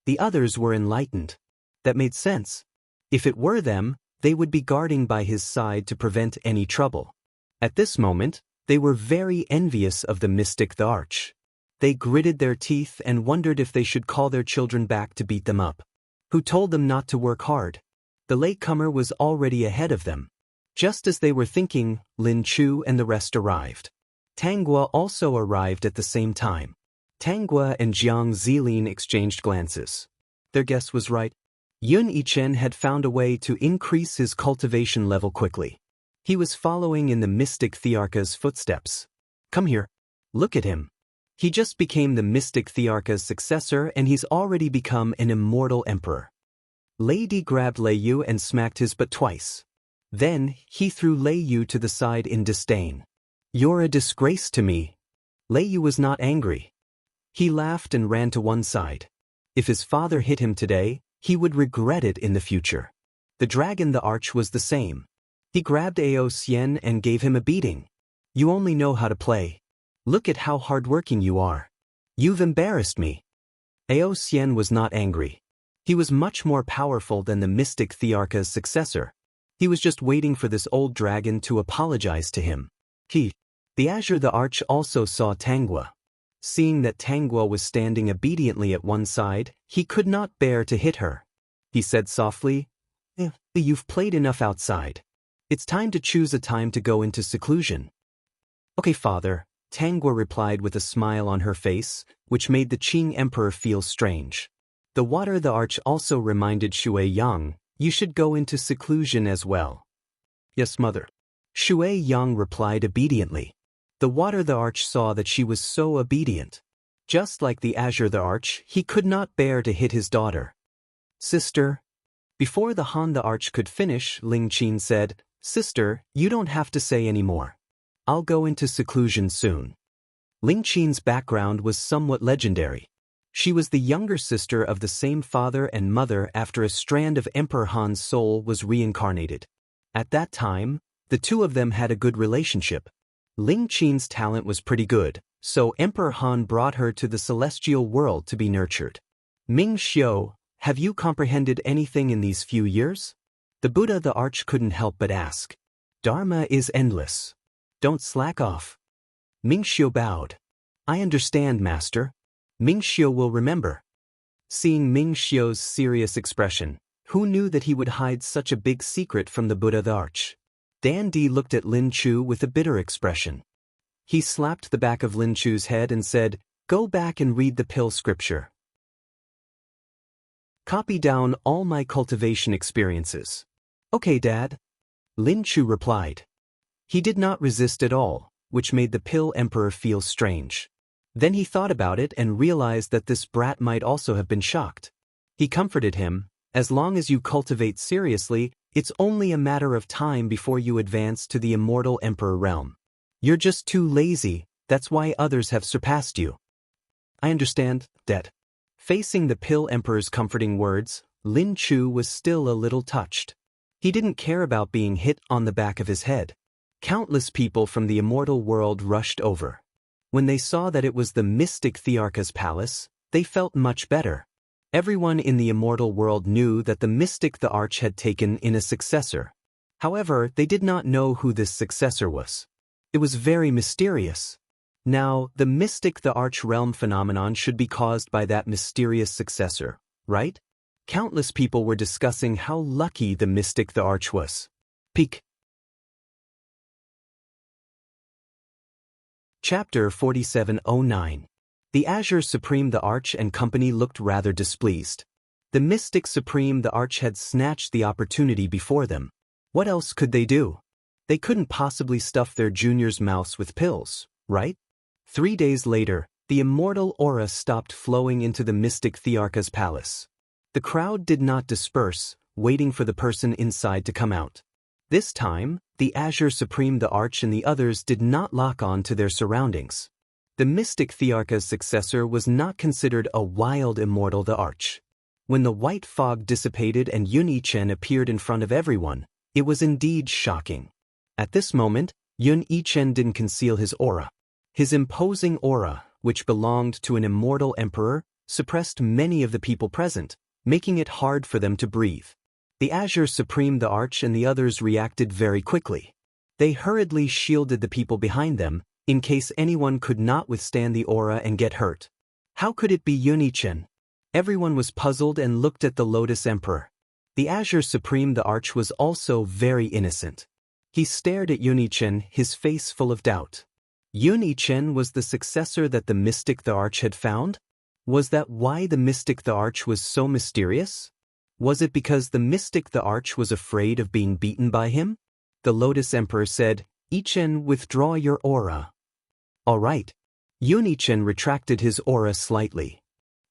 S1: The others were enlightened. That made sense. If it were them, they would be guarding by his side to prevent any trouble. At this moment, they were very envious of the mystic the Arch. They gritted their teeth and wondered if they should call their children back to beat them up. Who told them not to work hard? The latecomer was already ahead of them. Just as they were thinking, Lin Chu and the rest arrived. Tanggua also arrived at the same time. Tanggua and Jiang Zilin exchanged glances. Their guess was right. Yun Yichen had found a way to increase his cultivation level quickly. He was following in the mystic Thearcha's footsteps. Come here. Look at him. He just became the mystic Thearcha's successor and he's already become an immortal emperor. Lady grabbed Lei Yu and smacked his butt twice. Then, he threw Lei Yu to the side in disdain. You're a disgrace to me. Lei Yu was not angry. He laughed and ran to one side. If his father hit him today, he would regret it in the future. The Dragon the Arch was the same. He grabbed Ao Xian and gave him a beating. You only know how to play. Look at how hardworking you are. You've embarrassed me. Ao Xian was not angry. He was much more powerful than the mystic Thearcha's successor. He was just waiting for this old dragon to apologize to him. The Azure the Arch also saw Tanggua. Seeing that Tanggua was standing obediently at one side, he could not bear to hit her. He said softly, You've played enough outside. It's time to choose a time to go into seclusion. Okay, father, Tanggua replied with a smile on her face, which made the Qing Emperor feel strange. The Water the Arch also reminded Shui Yang, you should go into seclusion as well. Yes, mother. Shui Yang replied obediently. The Water the Arch saw that she was so obedient. Just like the Azure the Arch, he could not bear to hit his daughter. Sister. Before the Han the Arch could finish, Ling Qin said, Sister, you don't have to say any more. I'll go into seclusion soon. Ling Qin's background was somewhat legendary. She was the younger sister of the same father and mother after a strand of Emperor Han's soul was reincarnated. At that time, the two of them had a good relationship. Ling Qin's talent was pretty good, so Emperor Han brought her to the celestial world to be nurtured. Ming Xiu, have you comprehended anything in these few years? The Buddha the Arch couldn't help but ask. Dharma is endless. Don't slack off. Ming Xiu bowed. I understand, master. Ming Xiu will remember. Seeing Ming Xiu's serious expression, who knew that he would hide such a big secret from the Buddha the Arch? Dan Di looked at Lin Chu with a bitter expression. He slapped the back of Lin Chu's head and said, "Go back and read the pill scripture. Copy down all my cultivation experiences." "Okay, Dad." Lin Chu replied. He did not resist at all, which made the pill emperor feel strange. Then he thought about it and realized that this brat might also have been shocked. He comforted him, "As long as you cultivate seriously, it's only a matter of time before you advance to the immortal emperor realm. You're just too lazy, that's why others have surpassed you." "I understand, Dad." Facing the pill emperor's comforting words, Lin Chu was still a little touched. He didn't care about being hit on the back of his head. Countless people from the immortal world rushed over. When they saw that it was the mystic Thearcha's palace, they felt much better. Everyone in the immortal world knew that the mystic the Arch had taken in a successor. However, they did not know who this successor was. It was very mysterious. Now, the mystic the Arch realm phenomenon should be caused by that mysterious successor, right? Countless people were discussing how lucky the mystic the Arch was. Peak. Chapter 4709. The Azure Supreme the Arch and company looked rather displeased. The mystic Supreme the Arch had snatched the opportunity before them. What else could they do? They couldn't possibly stuff their junior's mouths with pills, right? 3 days later, the immortal aura stopped flowing into the mystic Thearcha's palace. The crowd did not disperse, waiting for the person inside to come out. This time, the Azure Supreme the Arch and the others did not lock on to their surroundings. The mystic Thearcha's successor was not considered a wild immortal the Arch. When the white fog dissipated and Yun Yichen appeared in front of everyone, it was indeed shocking. At this moment, Yun Yichen didn't conceal his aura. His imposing aura, which belonged to an immortal emperor, suppressed many of the people present, making it hard for them to breathe. The Azure Supreme the Arch and the others reacted very quickly. They hurriedly shielded the people behind them, in case anyone could not withstand the aura and get hurt. How could it be Yun Yichen? Everyone was puzzled and looked at the Lotus Emperor. The Azure Supreme the Arch was also very innocent. He stared at Yun Yichen, his face full of doubt. Yun Yichen was the successor that the mystic the Arch had found? Was that why the mystic the Arch was so mysterious? Was it because the mystic the Arch was afraid of being beaten by him? The Lotus Emperor said, "Yichen, withdraw your aura." "All right." Yun Yichen retracted his aura slightly.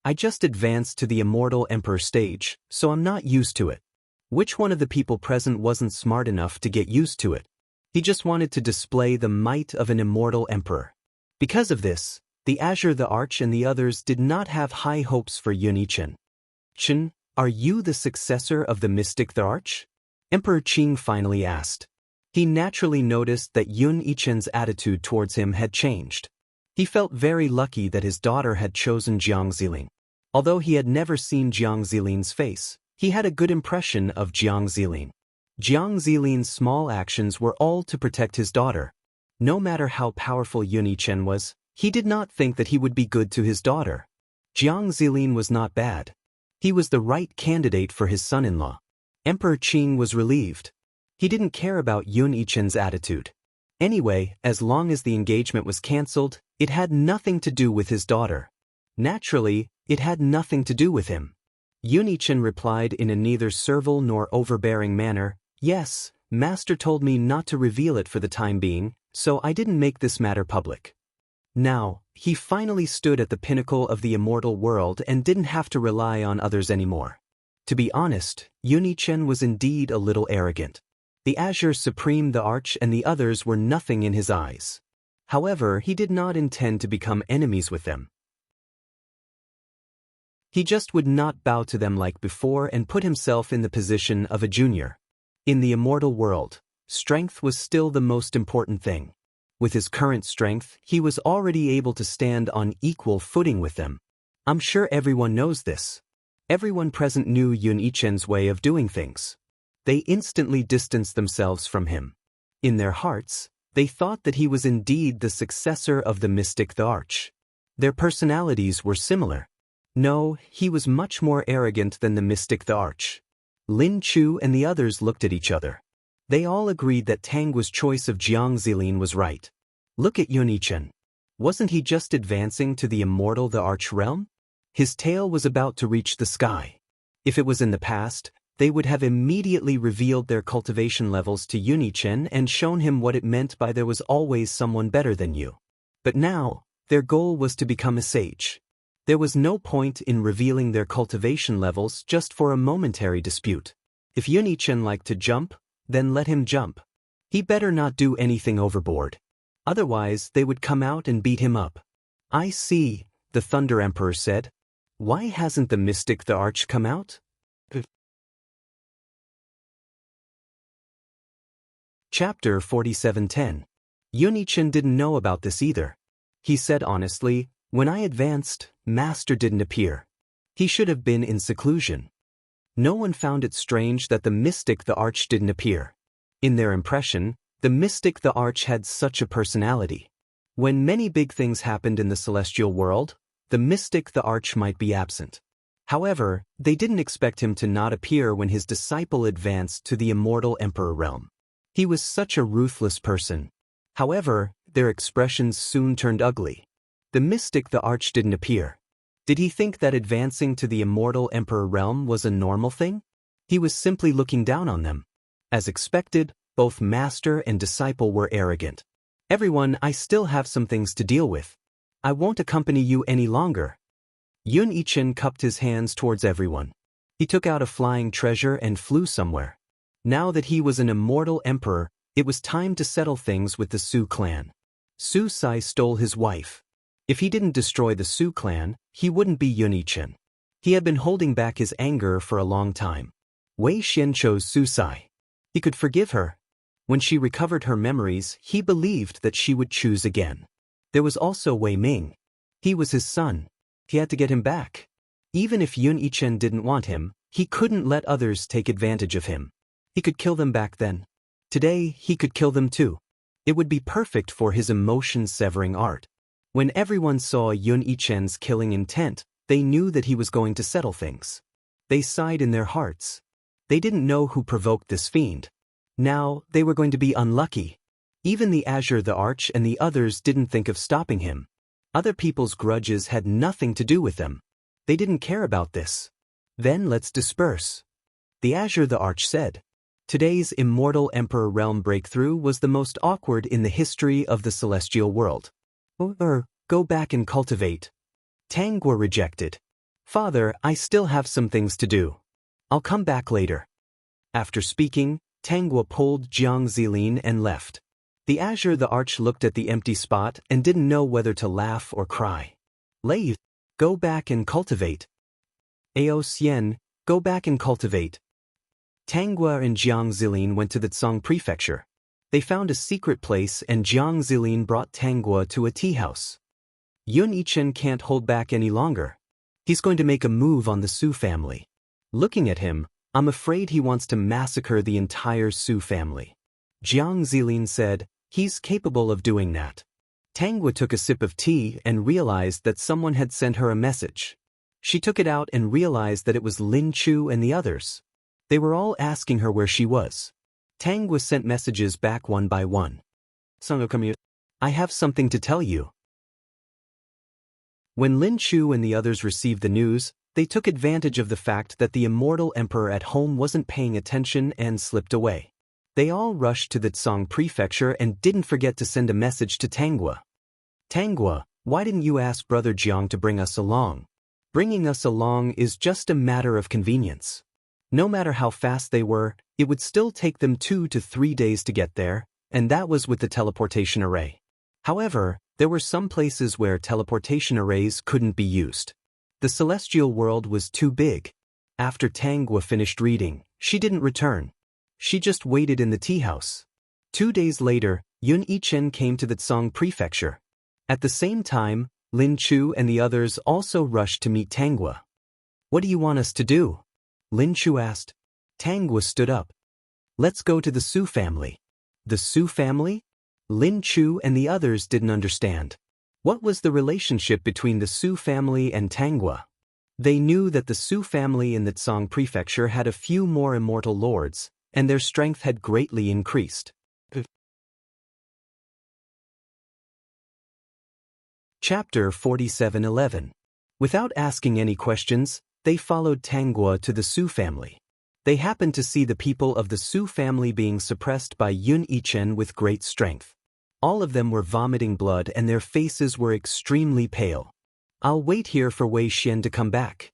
S1: "I just advanced to the immortal emperor stage, so I'm not used to it." Which one of the people present wasn't smart enough to get used to it? He just wanted to display the might of an immortal emperor. Because of this, the Azure the Arch and the others did not have high hopes for Yun Yichen. "Chen, are you the successor of the mystic the Arch?" Emperor Qing finally asked. He naturally noticed that Yun Yichen's attitude towards him had changed. He felt very lucky that his daughter had chosen Jiang Ziling. Although he had never seen Jiang Ziling's face, he had a good impression of Jiang Ziling. Jiang Ziling's small actions were all to protect his daughter. No matter how powerful Yun Yichen was, he did not think that he would be good to his daughter. Jiang Ziling was not bad. He was the right candidate for his son-in-law. Emperor Qing was relieved. He didn't care about Yun Yichen's attitude. Anyway, as long as the engagement was cancelled, it had nothing to do with his daughter. Naturally, it had nothing to do with him. Yun Yichen replied in a neither servile nor overbearing manner, "Yes, Master told me not to reveal it for the time being, so I didn't make this matter public." Now, he finally stood at the pinnacle of the immortal world and didn't have to rely on others anymore. To be honest, Yun Yichen was indeed a little arrogant. The Azure Supreme the Arch and the others were nothing in his eyes. However, he did not intend to become enemies with them. He just would not bow to them like before and put himself in the position of a junior. In the immortal world, strength was still the most important thing. With his current strength, he was already able to stand on equal footing with them. I'm sure everyone knows this. Everyone present knew Yun Yichen's way of doing things. They instantly distanced themselves from him. In their hearts, They thought that he was indeed the successor of the mystic the Arch. Their personalities were similar. No, he was much more arrogant than the mystic the Arch. Lin Chu and the others looked at each other. They all agreed that Tangua's choice of Jiang Zilin was right. Look at Yun-Yichen. Wasn't he just advancing to the immortal the Arch realm? His tail was about to reach the sky. If it was in the past, they would have immediately revealed their cultivation levels to Yun-Yichen and shown him what it meant by there was always someone better than you. But now, their goal was to become a sage. There was no point in revealing their cultivation levels just for a momentary dispute. If Yun-Yichen liked to jump, then let him jump. He better not do anything overboard. Otherwise, they would come out and beat him up. I see, the Thunder Emperor said. Why hasn't the mystic the Arch come out? Chapter 47:10. Yun-Yichen didn't know about this either. He said honestly, when I advanced, Master didn't appear. He should have been in seclusion. No one found it strange that the mystic the Arch didn't appear. In their impression, the mystic the Arch had such a personality. When many big things happened in the celestial world, the mystic the Arch might be absent. However, they didn't expect him to not appear when his disciple advanced to the immortal emperor realm. He was such a ruthless person. However, their expressions soon turned ugly. The mystic the Arch didn't appear. Did he think that advancing to the immortal emperor realm was a normal thing? He was simply looking down on them. As expected, both master and disciple were arrogant. Everyone, I still have some things to deal with. I won't accompany you any longer. Yun-Yichen cupped his hands towards everyone. He took out a flying treasure and flew somewhere. Now that he was an immortal emperor, it was time to settle things with the Su clan. Su Sai stole his wife. If he didn't destroy the Su clan, he wouldn't be Yun-Yichen. He had been holding back his anger for a long time. Wei Xian chose Su Sai. He could forgive her. When she recovered her memories, he believed that she would choose again. There was also Wei Ming. He was his son. He had to get him back. Even if Yun-Yichen didn't want him, he couldn't let others take advantage of him. He could kill them back then. Today, he could kill them too. It would be perfect for his emotion-severing art. When everyone saw Yun-Yichen's killing intent, they knew that he was going to settle things. They sighed in their hearts. They didn't know who provoked this fiend. Now, they were going to be unlucky. Even the Azure the Arch and the others didn't think of stopping him. Other people's grudges had nothing to do with them. They didn't care about this. Then let's disperse. The Azure the Arch said. Today's immortal emperor realm breakthrough was the most awkward in the history of the celestial world. Go back and cultivate. Tangua rejected. Father, I still have some things to do. I'll come back later. After speaking, Tangua pulled Jiang Zilin and left. The Azure the Arch looked at the empty spot and didn't know whether to laugh or cry. Lei, go back and cultivate. Ao Xian, go back and cultivate. Tangua and Jiang Zilin went to the Tsang prefecture. They found a secret place and Jiang Zilin brought Tangua to a tea house. Yun-Yichen can't hold back any longer. He's going to make a move on the Su family. Looking at him, I'm afraid he wants to massacre the entire Su family. Jiang Zilin said, he's capable of doing that. Tangua took a sip of tea and realized that someone had sent her a message. She took it out and realized that it was Lin Chu and the others. They were all asking her where she was. Tangua sent messages back one by one. I have something to tell you. When Lin Chu and the others received the news, they took advantage of the fact that the immortal emperor at home wasn't paying attention and slipped away. They all rushed to the Tsang prefecture and didn't forget to send a message to Tangua. Tangua, why didn't you ask Brother Jiang to bring us along? Bringing us along is just a matter of convenience. No matter how fast they were, it would still take them 2 to 3 days to get there, and that was with the teleportation array. However, there were some places where teleportation arrays couldn't be used. The celestial world was too big. After Tangua finished reading, she didn't return. She just waited in the tea house. 2 days later, Yun-Yichen came to the Tsang prefecture. At the same time, Lin Chu and the others also rushed to meet Tangua. What do you want us to do? Lin Chu asked. Tangua stood up. Let's go to the Su family. The Su family? Lin Chu and the others didn't understand. What was the relationship between the Su family and Tanghua? They knew that the Su family in the Tsang prefecture had a few more immortal lords, and their strength had greatly increased. Chapter 47:11. Without asking any questions, they followed Tanghua to the Su family. They happened to see the people of the Su family being suppressed by Yun Yichen with great strength. All of them were vomiting blood and their faces were extremely pale. I'll wait here for Wei Xian to come back.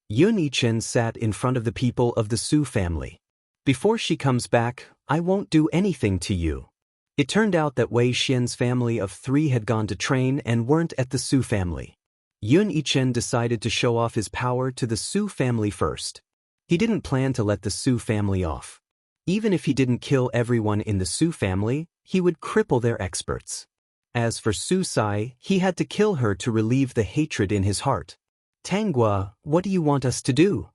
S1: Yun Yichen sat in front of the people of the Su family. Before she comes back, I won't do anything to you. It turned out that Wei Xian's family of 3 had gone to train and weren't at the Su family. Yun Yichen decided to show off his power to the Su family first. He didn't plan to let the Su family off. Even if he didn't kill everyone in the Su family, he would cripple their experts. As for Su Sai, he had to kill her to relieve the hatred in his heart. Tanghua, what do you want us to do?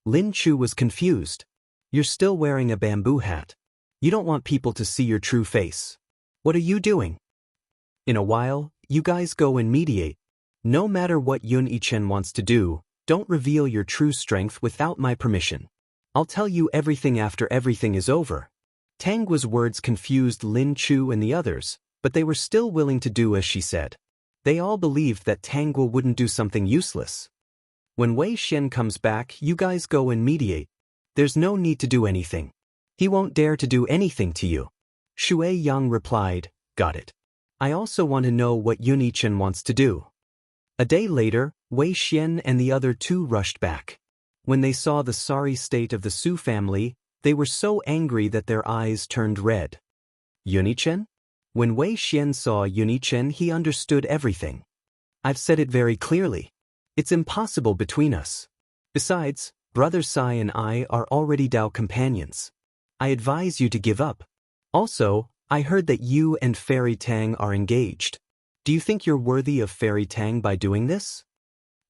S1: Lin Chu was confused. You're still wearing a bamboo hat. You don't want people to see your true face. What are you doing? In a while, you guys go and mediate. No matter what Yun Yichen wants to do, don't reveal your true strength without my permission. I'll tell you everything after everything is over. Tanghua's words confused Lin Chu and the others, but they were still willing to do as she said. They all believed that Tanghua wouldn't do something useless. When Wei Xian comes back, you guys go and mediate. There's no need to do anything. He won't dare to do anything to you. Shui Yang replied, got it. I also want to know what Yun Yichen wants to do. A day later, Wei Xian and the other 2 rushed back. When they saw the sorry state of the Su family, they were so angry that their eyes turned red. Yun Yichen? When Wei Xian saw Yun Yichen, he understood everything. I've said it very clearly. It's impossible between us. Besides, Brother Sai and I are already Dao companions. I advise you to give up. Also, I heard that you and Fairy Tang are engaged. Do you think you're worthy of Fairy Tang by doing this?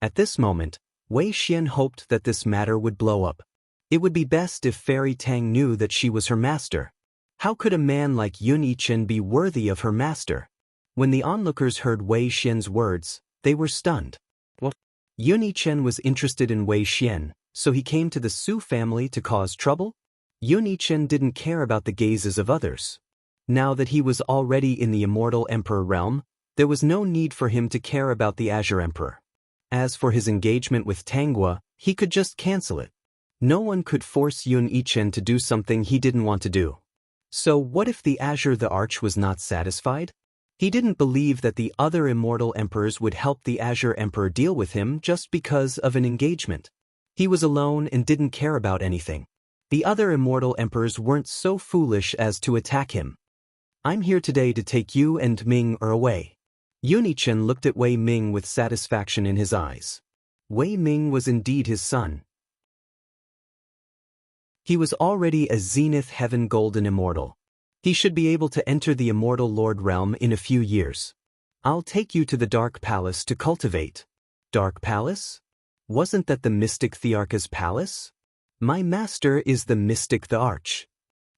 S1: At this moment, Wei Xian hoped that this matter would blow up. It would be best if Fairy Tang knew that she was her master. How could a man like Yun Yichen be worthy of her master? When the onlookers heard Wei Xian's words, they were stunned. What? Yun Yichen was interested in Wei Xian, so he came to the Su family to cause trouble? Yun Yichen didn't care about the gazes of others. Now that he was already in the immortal emperor realm, there was no need for him to care about the Azure Emperor. As for his engagement with Tanghua, he could just cancel it. No one could force Yun Yichen to do something he didn't want to do. So what if the Azure the Arch was not satisfied? He didn't believe that the other immortal emperors would help the Azure Emperor deal with him just because of an engagement. He was alone and didn't care about anything. The other immortal emperors weren't so foolish as to attack him. I'm here today to take you and Ming away. Yun Yichen looked at Wei Ming with satisfaction in his eyes. Wei Ming was indeed his son. He was already a Zenith Heaven Golden Immortal. He should be able to enter the Immortal Lord realm in a few years. I'll take you to the Dark Palace to cultivate. Dark Palace? Wasn't that the Mystic Thearcha's palace? My master is the Mystic the Arch.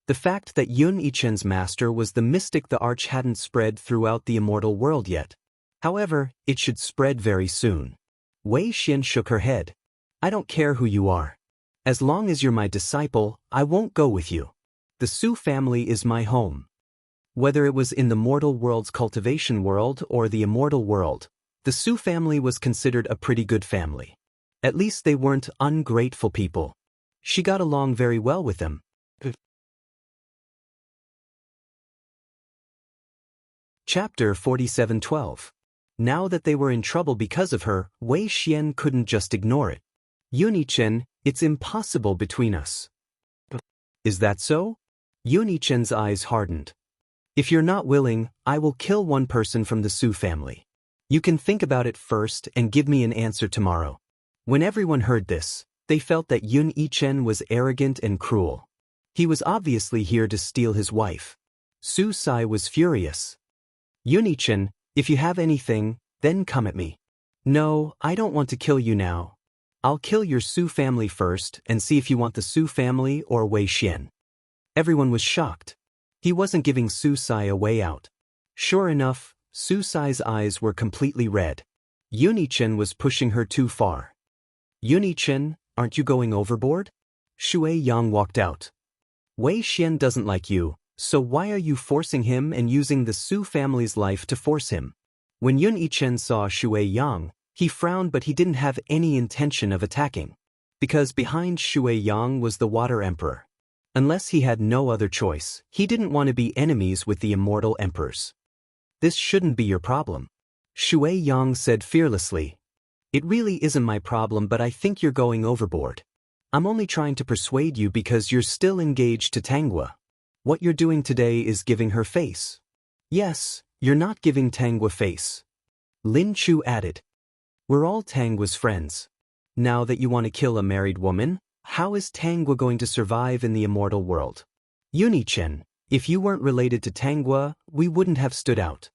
S1: The fact that Yun Yichen's master was the Mystic the Arch hadn't spread throughout the immortal world yet. However, it should spread very soon. Wei Xian shook her head. I don't care who you are. As long as you're my disciple, I won't go with you. The Su family is my home. Whether it was in the mortal world's cultivation world or the immortal world, the Su family was considered a pretty good family. At least they weren't ungrateful people. She got along very well with them. Chapter 47:12. Now that they were in trouble because of her, Wei Xian couldn't just ignore it. Yun Yichen, it's impossible between us. Is that so? Yun Yichen's eyes hardened. If you're not willing, I will kill one person from the Su family. You can think about it first and give me an answer tomorrow. When everyone heard this, they felt that Yun Yichen was arrogant and cruel. He was obviously here to steal his wife. Su Sai was furious. Yun Yichen, if you have anything, then come at me. No, I don't want to kill you now. I'll kill your Su family first and see if you want the Su family or Wei Xian. Everyone was shocked. He wasn't giving Su Sai a way out. Sure enough, Susai's eyes were completely red. Yuni-chan was pushing her too far. Yuni-chan, aren't you going overboard? Shui Yang walked out. Wei Xian doesn't like you, so why are you forcing him and using the Su family's life to force him? When Yun-I-chen saw Shui Yang, he frowned, but he didn't have any intention of attacking. Because behind Shui Yang was the Water Emperor. Unless he had no other choice, he didn't want to be enemies with the immortal emperors. This shouldn't be your problem. Shui Yang said fearlessly. It really isn't my problem, but I think you're going overboard. I'm only trying to persuade you because you're still engaged to Tanghua. What you're doing today is giving her face. Yes, you're not giving Tanghua face. Lin Chu added. We're all Tanghua's friends. Now that you want to kill a married woman, how is Tanghua going to survive in the immortal world? Yuni-chen, if you weren't related to Tanghua, we wouldn't have stood out.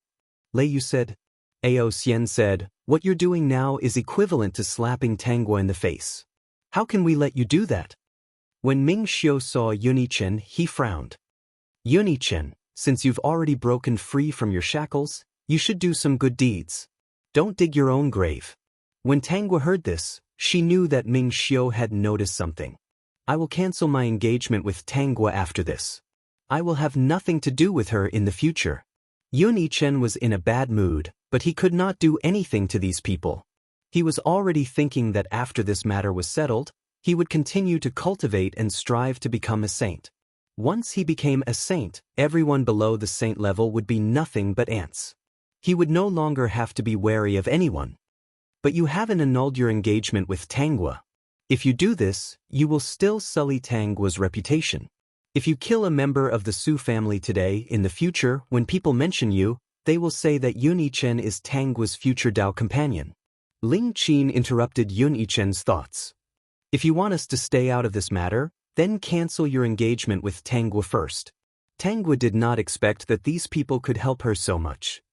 S1: Lei Yu said. Ao Xian said, what you're doing now is equivalent to slapping Tanghua in the face. How can we let you do that? When Ming Xiu saw Yuni-chen, he frowned. Yuni-chen, since you've already broken free from your shackles, you should do some good deeds. Don't dig your own grave. When Tanghua heard this, she knew that Ming Xiu had noticed something. I will cancel my engagement with Tanghua after this. I will have nothing to do with her in the future. Yuni-chen was in a bad mood, but he could not do anything to these people. He was already thinking that after this matter was settled, he would continue to cultivate and strive to become a saint. Once he became a saint, everyone below the saint level would be nothing but ants. He would no longer have to be wary of anyone. But you haven't annulled your engagement with Tanghua. If you do this, you will still sully Tanghua's reputation. If you kill a member of the Su family today, in the future, when people mention you, they will say that Yuni-chen is Tanghua's future Dao companion. Ling Qin interrupted Yuni-chen's thoughts. If you want us to stay out of this matter, then cancel your engagement with Tanghua first. Tanghua did not expect that these people could help her so much.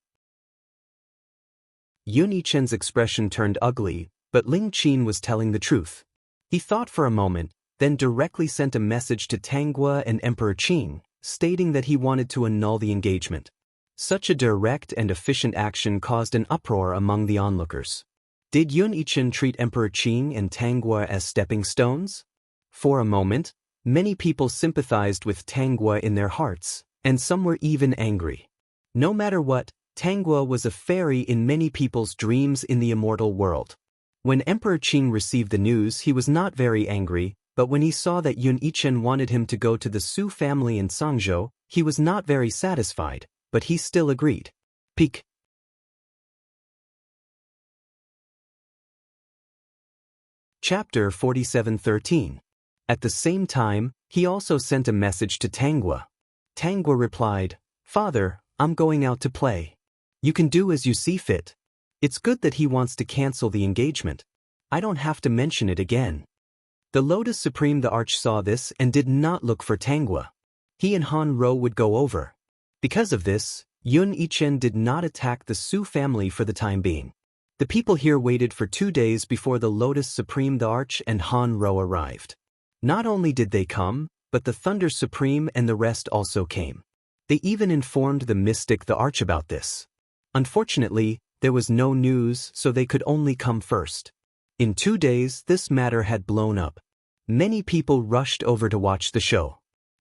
S1: Yuni-chen's expression turned ugly, but Ling Qin was telling the truth. He thought for a moment, then directly sent a message to Tanghua and Emperor Qing, stating that he wanted to annul the engagement. Such a direct and efficient action caused an uproar among the onlookers. Did Yun-I-chen treat Emperor Qing and Tanghua as stepping stones? For a moment, many people sympathized with Tanghua in their hearts, and some were even angry. No matter what, Tanghua was a fairy in many people's dreams in the immortal world. When Emperor Qing received the news, he was not very angry, but when he saw that Yun-I-chen wanted him to go to the Su family in Sangzhou, he was not very satisfied, but he still agreed. Peak. Chapter 47:13. At the same time, he also sent a message to Tanghua. Tanghua replied, Father, I'm going out to play. You can do as you see fit. It's good that he wants to cancel the engagement. I don't have to mention it again. The Lotus Supreme the Arch saw this and did not look for Tanghua. He and Han Ro would go over. Because of this, Yun-I-chen did not attack the Su family for the time being. The people here waited for 2 days before the Lotus Supreme the Arch and Han Ro arrived. Not only did they come, but the Thunder Supreme and the rest also came. They even informed the Mystic the Arch about this. Unfortunately, there was no news, so they could only come first. In 2 days, this matter had blown up. Many people rushed over to watch the show.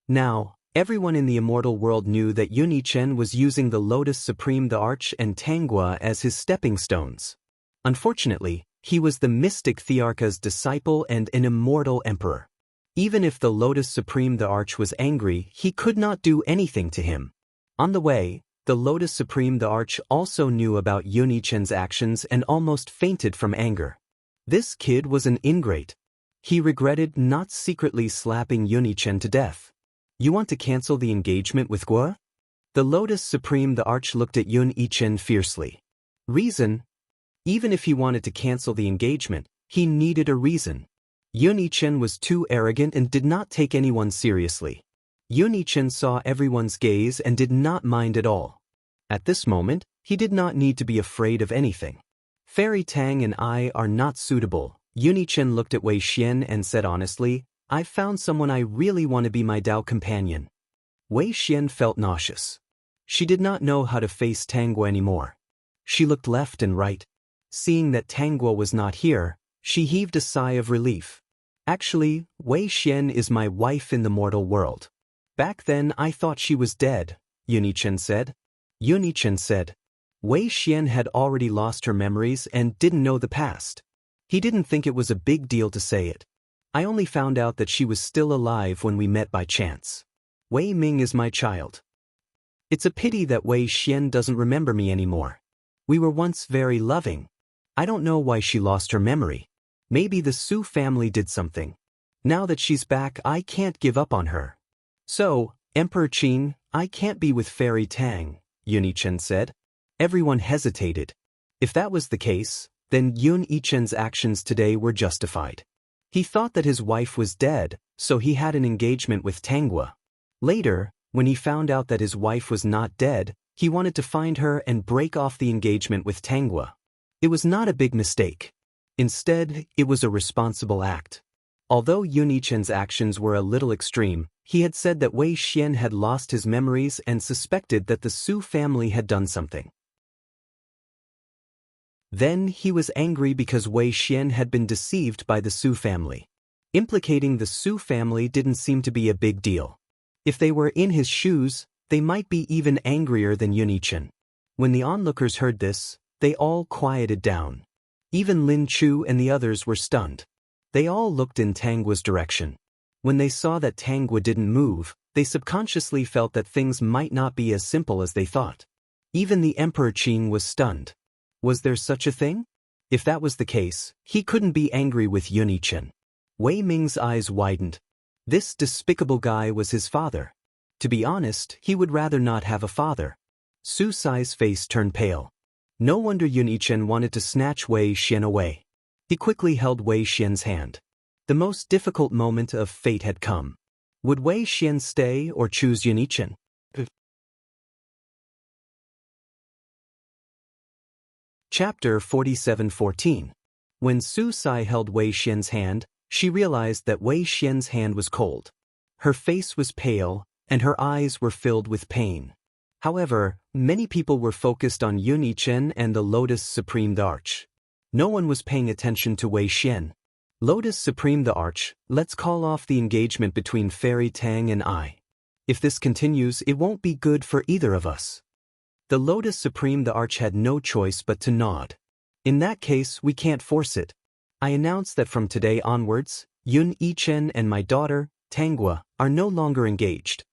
S1: Now, everyone in the immortal world knew that Yun-I-chen was using the Lotus Supreme the Arch and Tanghua as his stepping stones. Unfortunately, he was the mystic Thearka's disciple and an immortal emperor. Even if the Lotus Supreme the Arch was angry, he could not do anything to him. On the way, the Lotus Supreme the Arch also knew about Yun-I-chen's actions and almost fainted from anger. This kid was an ingrate. He regretted not secretly slapping Yun-I-chen to death. You want to cancel the engagement with Gua? The Lotus Supreme the Arch looked at Yun-I-chen fiercely. Reason? Even if he wanted to cancel the engagement, he needed a reason. Yun-I-chen was too arrogant and did not take anyone seriously. Yun-I-chen saw everyone's gaze and did not mind at all. At this moment, he did not need to be afraid of anything. Fairy Tang and I are not suitable. Yun-I-chen looked at Wei Xian and said honestly, I've found someone I really want to be my Dao companion. Wei Xian felt nauseous. She did not know how to face Tangwa anymore. She looked left and right. Seeing that Tangwa was not here, she heaved a sigh of relief. Actually, Wei Xian is my wife in the mortal world. Back then I thought she was dead, Yunichen said. Yunichen said. Wei Xian had already lost her memories and didn't know the past. He didn't think it was a big deal to say it. I only found out that she was still alive when we met by chance. Wei Ming is my child. It's a pity that Wei Xian doesn't remember me anymore. We were once very loving. I don't know why she lost her memory. Maybe the Su family did something. Now that she's back, I can't give up on her. So, Emperor Qin, I can't be with Fairy Tang, Yunichen said. Everyone hesitated. If that was the case, then Yun Yichen's actions today were justified. He thought that his wife was dead, so he had an engagement with Tangwa. Later, when he found out that his wife was not dead, he wanted to find her and break off the engagement with Tangwa. It was not a big mistake. Instead, it was a responsible act. Although Yun Yichen's actions were a little extreme, he had said that Wei Xian had lost his memories and suspected that the Su family had done something. Then he was angry because Wei Xian had been deceived by the Su family. Implicating the Su family didn't seem to be a big deal. If they were in his shoes, they might be even angrier than Yun Yichen. When the onlookers heard this, they all quieted down. Even Lin Chu and the others were stunned. They all looked in Tangwa's direction. When they saw that Tangwa didn't move, they subconsciously felt that things might not be as simple as they thought. Even the Emperor Qing was stunned. Was there such a thing? If that was the case, he couldn't be angry with Yun Yichen. Wei Ming's eyes widened. This despicable guy was his father. To be honest, he would rather not have a father. Su Sai's face turned pale. No wonder Yun Yichen wanted to snatch Wei Xian away. He quickly held Wei Xian's hand. The most difficult moment of fate had come. Would Wei Xian stay or choose Yun Yichen? Chapter 47:14. When Su Sai held Wei Xian's hand, she realized that Wei Xian's hand was cold. Her face was pale, and her eyes were filled with pain. However, many people were focused on Yun Yichen and the Lotus Supreme the Arch. No one was paying attention to Wei Xian. Lotus Supreme the Arch, let's call off the engagement between Fairy Tang and I. If this continues, it won't be good for either of us. The Lotus Supreme the Arch had no choice but to nod. In that case, we can't force it. I announce that from today onwards, Yun Yichen and my daughter, Tangwa, are no longer engaged.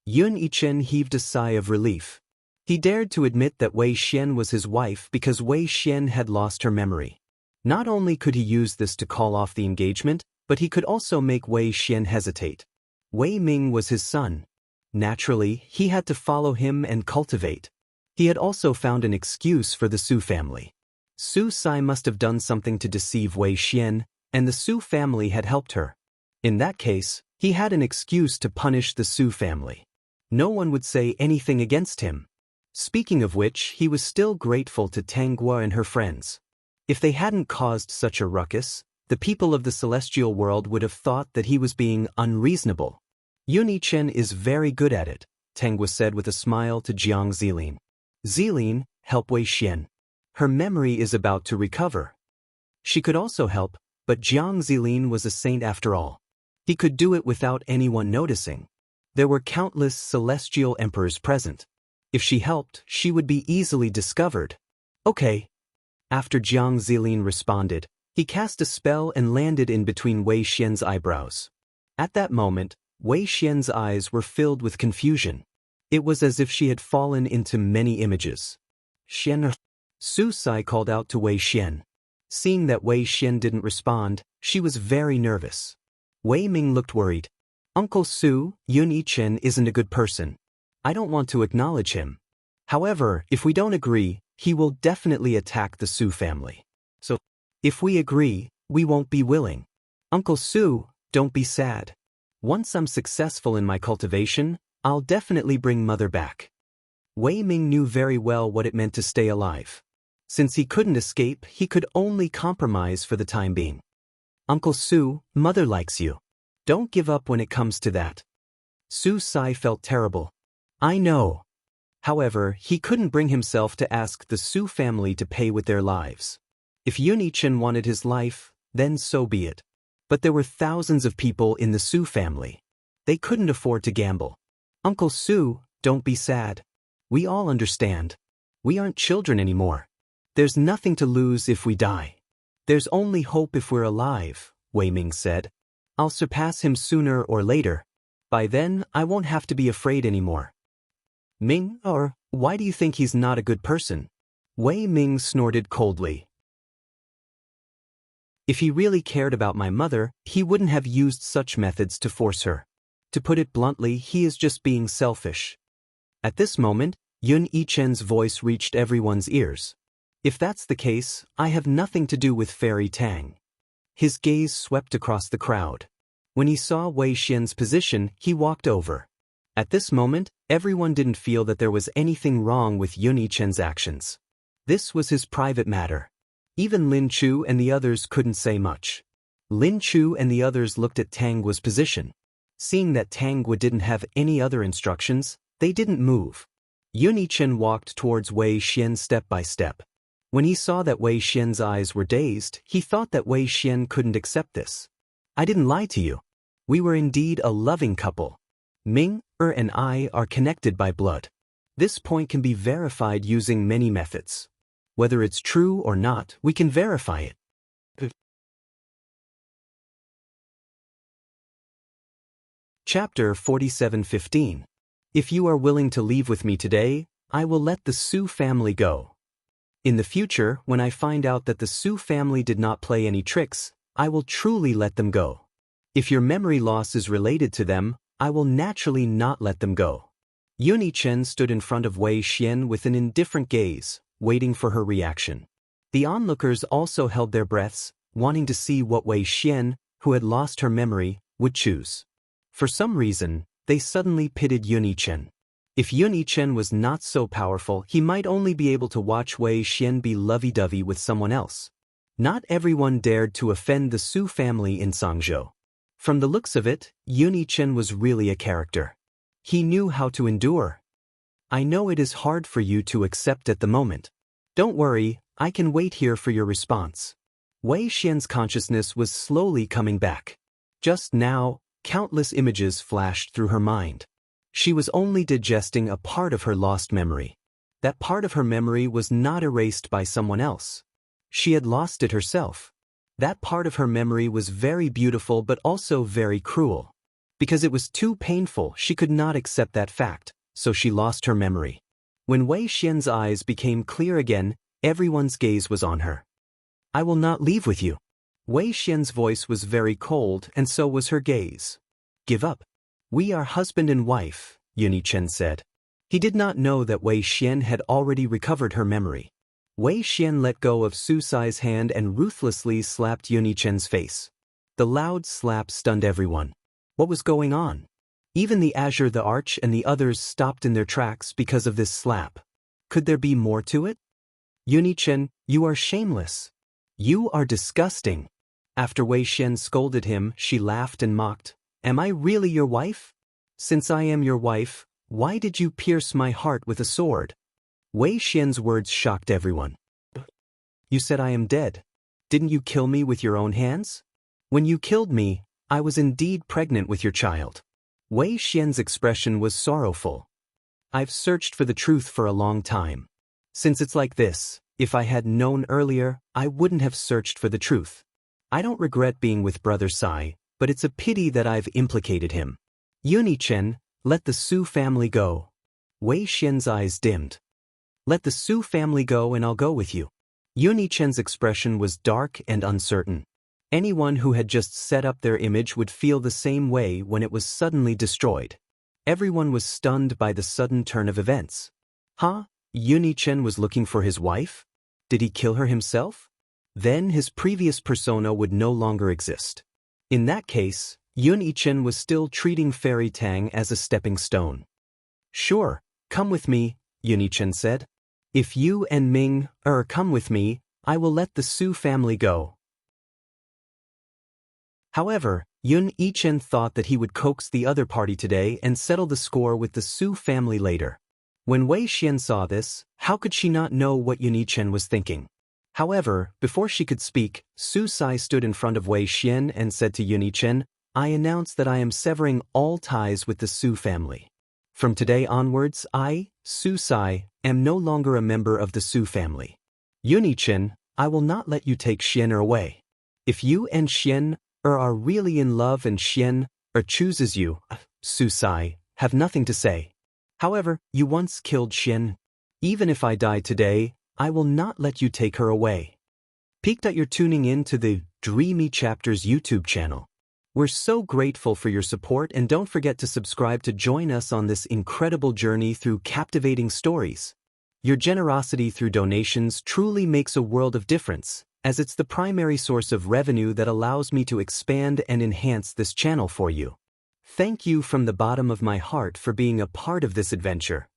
S1: Yun Yichen heaved a sigh of relief. He dared to admit that Wei Xian was his wife because Wei Xian had lost her memory. Not only could he use this to call off the engagement, but he could also make Wei Xian hesitate. Wei Ming was his son. Naturally, he had to follow him and cultivate. He had also found an excuse for the Su family. Su Sai must have done something to deceive Wei Xian, and the Su family had helped her. In that case, he had an excuse to punish the Su family. No one would say anything against him. Speaking of which, he was still grateful to Tangwa and her friends. If they hadn't caused such a ruckus, the people of the celestial world would have thought that he was being unreasonable. Yun Yichen is very good at it, Tangwa said with a smile to Jiang Zilin. Zilin, help Wei Xian. Her memory is about to recover. She could also help, but Jiang Zilin was a saint after all. He could do it without anyone noticing. There were countless celestial emperors present. If she helped, she would be easily discovered. Okay. After Jiang Zilin responded, he cast a spell and landed in between Wei Xian's eyebrows. At that moment, Wei Xian's eyes were filled with confusion. It was as if she had fallen into many images. Xian. Su Sai called out to Wei Xian. Seeing that Wei Xian didn't respond, she was very nervous. Wei Ming looked worried. Uncle Su, Yun Yichen isn't a good person. I don't want to acknowledge him. However, if we don't agree, he will definitely attack the Su family. So, if we agree, we won't be willing. Uncle Su, don't be sad. Once I'm successful in my cultivation, I'll definitely bring Mother back. Wei Ming knew very well what it meant to stay alive. Since he couldn't escape, he could only compromise for the time being. Uncle Su, Mother likes you. Don't give up when it comes to that. Su Sai felt terrible. I know. However, he couldn't bring himself to ask the Su family to pay with their lives. If Yunichin wanted his life, then so be it. But there were thousands of people in the Su family. They couldn't afford to gamble. Uncle Su, don't be sad. We all understand. We aren't children anymore. There's nothing to lose if we die. There's only hope if we're alive, Wei Ming said. I'll surpass him sooner or later. By then, I won't have to be afraid anymore. Ming, or why do you think he's not a good person? Wei Ming snorted coldly. If he really cared about my mother, he wouldn't have used such methods to force her. To put it bluntly, he is just being selfish. At this moment, Yun Yichen's voice reached everyone's ears. If that's the case, I have nothing to do with Fairy Tang. His gaze swept across the crowd. When he saw Wei Xian's position, he walked over. At this moment, everyone didn't feel that there was anything wrong with Yun Yichen's actions. This was his private matter. Even Lin Chu and the others couldn't say much. Lin Chu and the others looked at Tang Guo's position. Seeing that Tang Guo didn't have any other instructions, they didn't move. Yun Yichen walked towards Wei Xian step by step. When he saw that Wei Xian's eyes were dazed, he thought that Wei Xian couldn't accept this. I didn't lie to you. We were indeed a loving couple. Ming, and I are connected by blood. This point can be verified using many methods. Whether it's true or not, we can verify it. Chapter 47:15. If you are willing to leave with me today, I will let the Su family go. In the future, when I find out that the Su family did not play any tricks, I will truly let them go. If your memory loss is related to them, I will naturally not let them go. Yun Yichen stood in front of Wei Xian with an indifferent gaze, waiting for her reaction. The onlookers also held their breaths, wanting to see what Wei Xian, who had lost her memory, would choose. For some reason, they suddenly pitied Yun Yichen. If Yun Yichen was not so powerful, he might only be able to watch Wei Xian be lovey-dovey with someone else. Not everyone dared to offend the Su family in Sangzhou. From the looks of it, Yun Yichen was really a character. He knew how to endure. I know it is hard for you to accept at the moment. Don't worry, I can wait here for your response. Wei Xian's consciousness was slowly coming back. Just now, countless images flashed through her mind. She was only digesting a part of her lost memory. That part of her memory was not erased by someone else. She had lost it herself. That part of her memory was very beautiful but also very cruel. Because it was too painful, she could not accept that fact, so she lost her memory. When Wei Xian's eyes became clear again, everyone's gaze was on her. I will not leave with you. Wei Xian's voice was very cold and so was her gaze. Give up. We are husband and wife, Yun Yichen said. He did not know that Wei Xian had already recovered her memory. Wei Xian let go of Su Sai's hand and ruthlessly slapped Yun Yichen's face. The loud slap stunned everyone. What was going on? Even the Azure the Arch and the others stopped in their tracks because of this slap. Could there be more to it? Yun Yichen, you are shameless. You are disgusting. After Wei Xian scolded him, she laughed and mocked. Am I really your wife? Since I am your wife, why did you pierce my heart with a sword? Wei Xian's words shocked everyone. You said I am dead. Didn't you kill me with your own hands? When you killed me, I was indeed pregnant with your child. Wei Xian's expression was sorrowful. I've searched for the truth for a long time. Since it's like this, if I had known earlier, I wouldn't have searched for the truth. I don't regret being with Brother Sai, but it's a pity that I've implicated him. Yun Yichen, let the Su family go. Wei Xian's eyes dimmed. Let the Su family go and I'll go with you. Yun Yichen's expression was dark and uncertain. Anyone who had just set up their image would feel the same way when it was suddenly destroyed. Everyone was stunned by the sudden turn of events. Huh? Yun Yichen was looking for his wife? Did he kill her himself? Then his previous persona would no longer exist. In that case, Yun Yichen was still treating Fairy Tang as a stepping stone. Sure, come with me, Yun Yichen said. If you and Ming, come with me, I will let the Su family go. However, Yun Yichen thought that he would coax the other party today and settle the score with the Su family later. When Wei Xian saw this, how could she not know what Yunichen was thinking? However, before she could speak, Su Sai stood in front of Wei Xian and said to Yunichen, "I announce that I am severing all ties with the Su family. From today onwards, I, Su Sai, am no longer a member of the Su family. Yunichen, I will not let you take Xian away. If you and Xian are really in love and Xian chooses you, Su Sai, have nothing to say. However, you once killed Xian. Even if I die today, I will not let you take her away." Peaked that you're tuning in to the Dreamy Chapters YouTube channel. We're so grateful for your support, and don't forget to subscribe to join us on this incredible journey through captivating stories. Your generosity through donations truly makes a world of difference, as it's the primary source of revenue that allows me to expand and enhance this channel for you. Thank you from the bottom of my heart for being a part of this adventure.